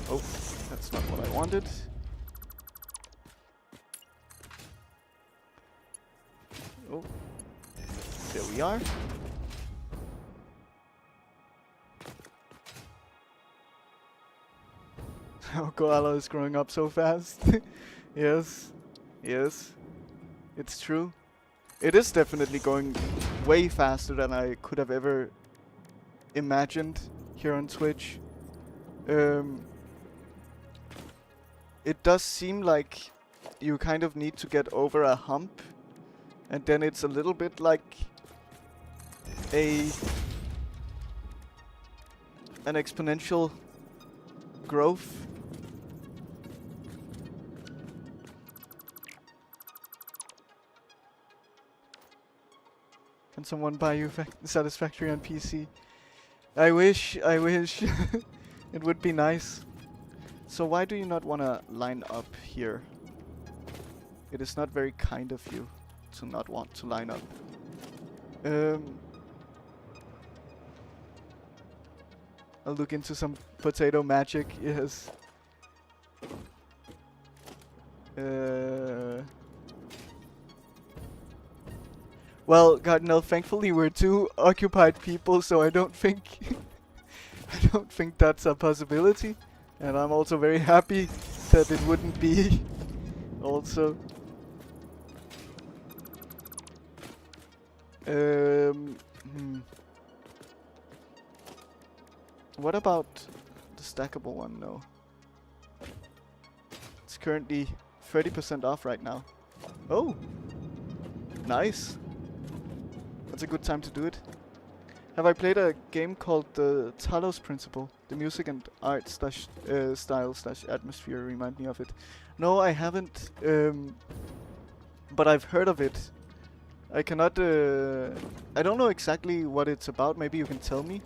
Oh, that's not what I wanted. Oh, there we are. Oh, Koala is growing up so fast. Yes, yes, it's true. It is definitely going way faster than I could have ever imagined here on Twitch. It does seem like you kind of need to get over a hump, and then it's a little bit like an exponential growth. Can someone buy you Satisfactory on PC? I wish. It would be nice. So why do you not want to line up here? It is not very kind of you to not want to line up. I'll look into some potato magic, yes. Well, Cardinal, thankfully we're two occupied people, so I don't think I don't think that's a possibility. And I'm also very happy that it wouldn't be also. What about the stackable one? No. It's currently 30% off right now. Oh! Nice! That's a good time to do it. Have I played a game called the Talos Principle? The music and art style / atmosphere remind me of it. No, I haven't. But I've heard of it. I cannot... I don't know exactly what it's about. Maybe you can tell me.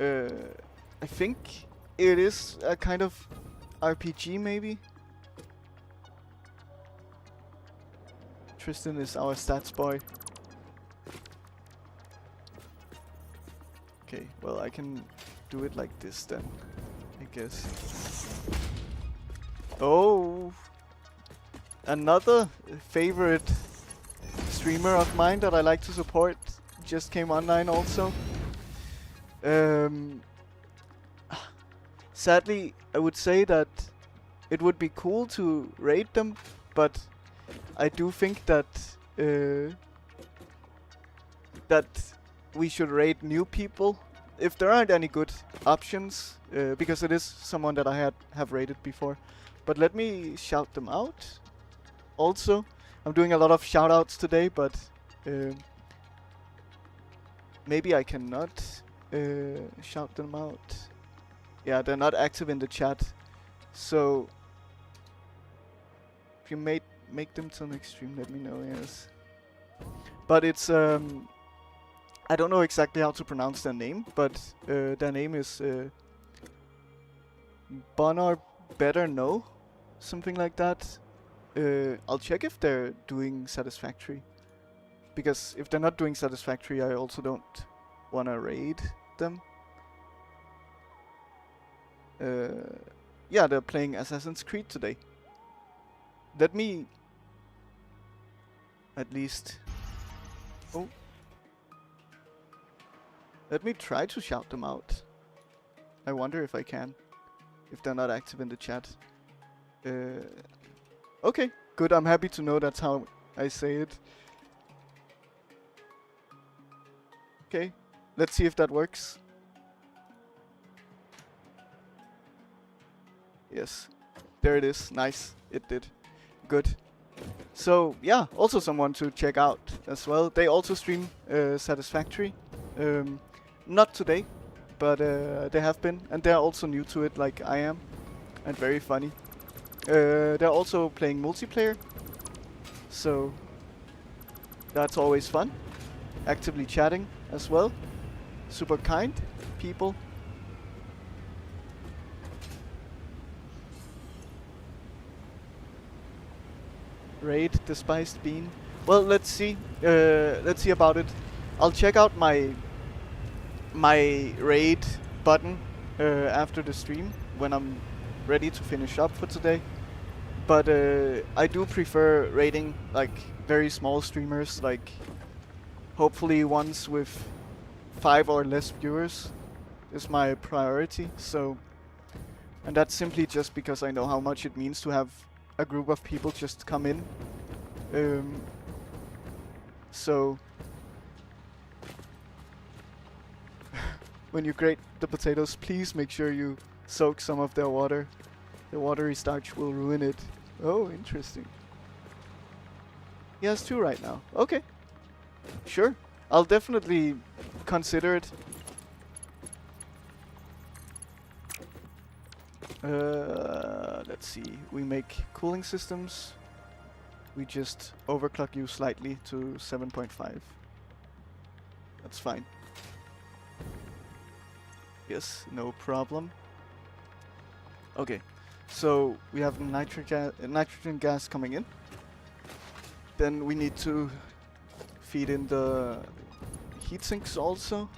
I think it is a kind of RPG, maybe? Tristan is our stats boy. Okay, well I can do it like this then, I guess. Oh! Another favorite streamer of mine that I like to support just came online also. Sadly, I would say that it would be cool to raid them, but I do think that that we should raid new people if there aren't any good options, because it is someone that I have raided before. But let me shout them out. Also, I'm doing a lot of shoutouts today, but maybe I cannot shout them out. Yeah, they're not active in the chat. So if you make them till next stream, let me know. Yes. But it's I don't know exactly how to pronounce their name, but their name is Bonor Better Know, something like that. I'll check if they're doing Satisfactory, because if they're not doing Satisfactory, I also don't wanna raid them. Yeah, they're playing Assassin's Creed today. Let me at least... Oh. Let me try to shout them out. I wonder if I can, if they're not active in the chat. Okay, good. I'm happy to know that's how I say it. Okay, let's see if that works. Yes, there it is. Nice, it did. Good. So yeah, also someone to check out as well. They also stream Satisfactory. Not today, but they have been, and they're also new to it like I am, and very funny. They're also playing multiplayer, so that's always fun. Actively chatting as well. Super kind people. Raid despised bean. Well, let's see. Let's see about it. I'll check out my raid button after the stream when I'm ready to finish up for today. But I do prefer raiding like very small streamers, like hopefully ones with 5 or less viewers is my priority. So, and that's simply just because I know how much it means to have a group of people just come in. So when you grate the potatoes, please make sure you soak some of their water. The watery starch will ruin it. Oh, interesting. He has 2 right now. Okay. Sure. I'll definitely consider it. Let's see. We make cooling systems. We just overclock you slightly to 7.5. That's fine. Yes, no problem. Okay, so we have nitrogen gas coming in. Then we need to feed in the heat sinks also.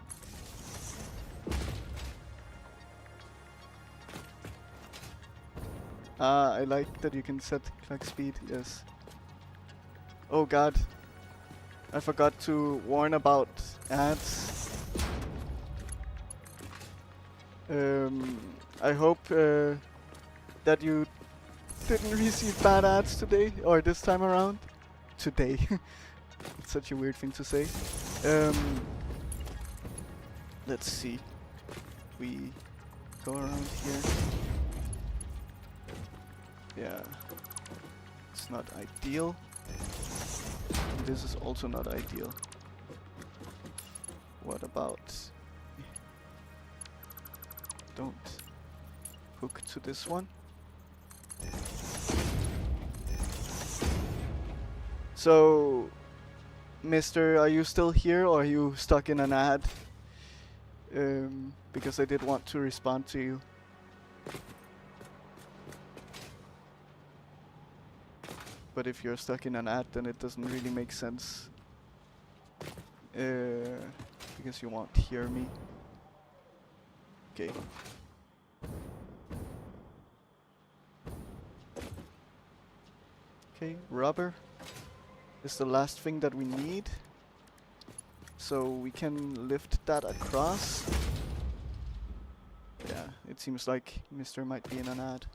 I like that you can set clock speed, yes. Oh god, I forgot to warn about ads. I hope that you didn't receive bad ads today, or this time around. Today. It's such a weird thing to say. Let's see. We go around here. Yeah. It's not ideal. And this is also not ideal. What about... Don't hook to this one. So, Mister, are you still here or are you stuck in an ad? Because I did want to respond to you. But if you're stuck in an ad, then it doesn't really make sense. Because you won't hear me. Okay. Okay, rubber is the last thing that we need. So we can lift that across. Yeah, it seems like Mister might be in an ad.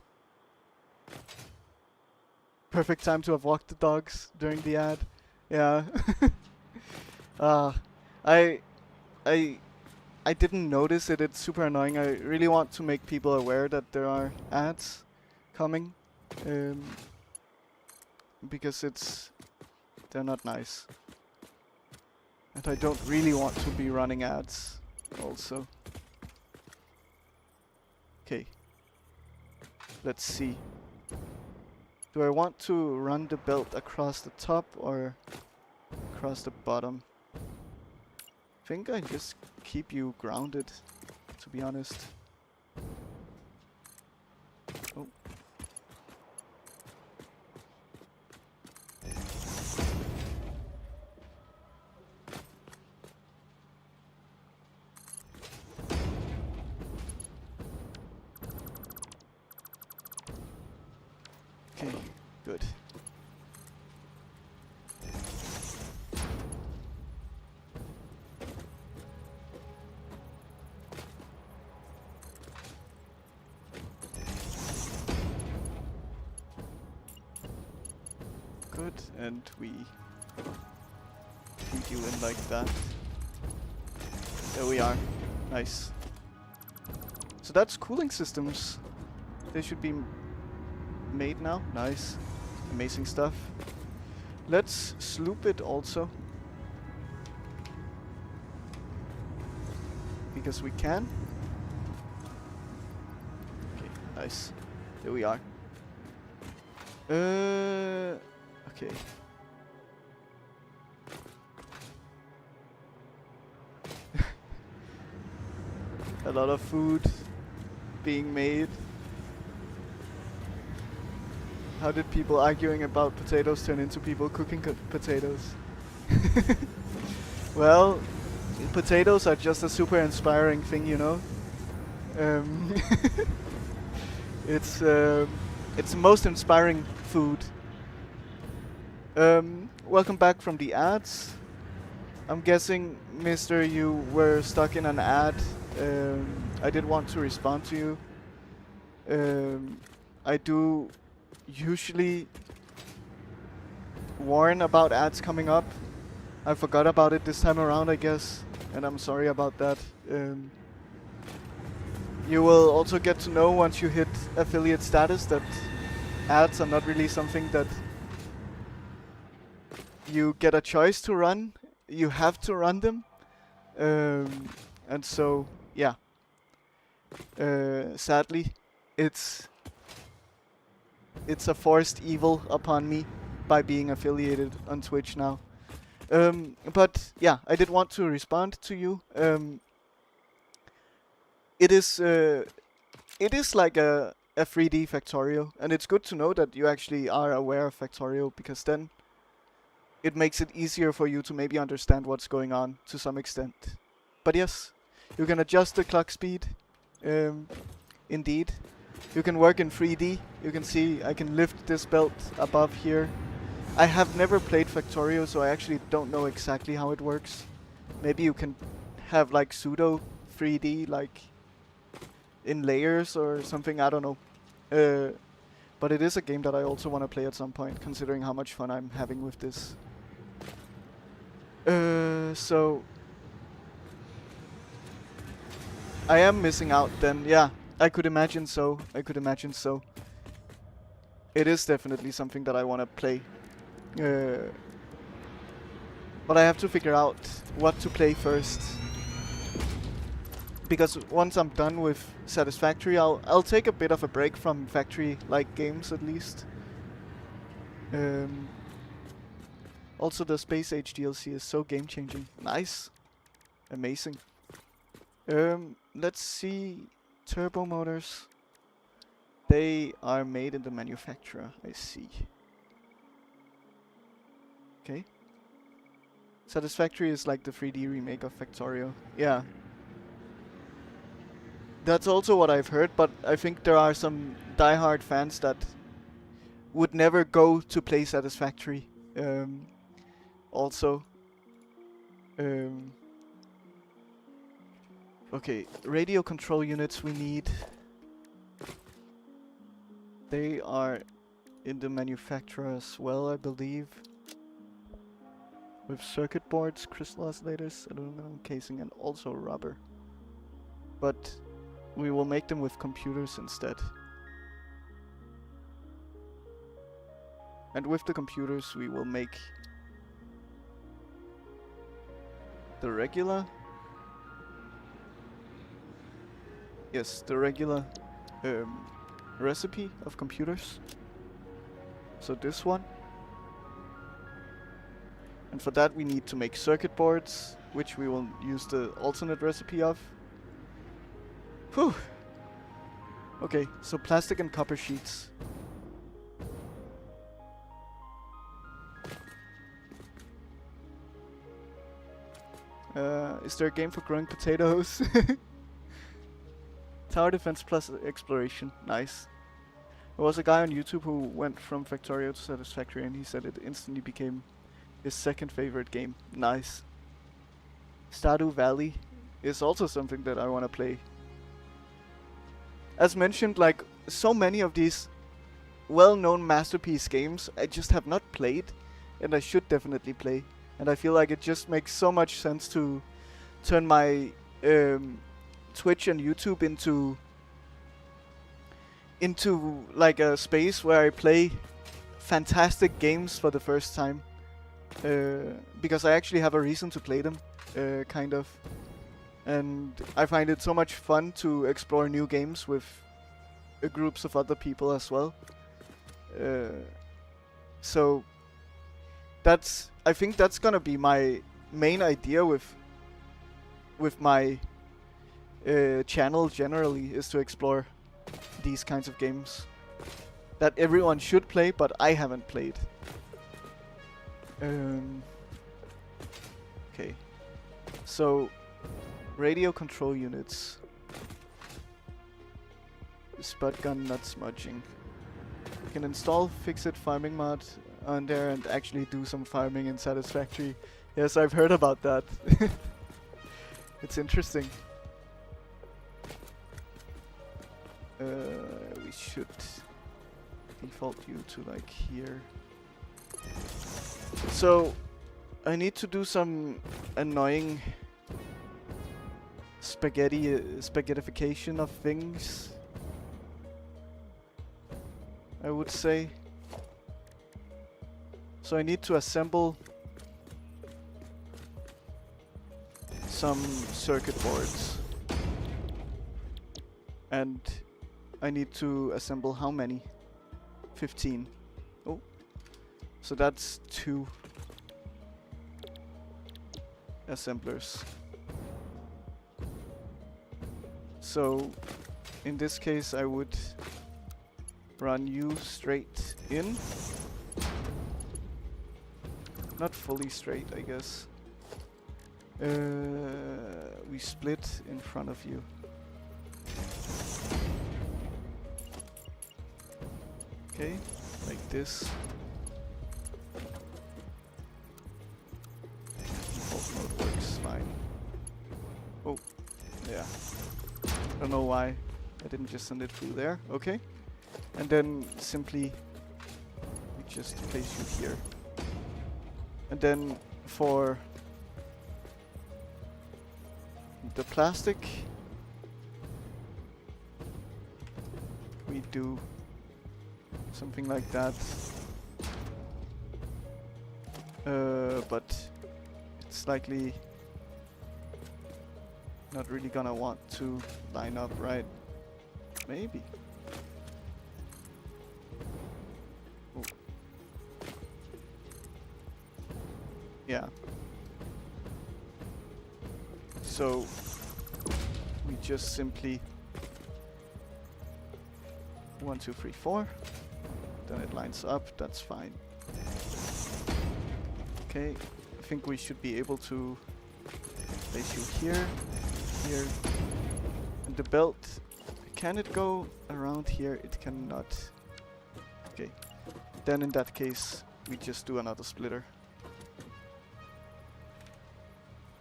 Perfect time to have walked the dogs during the ad. Yeah. I didn't notice it. It's super annoying. I really want to make people aware that there are ads coming. Because they're not nice. And I don't really want to be running ads also. Okay. Let's see. Do I want to run the belt across the top or across the bottom? I think I just keep you grounded, to be honest. Oh. Okay, good. Good, and we feed you in like that. There we are. Nice. So that's cooling systems. They should be made now. Nice. Amazing stuff. Let's sloop it also. Because we can. Okay, nice. There we are. Okay. A lot of food being made. How did people arguing about potatoes turn into people cooking potatoes? Well, potatoes are just a super inspiring thing, you know. It's the most inspiring food. Welcome back from the ads. I'm guessing, Mister, you were stuck in an ad. I did want to respond to you. I do usually warn about ads coming up. I forgot about it this time around, I guess, and I'm sorry about that. You will also get to know once you hit affiliate status that ads are not really something that you get a choice to run. You have to run them. And so, yeah. Sadly, it's a forced evil upon me by being affiliated on Twitch now. But yeah, I did want to respond to you. it is like a 3D Factorio, and it's good to know that you actually are aware of Factorio, because then it makes it easier for you to maybe understand what's going on to some extent. But yes, you can adjust the clock speed. Indeed, you can work in 3D. You can see I can lift this belt above here. I have never played Factorio, so I actually don't know exactly how it works. Maybe you can have like pseudo 3D, like in layers or something, I don't know. But it is a game that I also want to play at some point, considering how much fun I'm having with this. So I am missing out then, yeah. I could imagine so. It is definitely something that I want to play. But I have to figure out what to play first. Because once I'm done with Satisfactory, I'll take a bit of a break from factory-like games at least. Also, the Space Age DLC is so game-changing. Nice. Amazing. Let's see. Turbo motors. They are made in the manufacturer, I see. Okay. Satisfactory is like the 3D remake of Factorio. Yeah. That's also what I've heard, but I think there are some diehard fans that would never go to play Satisfactory. Also. Okay, radio control units we need. They are in the manufacturer as well, I believe. With circuit boards, crystal oscillators, aluminum casing, and also rubber. But we will make them with computers instead. And with the computers we will make the regular. Yes, the regular recipe of computers. So this one. And for that we need to make circuit boards, which we will use the alternate recipe of. Whew. Okay, so plastic and copper sheets. Is there a game for growing potatoes? Tower defense plus exploration. Nice. There was a guy on YouTube who went from Factorio to Satisfactory and he said it instantly became his second favorite game. Nice. Stardew Valley is also something that I want to play. As mentioned, like so many of these well-known masterpiece games I just have not played, and I should definitely play. And I feel like it just makes so much sense to turn my Twitch and YouTube into like a space where I play fantastic games for the first time. Because I actually have a reason to play them, kind of. And I find it so much fun to explore new games with groups of other people as well. So I think that's gonna be my main idea with my channel generally, is to explore these kinds of games that everyone should play, but I haven't played. Okay, so radio control units. Spud gun not smudging. You can install fixed farming mod on there and actually do some farming in Satisfactory. Yes, I've heard about that. It's interesting. We should default you to like here. So I need to do some annoying spaghettification of things, I would say. So I need to assemble some circuit boards. And I need to assemble how many? 15. Oh. So that's 2 assemblers. So in this case I would run you straight in. Not fully straight, I guess. We split in front of you. Okay, like this. Default mode works fine. Oh, yeah. Don't know why I didn't just send it through there. Okay. And then simply we just place you here. And then for the plastic, we do something like that. But it's likely not really gonna want to line up, right? Maybe. Oh. Yeah. So we just simply 1, 2, 3, 4. Then it lines up. That's fine. Okay. I think we should be able to place you here, here, and the belt. Can it go around here? It cannot. Okay. Then in that case, we just do another splitter.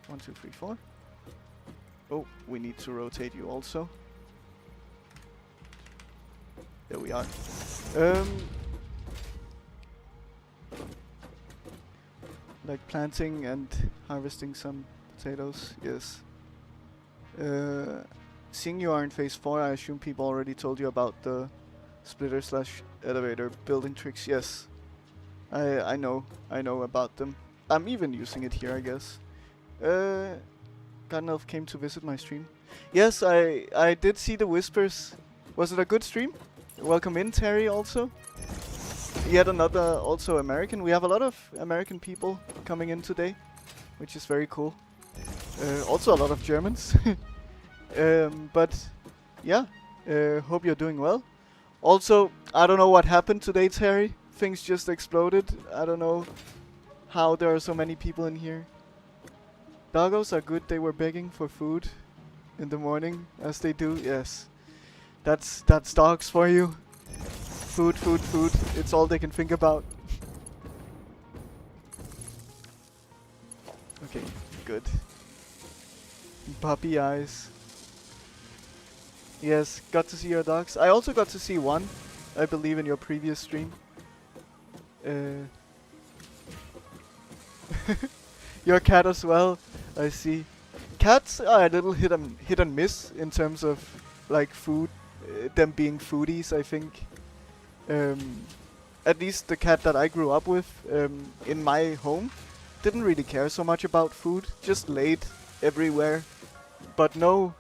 1, 2, 3, 4. Oh, we need to rotate you also. There we are. Like planting and harvesting some potatoes, yes. Seeing you are in phase 4, I assume people already told you about the splitter slash elevator building tricks. Yes, I know about them. I'm even using it here, I guess. Gandalf came to visit my stream. Yes, I did see the whispers. Was it a good stream? Welcome in, Terry, also. Yet another, also American. We have a lot of American people coming in today, which is very cool. Also a lot of Germans. But yeah, hope you're doing well. Also, I don't know what happened today, Terry. Things just exploded. I don't know how there are so many people in here. Doggos are good. They were begging for food in the morning, as they do. Yes, that's dogs for you. Food, food, food. It's all they can think about. Okay, good. Puppy eyes. Yes, got to see your dogs. I also got to see one, I believe, in your previous stream. Your cat as well, I see. Cats are a little hit and miss in terms of like food, them being foodies, I think. At least the cat that I grew up with in my home didn't really care so much about food, just laid everywhere. But no,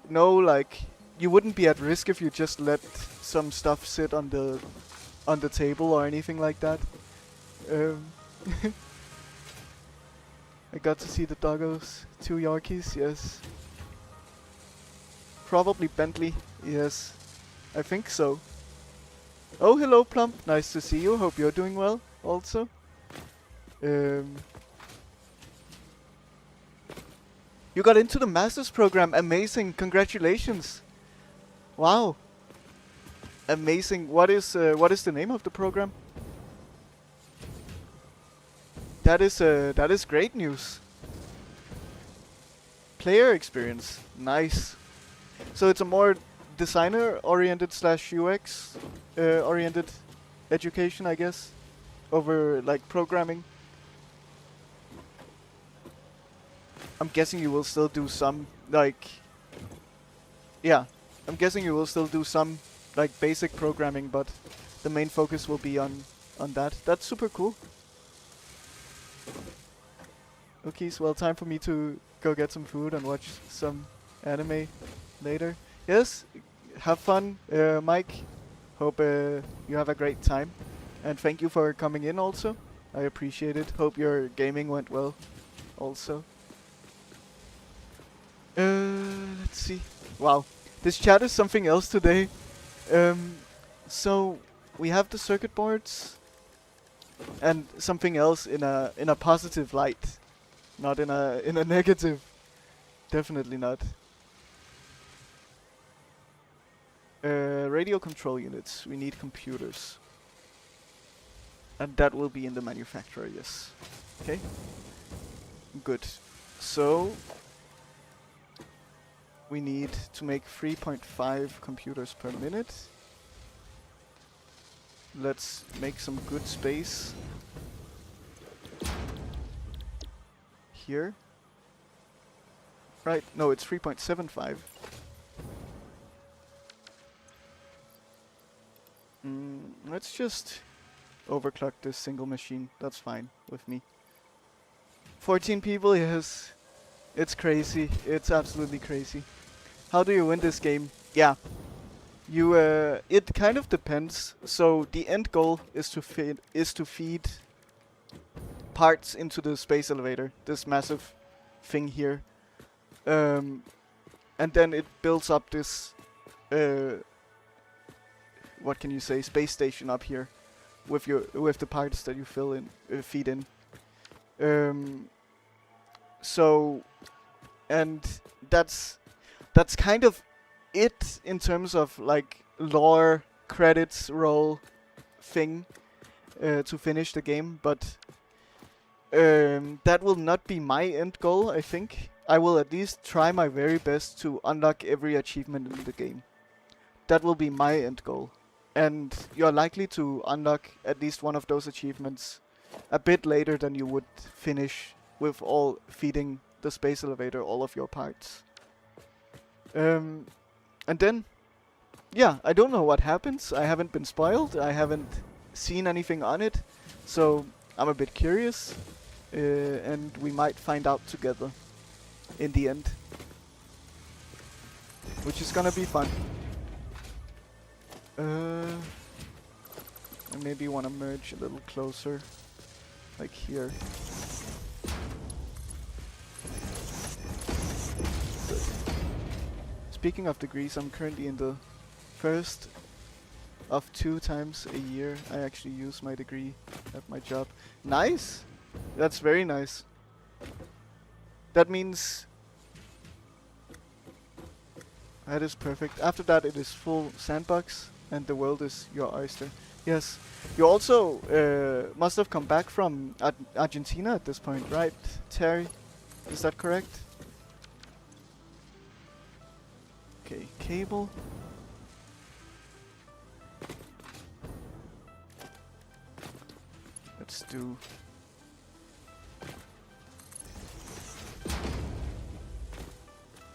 like, you wouldn't be at risk if you just let some stuff sit on the table or anything like that. I got to see the doggos, 2 Yorkies, yes. Probably Bentley, yes. I think so. Oh, hello Plump, nice to see you, hope you're doing well also. You got into the Masters program, amazing, congratulations. Wow. Amazing, what is the name of the program? That is great news. Player experience, nice. So it's a more designer-oriented slash UX oriented education, I guess, over like programming. I'm guessing you will still do some like, yeah, I'm guessing you will still do some like basic programming, but the main focus will be on that. That's super cool. Okay, so well, time for me to go get some food and watch some anime later. Yes, have fun, Mike. Hope you have a great time. And thank you for coming in also. I appreciate it. Hope your gaming went well also. Let's see. Wow, this chat is something else today. So we have the circuit boards and something else in a positive light, not in a negative. Definitely not. Radio control units. We need computers, and that will be in the manufacturer. Yes. Okay. Good. So we need to make 3.5 computers per minute. Let's make some good space here. Right, no, it's 3.75. Let's just overclock this single machine. That's fine with me. 14 people, yes. It's crazy. It's absolutely crazy. How do you win this game? Yeah. You it kind of depends. So the end goal is to feed parts into the space elevator, this massive thing here. And then it builds up this what can you say, space station up here with the parts that you feed in. So, and that's kind of it in terms of like lore credits roll thing to finish the game, but that will not be my end goal. I think I will at least try my very best to unlock every achievement in the game. That will be my end goal, and you're likely to unlock at least one of those achievements a bit later than you would finish with all feeding the space elevator all of your parts. And then, yeah, I don't know what happens. I haven't been spoiled. I haven't seen anything on it, so I'm a bit curious, and we might find out together in the end, which is gonna be fun. I maybe want to merge a little closer, like here. Good. Speaking of degrees, I'm currently in the first of 2 times a year I actually use my degree at my job. Nice! That's very nice. That means that is perfect. After that it is full sandbox and the world is your oyster. Yes. You also must have come back from Argentina at this point, right, Terry? Is that correct? Okay, cable. Let's do...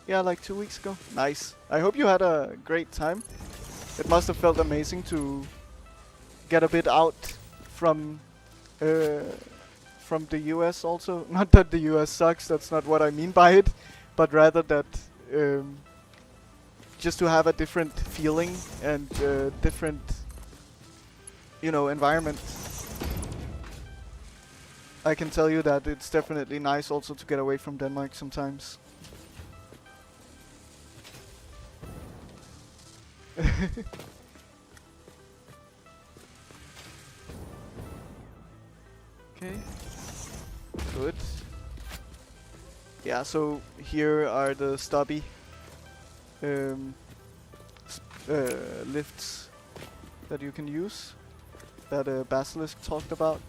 Yeah, like 2 weeks ago. Nice. I hope you had a great time. It must have felt amazing to get a bit out from the US also. Not that the US sucks, that's not what I mean by it, but rather that just to have a different feeling and different, you know, environment. I can tell you that it's definitely nice also to get away from Denmark sometimes. Okay, good. Yeah, so here are the stubby lifts that you can use, that Basilisk talked about.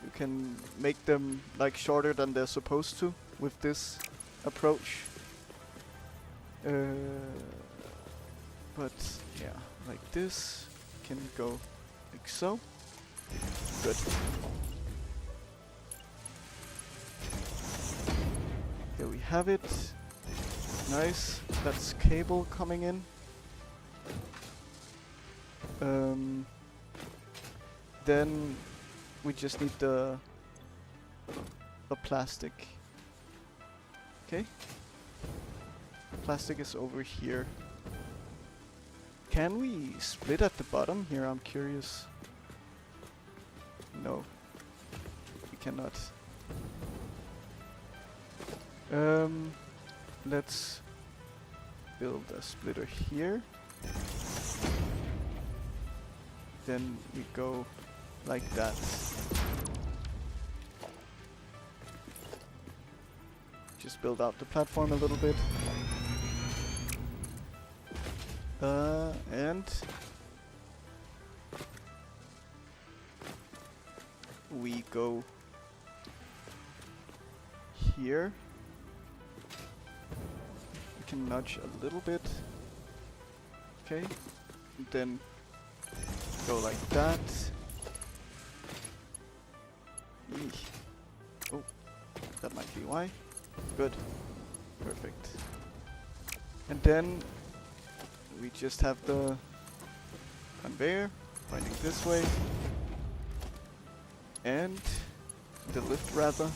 You can make them like shorter than they're supposed to with this approach. But yeah, like this can go like so. Good. There we have it. Nice. That's cable coming in. Then we just need the plastic. Okay. Plastic is over here. Can we split at the bottom here? I'm curious. No, we cannot. let's build a splitter here. Then we go like that. Just build out the platform a little bit. And we go here. We can nudge a little bit. Okay. And then go like that. Eesh. Oh, that might be why. Good. Perfect. And then we just have the conveyor pointing this way. And the lift rather.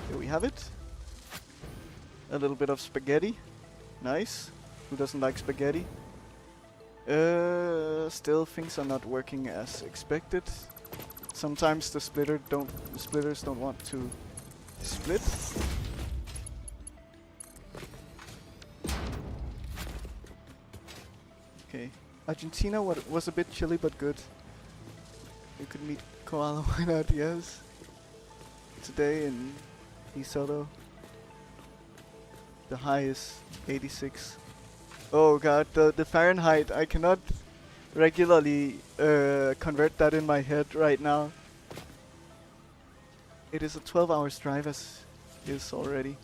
Here we have it. A little bit of spaghetti. Nice. Who doesn't like spaghetti? Still things are not working as expected. Sometimes the splitters don't want to split. Okay. Argentina was a bit chilly but good. You could meet Koala, why not? Yes. Today in Isoto, the high is 86. Oh god, the Fahrenheit, I cannot regularly convert that in my head right now. It is a 12 hours drive as is already.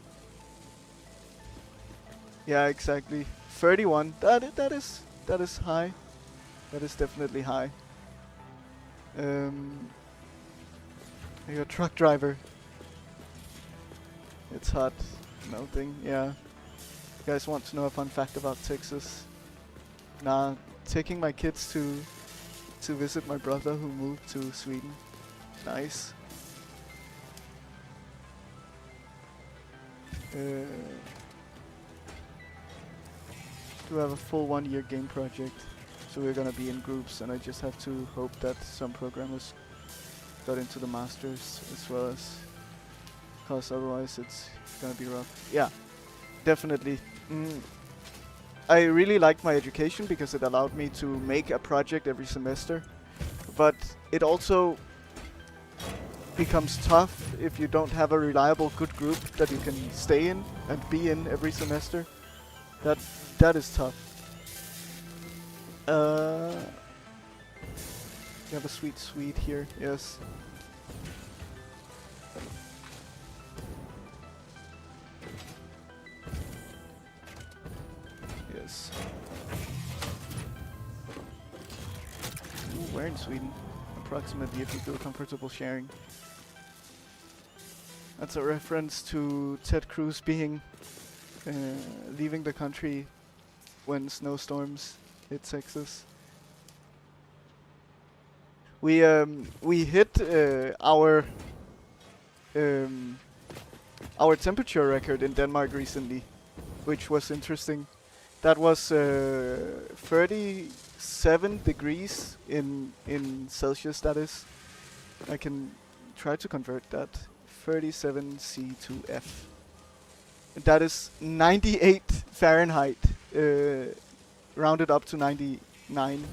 Yeah, exactly. 31, that is high. That is definitely high. You're a truck driver. It's hot, melting, yeah. You guys want to know a fun fact about Texas? Nah, taking my kids to visit my brother who moved to Sweden. Nice. Do have a full 1-year game project, so we're gonna be in groups, and I just have to hope that some programmers got into the masters as well as, cause otherwise it's gonna be rough. Yeah, definitely. I really liked my education because it allowed me to make a project every semester, but it also becomes tough if you don't have a reliable good group that you can stay in and be in every semester. That is tough. You have a sweet Swede here, yes. Yes. Ooh, where in Sweden? Approximately, if you feel comfortable sharing. That's a reference to Ted Cruz being leaving the country when snowstorms hit Texas. We hit our temperature record in Denmark recently, which was interesting. That was 37 degrees in Celsius. That is. I can try to convert that. 37 C to F. That is 98 Fahrenheit, rounded up to 99.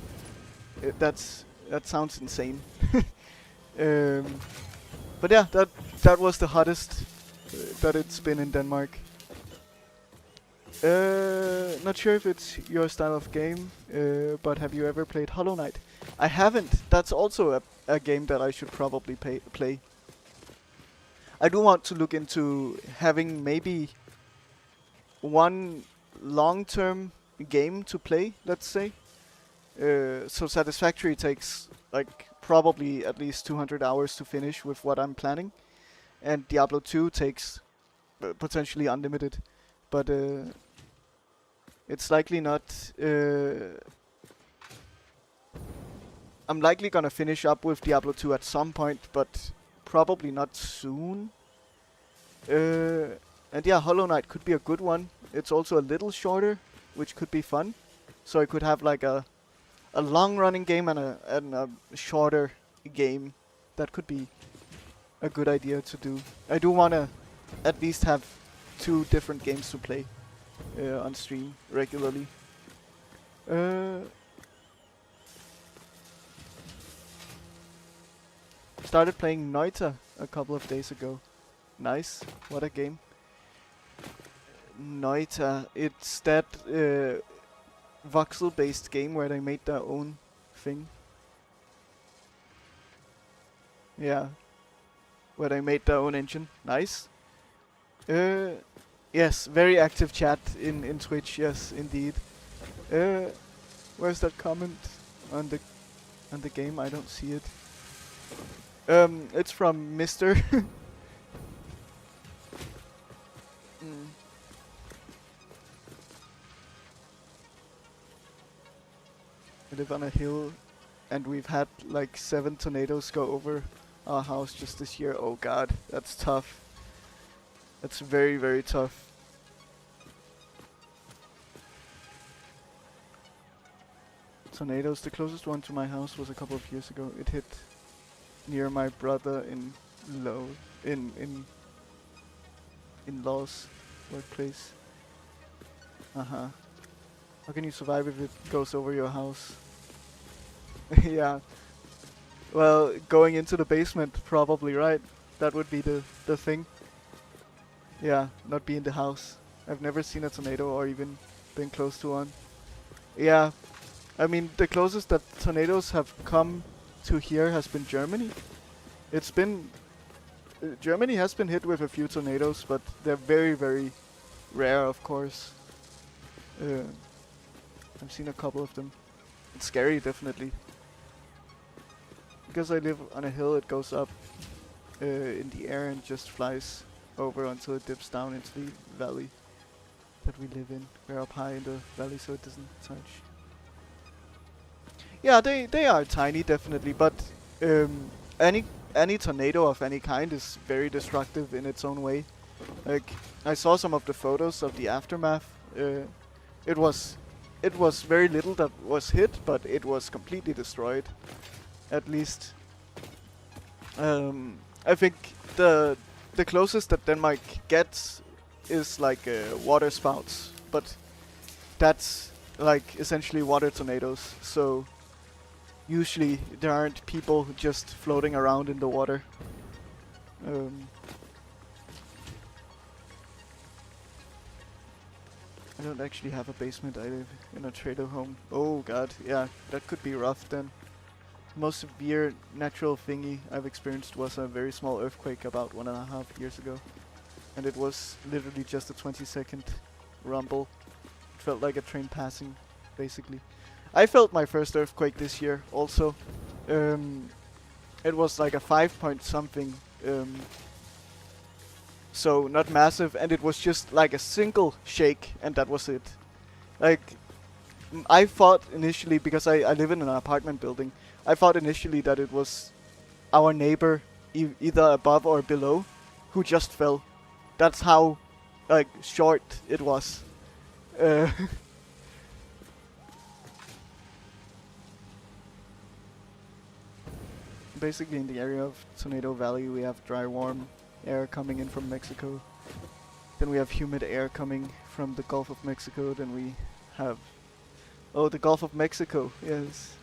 That sounds insane. But yeah, that was the hottest that it's been in Denmark. Not sure if it's your style of game, but have you ever played Hollow Knight? I haven't. That's also a game that I should probably play. I do want to look into having maybe one long-term game to play, let's say. So Satisfactory takes like probably at least 200 hours to finish with what I'm planning, and Diablo 2 takes potentially unlimited, but it's likely not. I'm likely gonna finish up with Diablo 2 at some point, but probably not soon. And yeah, Hollow Knight could be a good one. It's also a little shorter, which could be fun. So I could have like a long-running game and a shorter game. That could be a good idea to do. I do want to at least have 2 different games to play. on stream regularly. Started playing Noita a couple of days ago. Nice, what a game. Noita, it's that voxel-based game where they made their own thing. Yeah, where they made their own engine. Nice. Yes, very active chat in Twitch. Yes, indeed. Where's that comment on the game? I don't see it. It's from Mr. Mm. I live on a hill, and we've had like 7 tornadoes go over our house just this year. Oh god, that's tough. That's very, very tough. Tornadoes, the closest one to my house was a couple of years ago. It hit near my brother in in-laws workplace. Uh-huh. How can you survive if it goes over your house? Yeah. Well, going into the basement, probably, right? That would be the thing. Yeah, not be in the house. I've never seen a tornado or even been close to one. Yeah. I mean, the closest that tornadoes have come to here has been Germany. It's been... Germany has been hit with a few tornadoes, but they're very, very rare, of course. I've seen a couple of them. It's scary, definitely. Because I live on a hill, it goes up in the air and just flies over until it dips down into the valley that we live in. We're up high in the valley, so it doesn't touch. Yeah, they are tiny, definitely, but any tornado of any kind is very destructive in its own way. Like, I saw some of the photos of the aftermath. It was very little that was hit, but it was completely destroyed. At least, I think the closest that Denmark gets is like water spouts, but that's like essentially water tornadoes. So usually there aren't people just floating around in the water. I don't actually have a basement. I live in a trader home. Oh god, yeah, that could be rough then. Most severe natural thingy I've experienced was a very small earthquake about 1.5 years ago. And it was literally just a 20-second rumble. It felt like a train passing, basically. I felt my first earthquake this year also. It was like a 5 point something. So not massive, and it was just like a single shake, and that was it. Like, I thought initially, because I live in an apartment building, I thought initially that it was our neighbor, either above or below, who just fell. That's how, like, short it was. Basically, in the area of Tornado Valley, we have dry, warm air coming in from Mexico. Then we have humid air coming from the Gulf of Mexico. Then we have... Oh, the Gulf of Mexico, yes.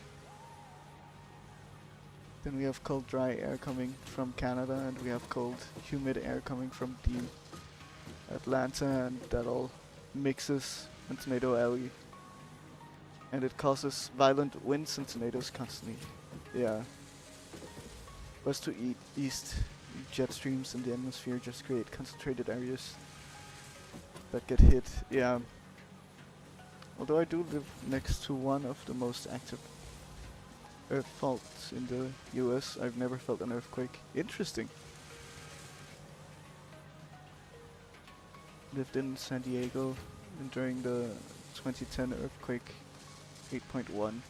Then we have cold, dry air coming from Canada, and we have cold, humid air coming from the Atlanta, and that all mixes in Tornado Alley. And it causes violent winds and tornadoes constantly. Yeah. West to east, jet streams in the atmosphere just create concentrated areas that get hit. Yeah. Although I do live next to one of the most active earth faults in the US, I've never felt an earthquake. Interesting. Lived in San Diego during the 2010 earthquake, 8.1.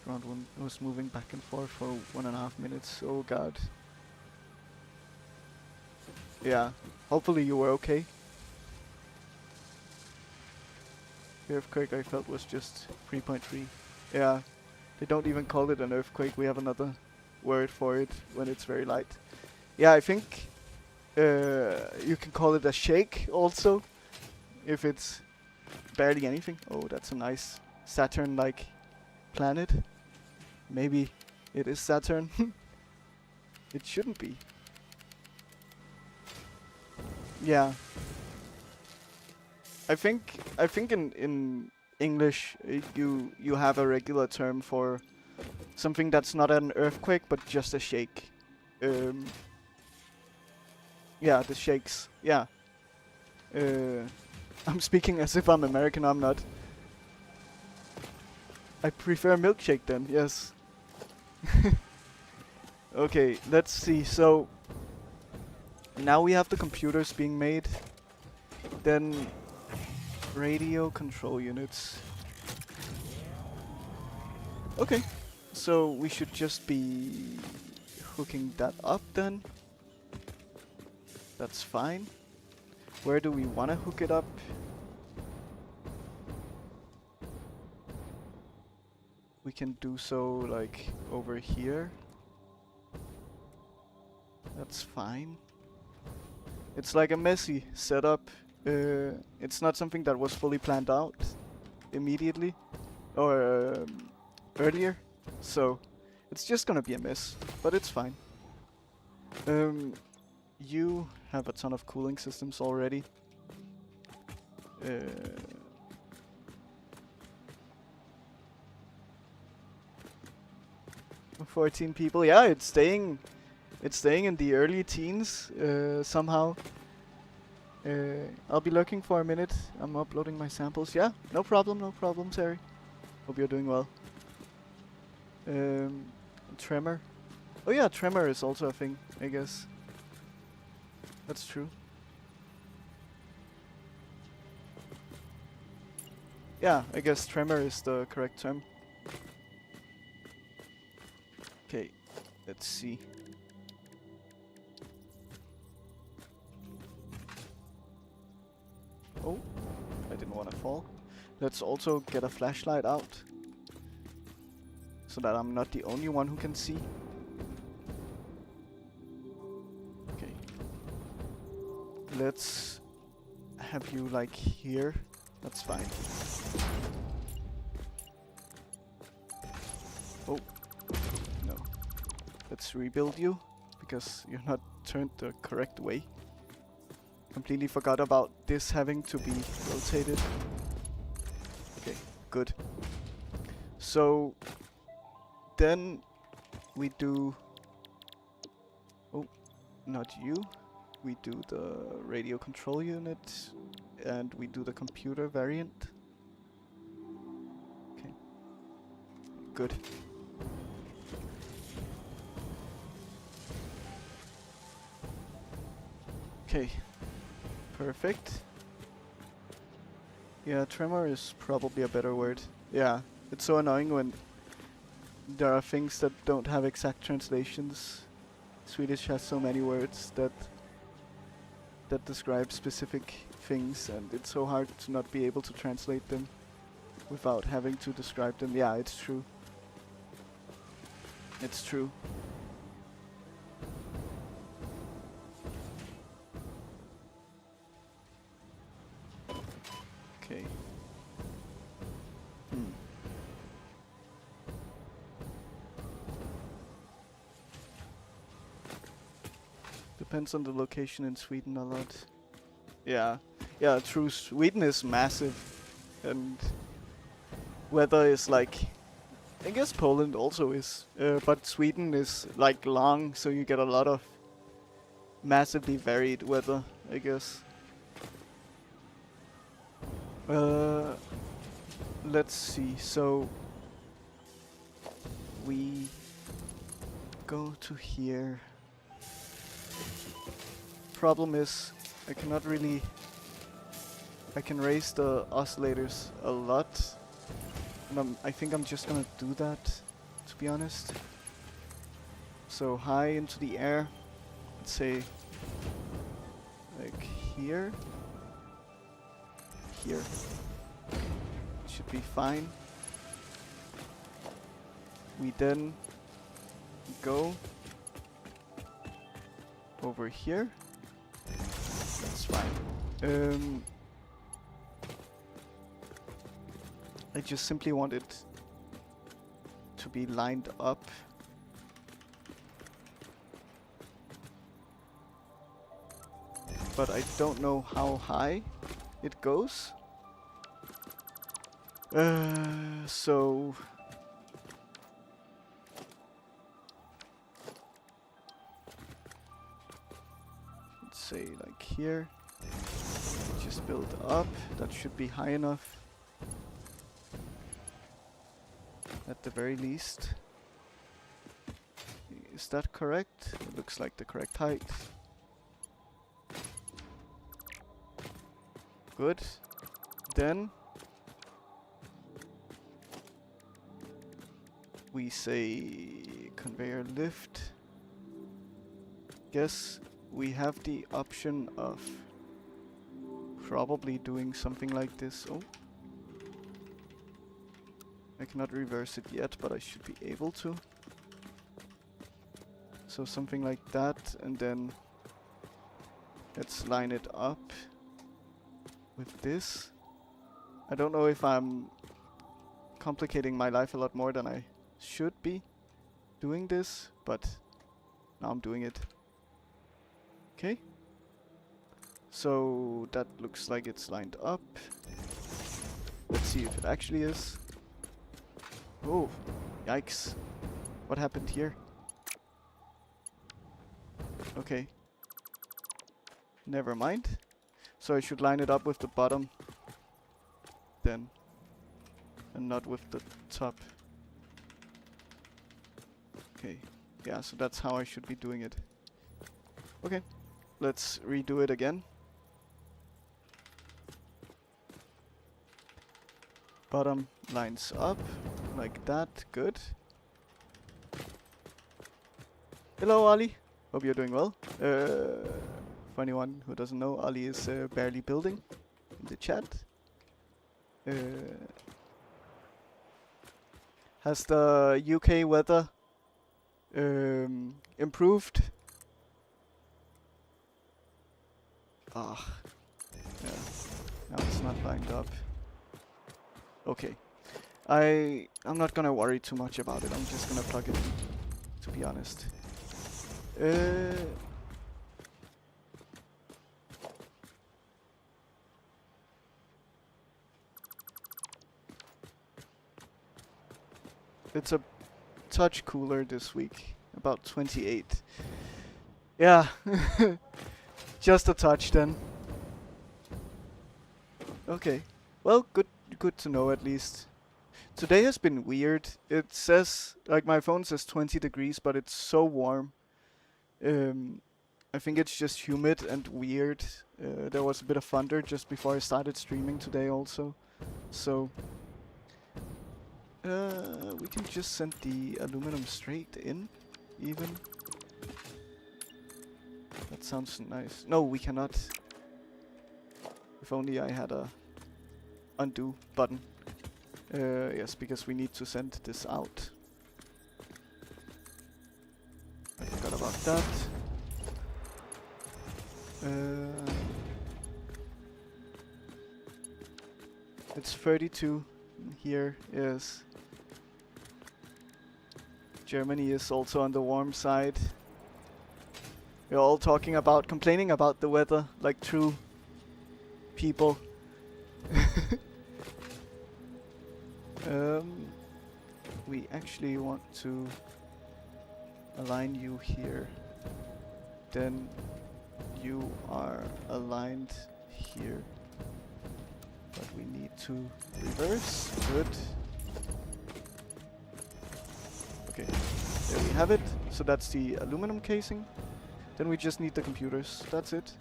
Around one, it was moving back and forth for 1.5 minutes. Oh god. Yeah. Hopefully you were okay. The earthquake I felt was just 3.3. Yeah. They don't even call it an earthquake. We have another word for it when it's very light. Yeah, I think you can call it a shake also. if it's barely anything. Oh, that's a nice Saturn-like planet. Maybe it is Saturn. It shouldn't be. Yeah. I think in English you have a regular term for something that's not an earthquake but just a shake. Yeah, the shakes. Yeah. I'm speaking as if I'm American. I'm not. I prefer milkshake then. Yes. Okay, let's see. So now we have the computers being made. Then radio control units. Okay, so we should just be hooking that up then. That's fine. Where do we want to hook it up? We can do so like over here. That's fine. It's like a messy setup. It's not something that was fully planned out immediately or earlier, so it's just gonna be a mess, but it's fine. You have a ton of cooling systems already. 14 people. Yeah, it's staying in the early teens somehow. I'll be looking for a minute. I'm uploading my samples. Yeah, no problem, Terry. Hope you're doing well. Tremor. Oh yeah, tremor is also a thing, I guess. That's true. Yeah, I guess tremor is the correct term. Okay, let's see. Oh, I didn't want to fall. Let's also get a flashlight out, so that I'm not the only one who can see. Okay. Let's have you like here. That's fine. Oh, no. Let's rebuild you, because you're not turned the correct way. Completely forgot about this having to be rotated. Okay, good. So then we do... Oh, not you. We do the radio control unit, and we do the computer variant. Okay, good. Okay, perfect. Yeah, tremor is probably a better word. Yeah, it's so annoying when there are things that don't have exact translations. Swedish has so many words that describe specific things, and it's so hard to not be able to translate them without having to describe them. Yeah, it's true. It's true. Okay. Depends on the location in Sweden a lot. Yeah. Yeah, true. Sweden is massive, and weather is like... I guess Poland also is, but Sweden is like long, so you get a lot of massively varied weather, I guess. Let's see. So we go to here. Problem is, I cannot really... I can raise the oscillators a lot, and I think I'm just gonna do that, to be honest. So high into the air, let's say like here. Here. Should be fine. We then go over here. That's fine. I just simply want it to be lined up. But I don't know how high it goes. So let's say like here. Just build up. That should be high enough. At the very least. Is that correct? It looks like the correct height. Good. Then we say conveyor lift. Guess we have the option of probably doing something like this. Oh. I cannot reverse it yet, but I should be able to. So something like that, and then let's line it up with this. I don't know if I'm complicating my life a lot more than I should be doing this, but now I'm doing it. Okay. So that looks like it's lined up. Let's see if it actually is. Oh, yikes. What happened here? Okay. Never mind. So I should line it up with the bottom then, and not with the top. Okay. Yeah, so that's how I should be doing it. Okay. Let's redo it again. Bottom lines up like that. Good. Hello, Ali. Hope you're doing well. For anyone who doesn't know, Ali is barely building in the chat. Has the UK weather improved? Ah, yeah. Now it's not lined up. Okay. I'm not gonna worry too much about it. I'm just gonna plug it in, to be honest. It's a touch cooler this week, about 28. Yeah, just a touch then. Okay, well, good to know at least. Today has been weird. It says, like my phone says 20 degrees, but it's so warm. I think it's just humid and weird. There was a bit of thunder just before I started streaming today also. So we can just send the aluminum straight in, even. That sounds nice. No, we cannot. If only I had a undo button. Yes, because we need to send this out. I forgot about that. It's 32 here, yes. Germany is also on the warm side. We're all complaining about the weather, like true people. We actually want to align you here. Then you are aligned here. But we need to reverse. Good. Okay, there we have it. So that's the aluminum casing. Then we just need the computers. That's it.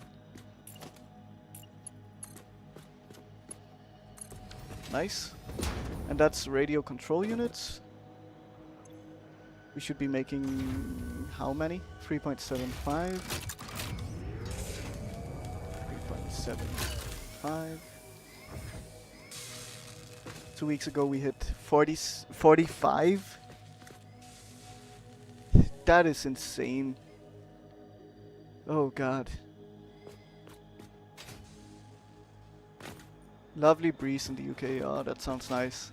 Nice. And that's radio control units. We should be making how many? 3.75. 3.75. 2 weeks ago we hit 45. That is insane. Oh god. Lovely breeze in the UK. Oh, that sounds nice.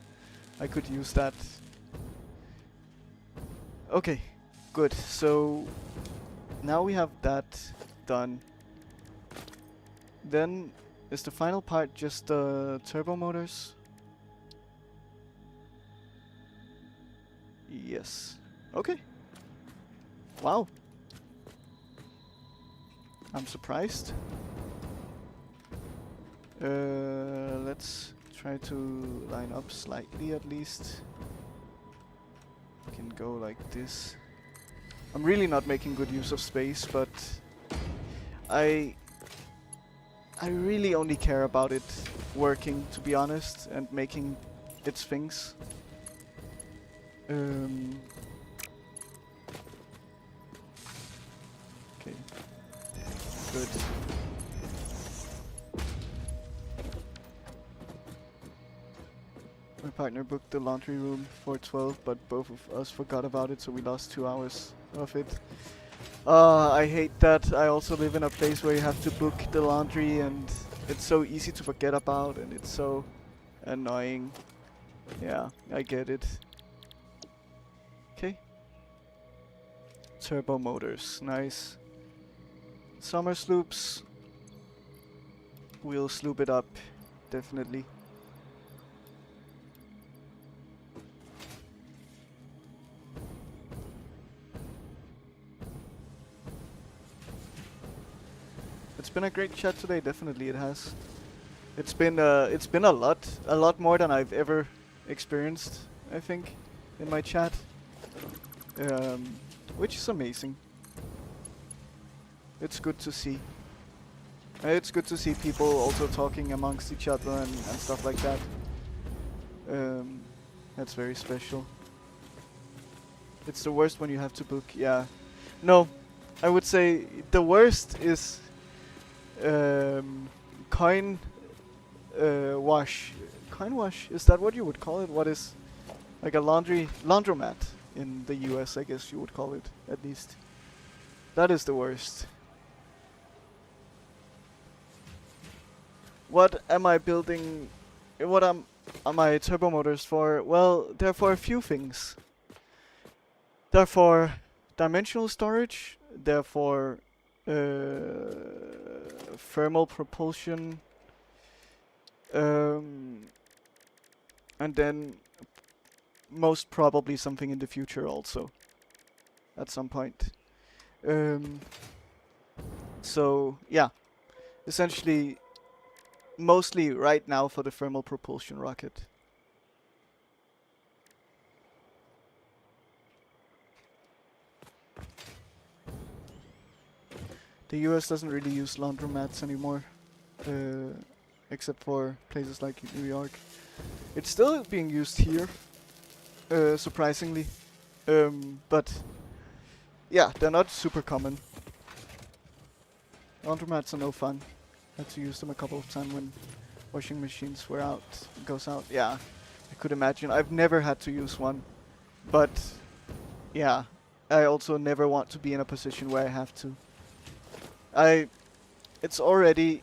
I could use that. Okay, good. So now we have that done. Then is the final part just the turbo motors? Yes. Okay. Wow. I'm surprised. Let's try to line up slightly at least. Can go like this. I'm really not making good use of space, but I really only care about it working, to be honest, and making its things. Okay. Good. My partner booked the laundry room for 12, but both of us forgot about it, so we lost 2 hours of it. I hate that. I also live in a place where you have to book the laundry, and it's so easy to forget about, and it's so annoying. Yeah, I get it. Okay. Turbo motors, nice. Summer sloops. We'll sloop it up, definitely. It's been a great chat today, definitely it has. It's been a lot more than I've ever experienced, I think, in my chat. Which is amazing. It's good to see. It's good to see people also talking amongst each other and stuff like that. That's very special. It's the worst when you have to book, yeah. No, I would say the worst is coin wash. Coin wash, is that what you would call it? What is like a laundromat in the US, I guess you would call it, at least. That is the worst. What am I building? What am my turbo motors for? Well, they're for a few things. They're for dimensional storage. They're for thermal propulsion. And then most probably something in the future also. At some point. So yeah, essentially mostly right now for the thermal propulsion rocket. The US doesn't really use laundromats anymore, except for places like New York. It's still being used here, surprisingly, but yeah, they're not super common. Laundromats are no fun. Had to use them a couple of times when washing machines were goes out. Yeah, I could imagine. I've never had to use one, but yeah, I also never want to be in a position where I have to. It's already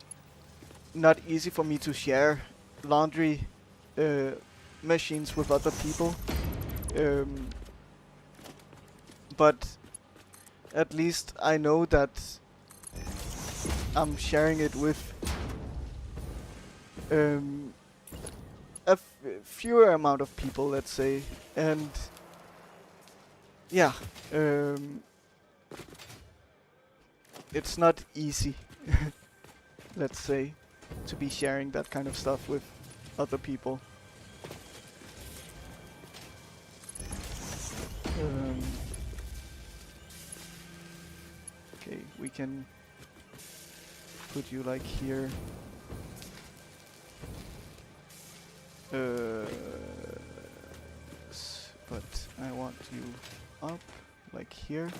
not easy for me to share laundry machines with other people, but at least I know that I'm sharing it with a fewer amount of people, let's say, and yeah, it's not easy, let's say, to be sharing that kind of stuff with other people. Okay, we can put you like here. But I want you up, like here.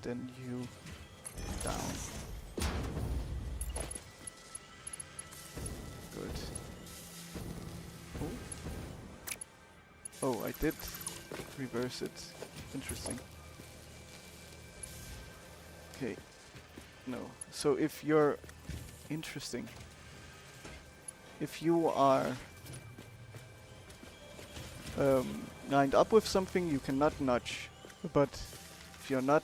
Then you down. Good. Oh, I did reverse it. Interesting. Okay. No. So if you're interesting, if you are lined up with something, you cannot nudge. But if you're not,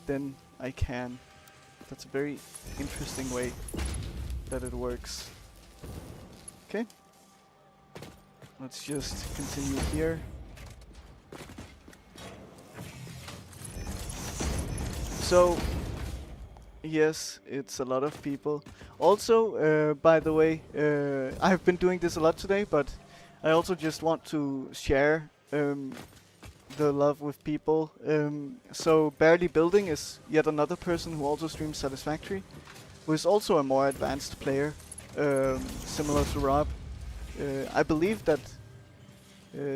then I can. That's a very interesting way that it works. Okay. Let's just continue here. So, yes, it's a lot of people. Also, by the way, I've been doing this a lot today, but I also just want to share the love with people. So Barely Building is yet another person who also streams Satisfactory, who is also a more advanced player, similar to Rob. I believe that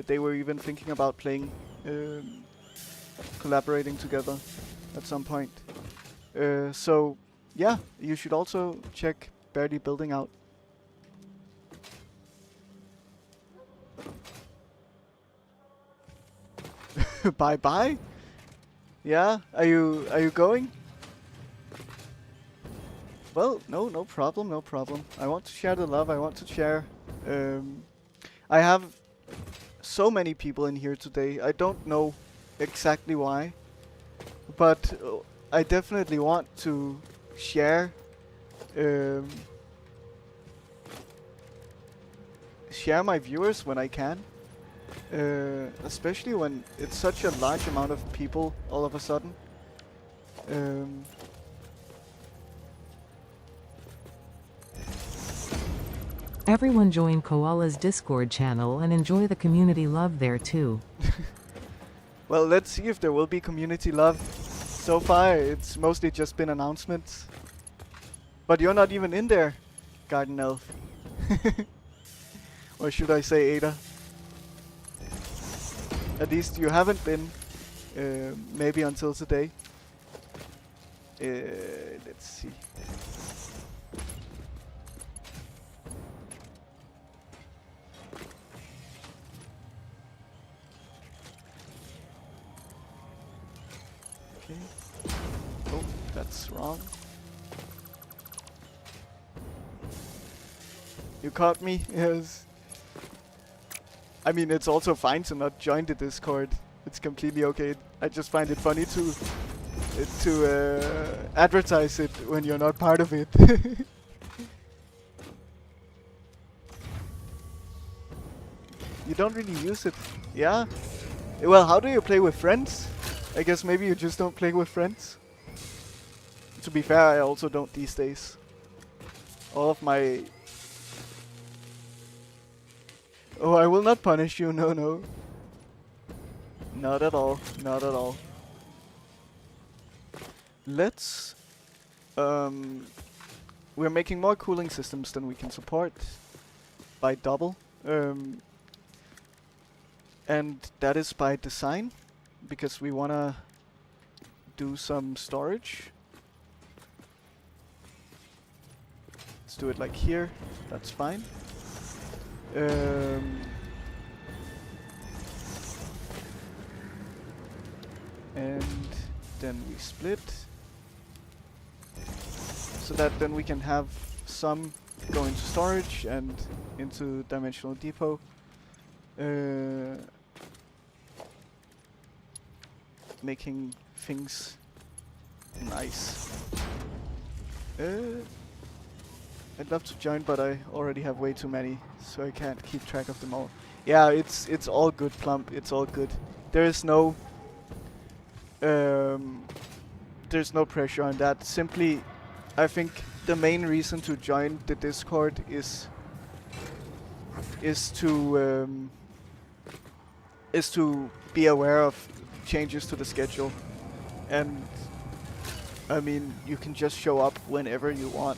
they were even thinking about playing, collaborating together at some point. So yeah, you should also check Barely Building out. Bye bye. Yeah, are you going? Well, no problem, no problem. I want to share the love. I want to share. I have so many people in here today. I don't know exactly why, but I definitely want to share. Share my viewers when I can. Especially when it's such a large amount of people all of a sudden. Everyone join Koala's Discord channel and enjoy the community love there too. Well, let's see if there will be community love. So far, it's mostly just been announcements. But you're not even in there, Garden Elf. Or should I say Ada? At least you haven't been, maybe until today. Let's see. Okay. Oh, that's wrong. You caught me? Yes. I mean, it's also fine to not join the Discord. It's completely okay. I just find it funny to advertise it when you're not part of it. You don't really use it. Yeah? Well, how do you play with friends? I guess maybe you just don't play with friends. To be fair, I also don't these days. All of my... Oh, I will not punish you, no, no. Not at all, not at all. Let's... we're making more cooling systems than we can support. By double. And that is by design. Because we wanna do some storage. Let's do it like here, that's fine. And then we split so that then we can have some go into storage and into dimensional depot. Making things nice. I'd love to join, but I already have way too many, so I can't keep track of them all. Yeah, it's all good, Plump. It's all good. There's no pressure on that. Simply, I think the main reason to join the Discord is to be aware of changes to the schedule, and I mean, you can just show up whenever you want.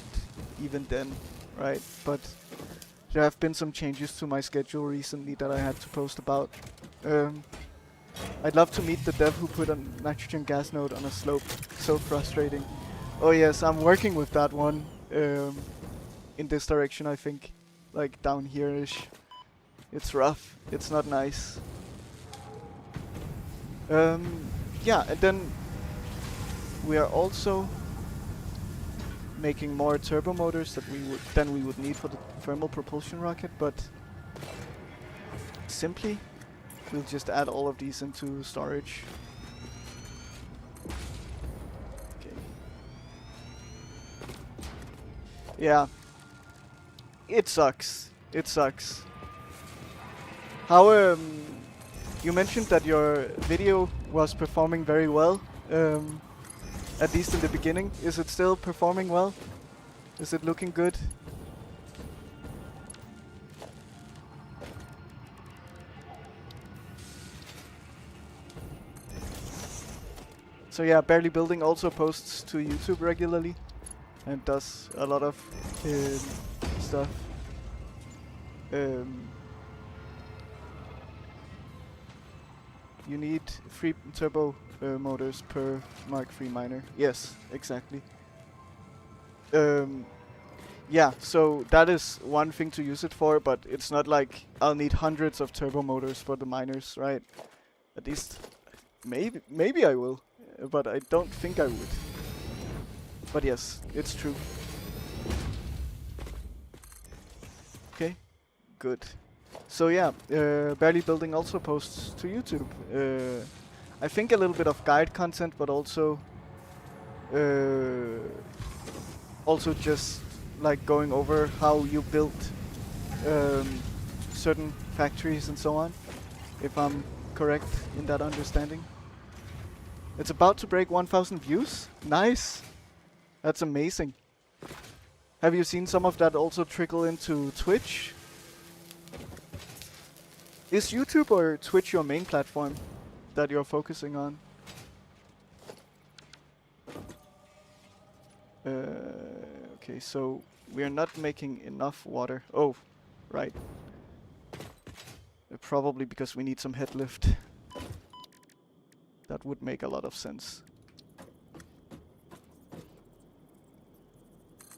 Even then, right? But there have been some changes to my schedule recently that I had to post about. I'd love to meet the dev who put a nitrogen gas node on a slope. So frustrating. Oh yes, I'm working with that one. In this direction, I think. Like down here-ish. It's rough. It's not nice. Yeah, and then we are also making more turbo motors than we would need for the thermal propulsion rocket, but simply, we'll just add all of these into storage. Okay. Yeah. It sucks. It sucks. How, you mentioned that your video was performing very well, at least in the beginning. Is it still performing well? Is it looking good? So yeah, Barely Building also posts to YouTube regularly and does a lot of stuff. You need 3 turbo motors per Mark III miner. Yes, exactly. Yeah, so that is one thing to use it for, but it's not like I'll need hundreds of turbo motors for the miners, right? At least, maybe I will, but I don't think I would. But yes, it's true. Okay, good. So yeah, Barely Building also posts to YouTube. I think a little bit of guide content, but also just like going over how you built certain factories and so on, if I'm correct in that understanding. It's about to break 1,000 views. Nice. That's amazing. Have you seen some of that also trickle into Twitch? Is YouTube or Twitch your main platform that you're focusing on? Okay, so we're not making enough water. Oh, right. Probably because we need some head lift. That would make a lot of sense.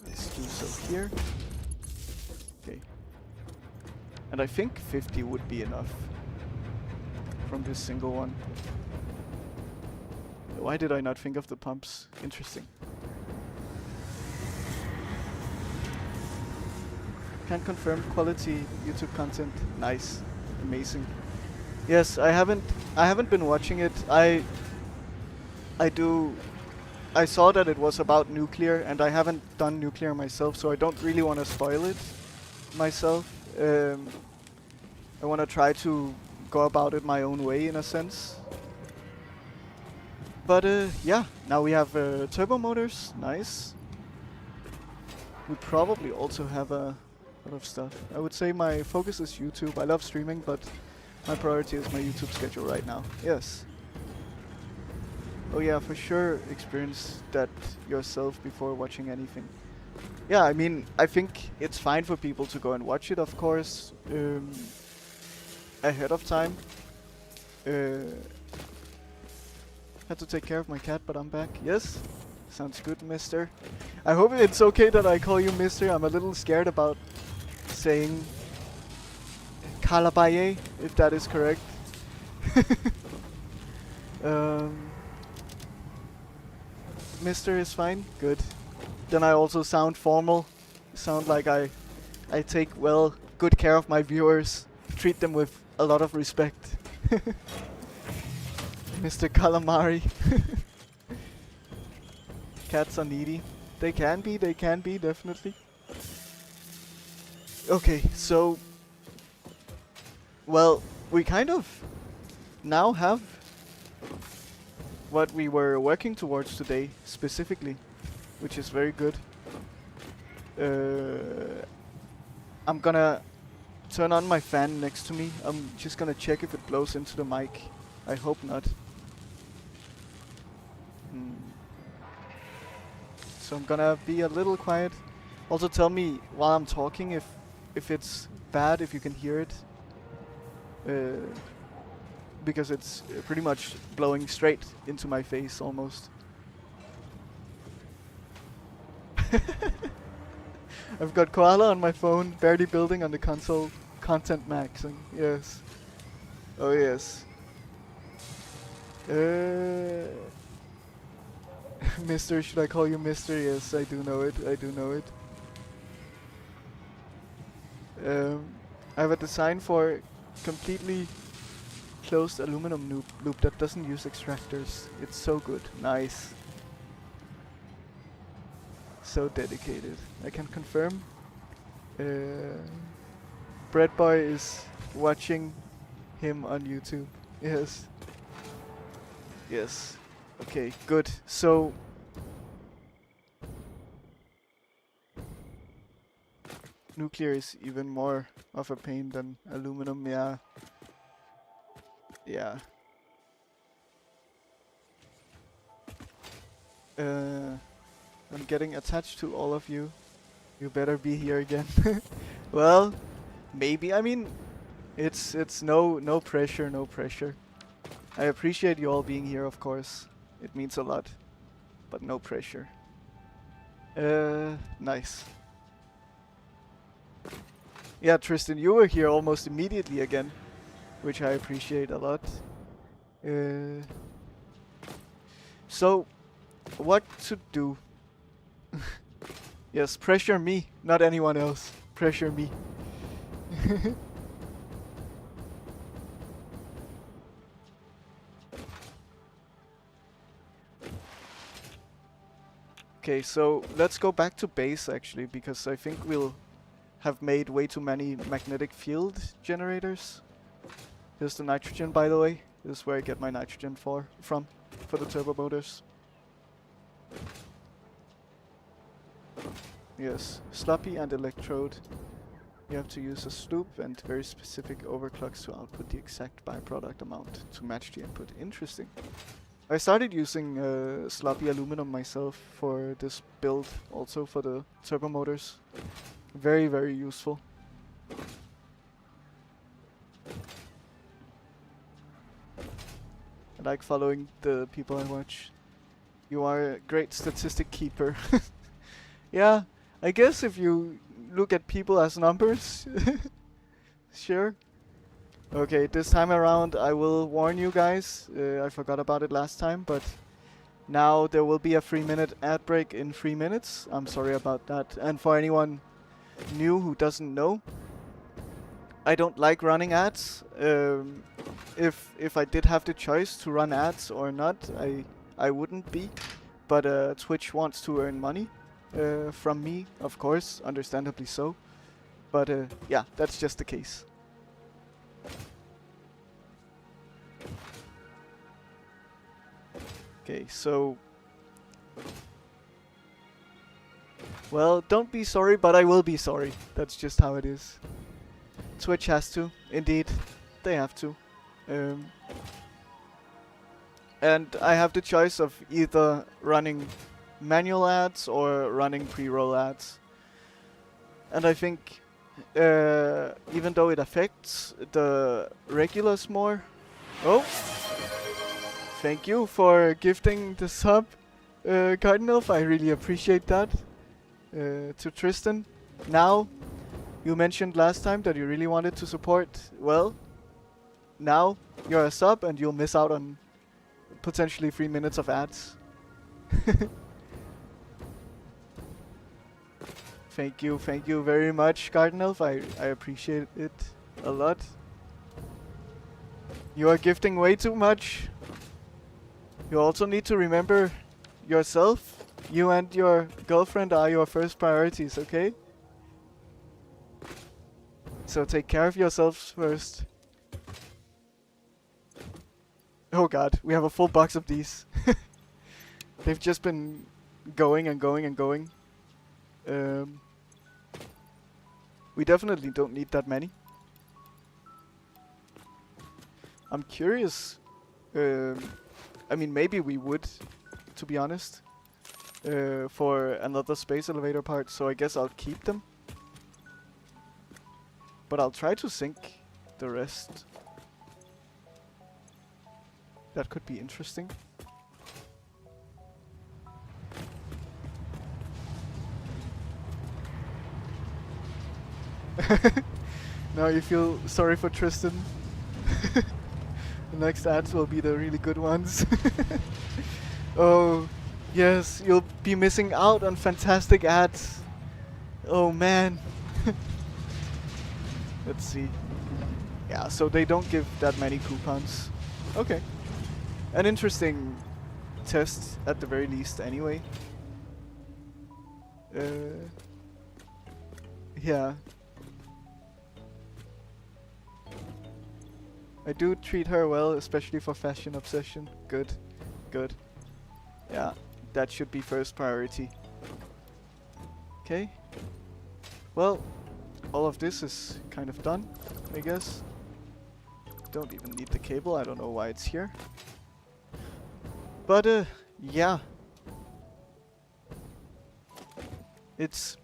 Let's do so here. Okay. And I think 50 would be enough from this single one. Why did I not think of the pumps? Interesting. Can confirm quality YouTube content. Nice. Amazing. Yes, I haven't been watching it. I saw that it was about nuclear, and I haven't done nuclear myself, so I don't really want to spoil it myself. I want to try to go about it my own way, in a sense. But yeah, now we have turbo motors. Nice. We probably also have a lot of stuff. I would say my focus is YouTube. I love streaming, but my priority is my YouTube schedule right now. Yes. Oh yeah, for sure experience that yourself before watching anything. Yeah, I mean, I think it's fine for people to go and watch it, of course, ahead of time. Had to take care of my cat, but I'm back. Yes? Sounds good, mister. I hope it's okay that I call you mister. I'm a little scared about saying Calabaye, if that is correct. Mister is fine? Good. Then I also sound formal. Sound like I take, well, good care of my viewers. Treat them with a lot of respect. Mr. Calamari. Cats are needy. They can be, definitely. Okay, so... Well, we kind of now have what we were working towards today, specifically, which is very good. I'm gonna turn on my fan next to me. I'm just gonna check if it blows into the mic. I hope not. So I'm gonna be a little quiet. Also tell me while I'm talking if it's bad, if you can hear it. Because it's pretty much blowing straight into my face almost. I've got Koala on my phone, Barely Building on the console, content maxing. Yes. Oh yes. Mister, should I call you Mister? Yes, I do know it. I do know it. I have a design for completely closed aluminum loop that doesn't use extractors. It's so good. Nice. So dedicated. I can confirm. Bread Boy is watching him on YouTube. Yes. Yes. Okay, good. So nuclear is even more of a pain than aluminum, yeah. Yeah. I'm getting attached to all of you. You better be here again. Well, maybe. I mean, it's no pressure, no pressure. I appreciate you all being here, of course. It means a lot, but no pressure. Nice. Yeah, Tristan, you were here almost immediately again, which I appreciate a lot. So, what to do? Yes, pressure me, not anyone else. Pressure me. Okay, so let's go back to base actually, because I think we'll have made way too many magnetic field generators. Here's the nitrogen, by the way. This is where I get my nitrogen from for the turbo motors. Yes, sloppy and electrode. You have to use a sloop and very specific overclocks to output the exact byproduct amount to match the input. Interesting. I started using sloppy aluminum myself for this build, also for the turbo motors. Very, very useful. I like following the people I watch. You are a great statistic keeper. Yeah, I guess if you look at people as numbers, sure. Okay, this time around I will warn you guys. I forgot about it last time, but now there will be a 3-minute ad break in 3 minutes. I'm sorry about that. And for anyone new who doesn't know, I don't like running ads. If I did have the choice to run ads or not, I wouldn't be. But Twitch wants to earn money from me, of course, understandably so. But yeah, that's just the case. Okay, so... Well, don't be sorry, but I will be sorry. That's just how it is. Twitch has to, indeed. They have to. And I have the choice of either running manual ads or running pre-roll ads. And I think, even though it affects the regulars more... Oh! Thank you for gifting the sub, Cardinal. I really appreciate that. To Tristan. Now, you mentioned last time that you really wanted to support. Well, now you're a sub and you'll miss out on potentially 3 minutes of ads. Thank you very much, Cardinal. I appreciate it a lot. You are gifting way too much. You also need to remember yourself. You and your girlfriend are your first priorities, okay? So take care of yourselves first. Oh god, we have a full box of these. They've just been going and going and going. We definitely don't need that many. I'm curious. I mean, maybe we would, to be honest, for another space elevator part, so I guess I'll keep them. But I'll try to sink the rest. That could be interesting. Now you feel sorry for Tristan. The next ads will be the really good ones. Oh, yes, you'll be missing out on fantastic ads. Oh man. Let's see. Yeah, so they don't give that many coupons. Okay. An interesting test at the very least anyway. Yeah. I do treat her well, especially for fashion obsession. Good. Good. Yeah, that should be first priority. Okay. Well, all of this is kind of done, I guess. Don't even need the cable, I don't know why it's here. But, yeah. It's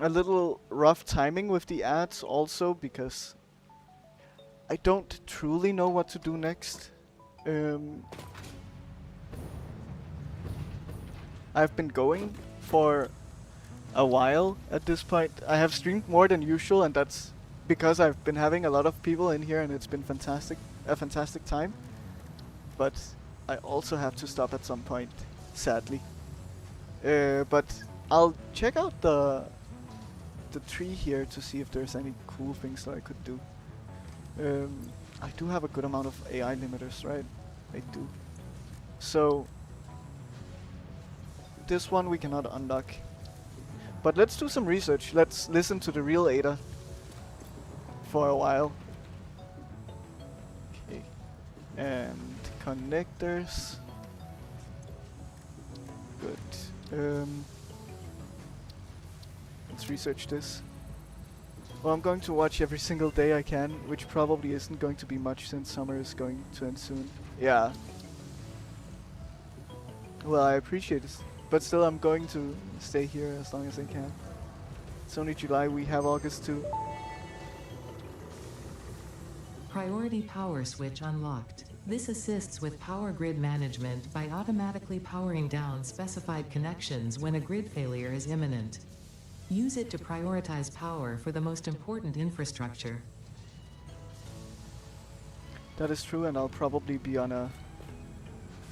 a little rough timing with the ads also, because I don't truly know what to do next. I've been going for a while at this point. I have streamed more than usual, and that's because I've been having a lot of people in here and it's been fantastic, a fantastic time. But I also have to stop at some point, sadly. But I'll check out the tree here to see if there's any cool things that I could do. I do have a good amount of AI limiters, right? I do. So this one we cannot unlock. But let's do some research. Let's listen to the real Ada for a while. Okay. And connectors. Good. Let's research this. Well, I'm going to watch every single day I can, which probably isn't going to be much since summer is going to end soon. Yeah. Well, I appreciate it. But still, I'm going to stay here as long as I can. It's only July, we have August too. Priority power switch unlocked. This assists with power grid management by automatically powering down specified connections when a grid failure is imminent. Use it to prioritize power for the most important infrastructure. That is true, and I'll probably be on a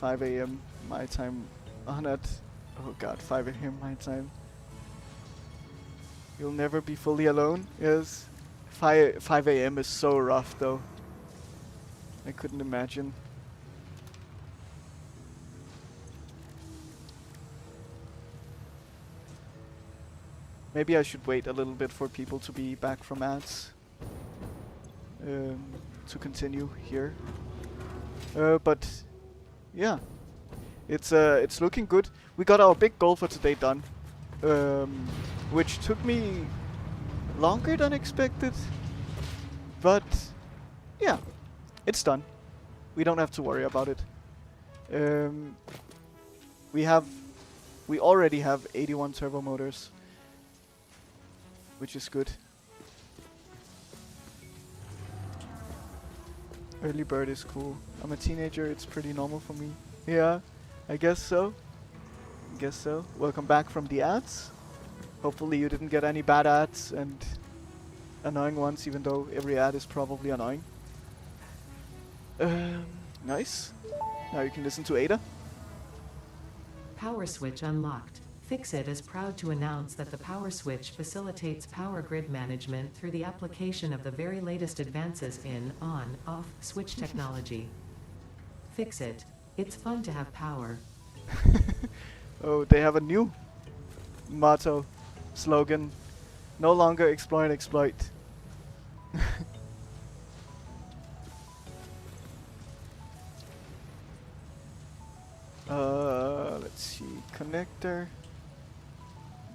5 AM my time on it. Oh god, 5 AM my time. You'll never be fully alone? Yes. 5 AM is so rough though. I couldn't imagine. Maybe I should wait a little bit for people to be back from ads. To continue here. But yeah. It's looking good. We got our big goal for today done. Which took me longer than expected. But yeah, it's done. We don't have to worry about it. We already have 81 turbo motors, which is good. Early bird is cool. I'm a teenager, it's pretty normal for me. Yeah, I guess so. Guess so. Welcome back from the ads. Hopefully you didn't get any bad ads and annoying ones, even though every ad is probably annoying. Nice. Now you can listen to Ada. Power switch unlocked. Fixit is proud to announce that the power switch facilitates power grid management through the application of the very latest advances in on-off switch technology. Fixit. It's fun to have power. Oh, they have a new motto, slogan. No longer explore and exploit. Let's see, connector.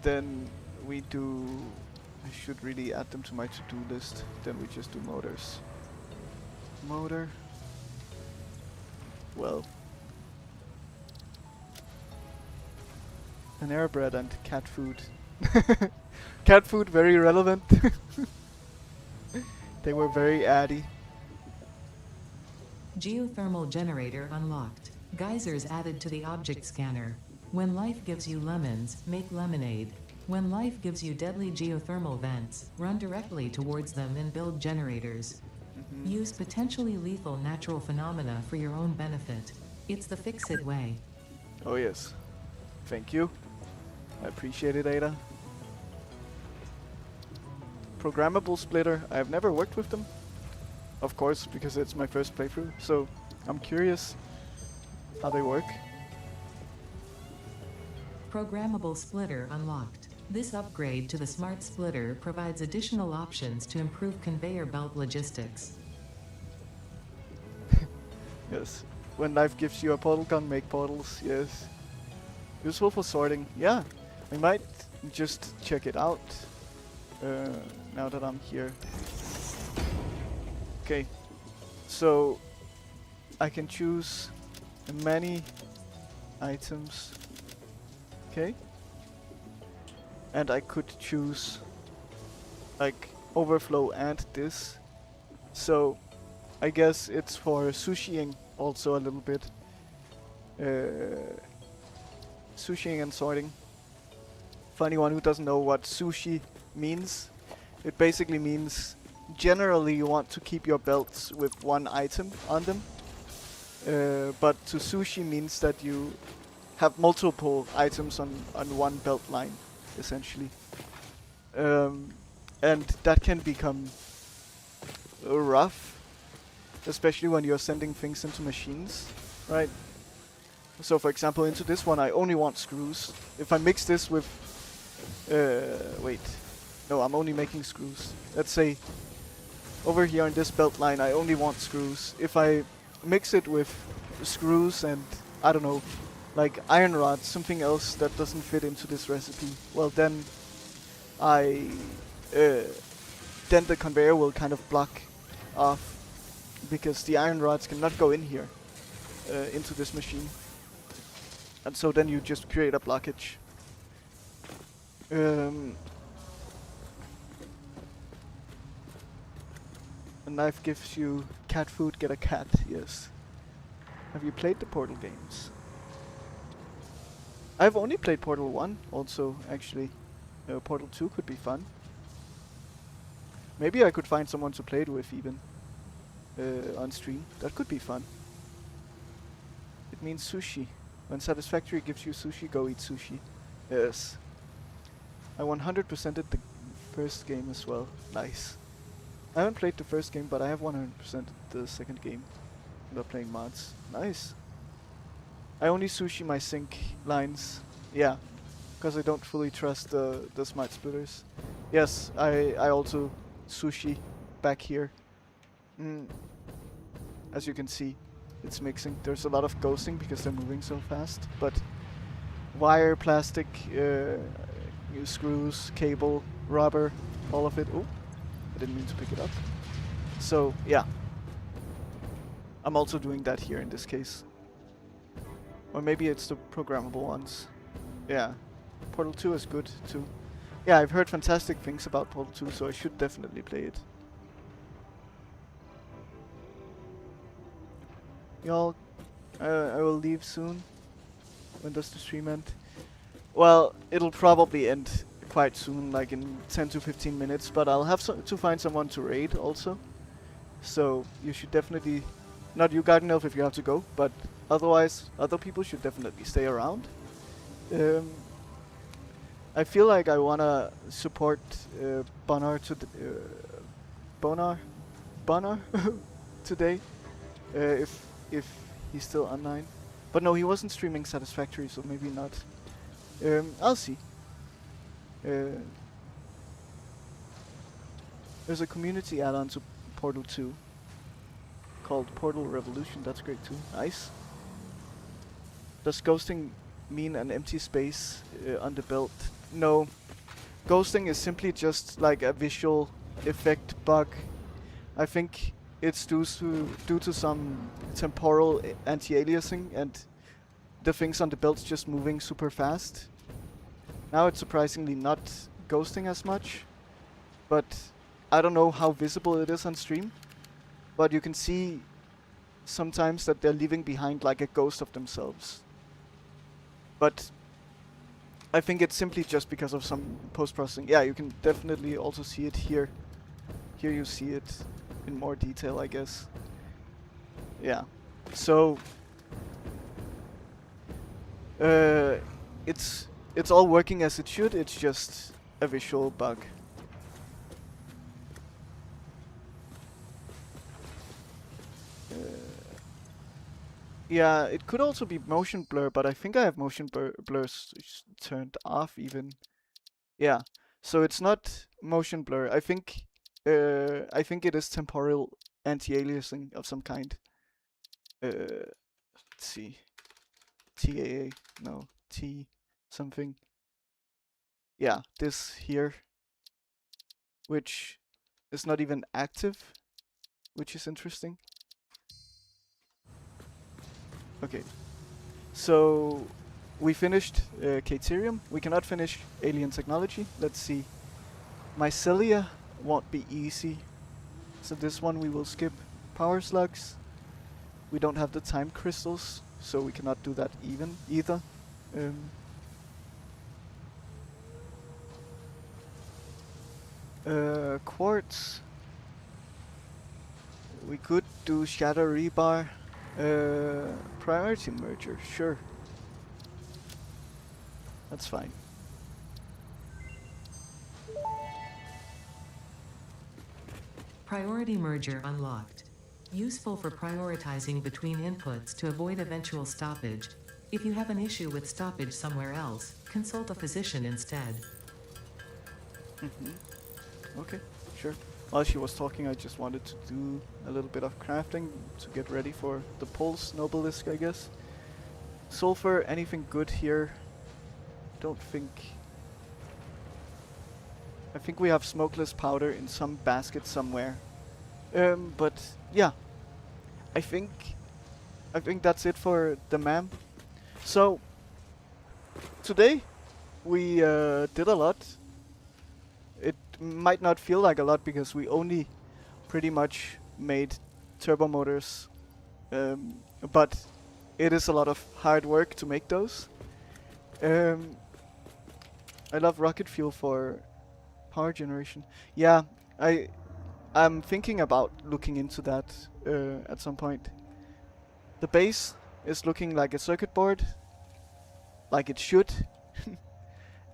Then we do, I should really add them to my to-do list. Then we just do motors. Motor. Well. Panera bread and cat food. Cat food, very relevant. They were very addy. Geothermal generator unlocked. Geysers added to the object scanner. When life gives you lemons, make lemonade. When life gives you deadly geothermal vents, run directly towards them and build generators. Use potentially lethal natural phenomena for your own benefit. It's the Fixit way. Oh yes. Thank you. I appreciate it, Ada. Programmable splitter. I have never worked with them. of course, because it's my first playthrough. So I'm curious how they work. Programmable splitter unlocked. This upgrade to the smart splitter provides additional options to improve conveyor belt logistics. Yes. When life gives you a portal gun, make portals. Yes. Useful for sorting. Yeah. I might just check it out now that I'm here. Okay. So I can choose many items. Okay. And I could choose like overflow and this. So I guess it's for sushiing also a little bit. Sushiing and sorting. For anyone who doesn't know what sushi means, it basically means generally you want to keep your belts with one item on them. But to sushi means that you have multiple items on one belt line, essentially. And that can become rough, especially when you're sending things into machines, right? So for example, into this one I only want screws. If I mix this with... wait. No, I'm only making screws. Let's say over here on this belt line I only want screws. If I mix it with screws and, I don't know, like iron rods, something else that doesn't fit into this recipe, well then then the conveyor will kind of block off because the iron rods cannot go in here into this machine. And so then you just create a blockage. A knife gives you cat food, get a cat, yes. Have you played the Portal games? I've only played Portal 1 also, actually. Portal 2 could be fun. Maybe I could find someone to play it with even on stream. That could be fun. It means sushi. When Satisfactory gives you sushi, go eat sushi. Yes. I 100%ed the first game as well. Nice. I haven't played the first game, but I have 100%ed the second game. Without playing mods. Nice. I only sushi my sync lines. Yeah. Because I don't fully trust the smart splitters. Yes, I also sushi back here. As you can see, it's mixing. There's a lot of ghosting because they're moving so fast. But wire, plastic, screws, cable, rubber, all of it. Oh, I didn't mean to pick it up. So yeah, I'm also doing that here in this case. Or maybe it's the programmable ones. Yeah, Portal 2 is good too. Yeah, I've heard fantastic things about Portal 2, so I should definitely play it. Y'all, I will leave soon. When does the stream end? Well, it'll probably end quite soon, like in 10 to 15 minutes, but I'll have to find someone to raid also. So you should definitely, not you Garden Elf if you have to go, but otherwise other people should definitely stay around. I feel like I wanna support Bonar to Bonar today, if he's still online. But no, he wasn't streaming Satisfactory, so maybe not. I'll see. There's a community add-on to Portal 2 called Portal Revolution. That's great too. Nice. Does ghosting mean an empty space on the belt? No. Ghosting is simply just like a visual effect bug. I think it's due to some temporal anti-aliasing and the things on the belt's just moving super fast. Now it's surprisingly not ghosting as much, but I don't know how visible it is on stream, but you can see sometimes that they're leaving behind like a ghost of themselves. But I think it's simply just because of some post-processing. Yeah, you can definitely also see it here. Here you see it in more detail, I guess. Yeah. So it's all working as it should. It's just a visual bug. Yeah, it could also be motion blur, but I think I have motion blur turned off even. Yeah, so it's not motion blur. I think it is temporal anti-aliasing of some kind. Let's see, TAA, no, T something. Yeah, this here, which is not even active, which is interesting. Okay, so we finished Caterium. We cannot finish Alien Technology. Let's see. Mycelia won't be easy, so this one we will skip. Power Slugs. We don't have the time crystals, so we cannot do that even either. Um, Quartz. We could do Shadow Rebar. Priority Merger, sure. That's fine. Priority merger unlocked. Useful for prioritizing between inputs to avoid eventual stoppage. If you have an issue with stoppage somewhere else, consult a physician instead. Okay, sure. While she was talking, I just wanted to do a little bit of crafting to get ready for the Pulse Nobelisk, I guess. Sulfur, anything good here? Don't think. I think we have smokeless powder in some basket somewhere. But yeah, I think that's it for the ma'am. So today we did a lot. It might not feel like a lot because we only pretty much made turbo motors, but it is a lot of hard work to make those. I love rocket fuel for power generation. Yeah, I'm thinking about looking into that at some point. The base is looking like a circuit board, like it should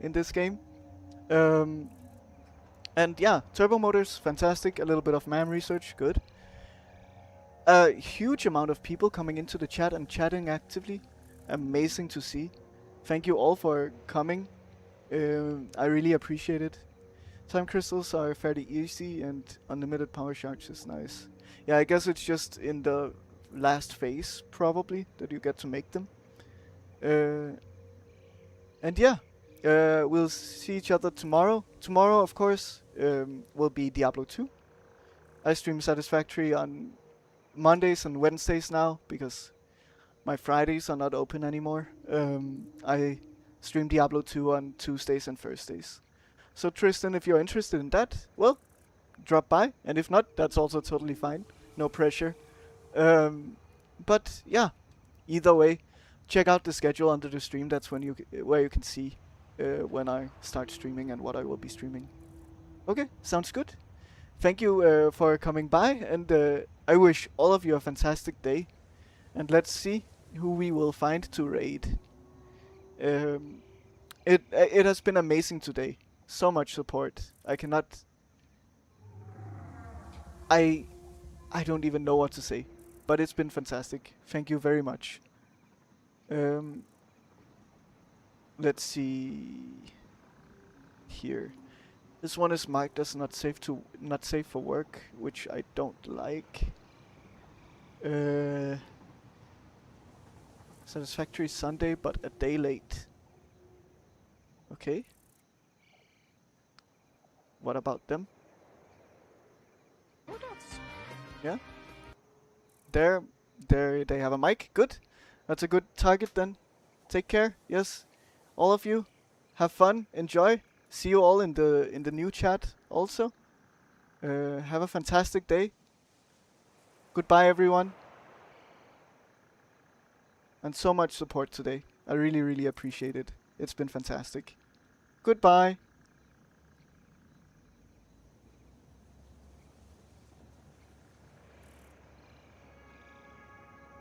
in this game. Um, and yeah, turbo motors, fantastic. A little bit of MAM research, good. A huge amount of people coming into the chat and chatting actively. Amazing to see. Thank you all for coming. I really appreciate it. Time crystals are fairly easy and unlimited power charge is nice. Yeah, I guess it's just in the last phase, probably, that you get to make them. And yeah, we'll see each other tomorrow. Tomorrow, of course, will be Diablo 2. I stream Satisfactory on Mondays and Wednesdays now because my Fridays are not open anymore. I stream Diablo 2 on Tuesdays and Thursdays. So Tristan, if you're interested in that, well, drop by. And if not, that's also totally fine. No pressure. But yeah, either way, check out the schedule under the stream. That's when where you can see when I start streaming and what I will be streaming. Okay, sounds good. Thank you for coming by, and I wish all of you a fantastic day. And let's see who we will find to raid. It has been amazing today. So much support. I cannot. I I don't even know what to say, but it's been fantastic. Thank you very much. Um, let's see here. This one is marked as not safe for work, which I don't like. Satisfactory Sunday, but a day late. Okay. What about them? Yeah. There, they have a mic. Good. That's a good target then. Take care. Yes. All of you. Have fun. Enjoy. See you all in the new chat also. Have a fantastic day. Goodbye everyone. And so much support today. I really, really appreciate it. It's been fantastic. Goodbye.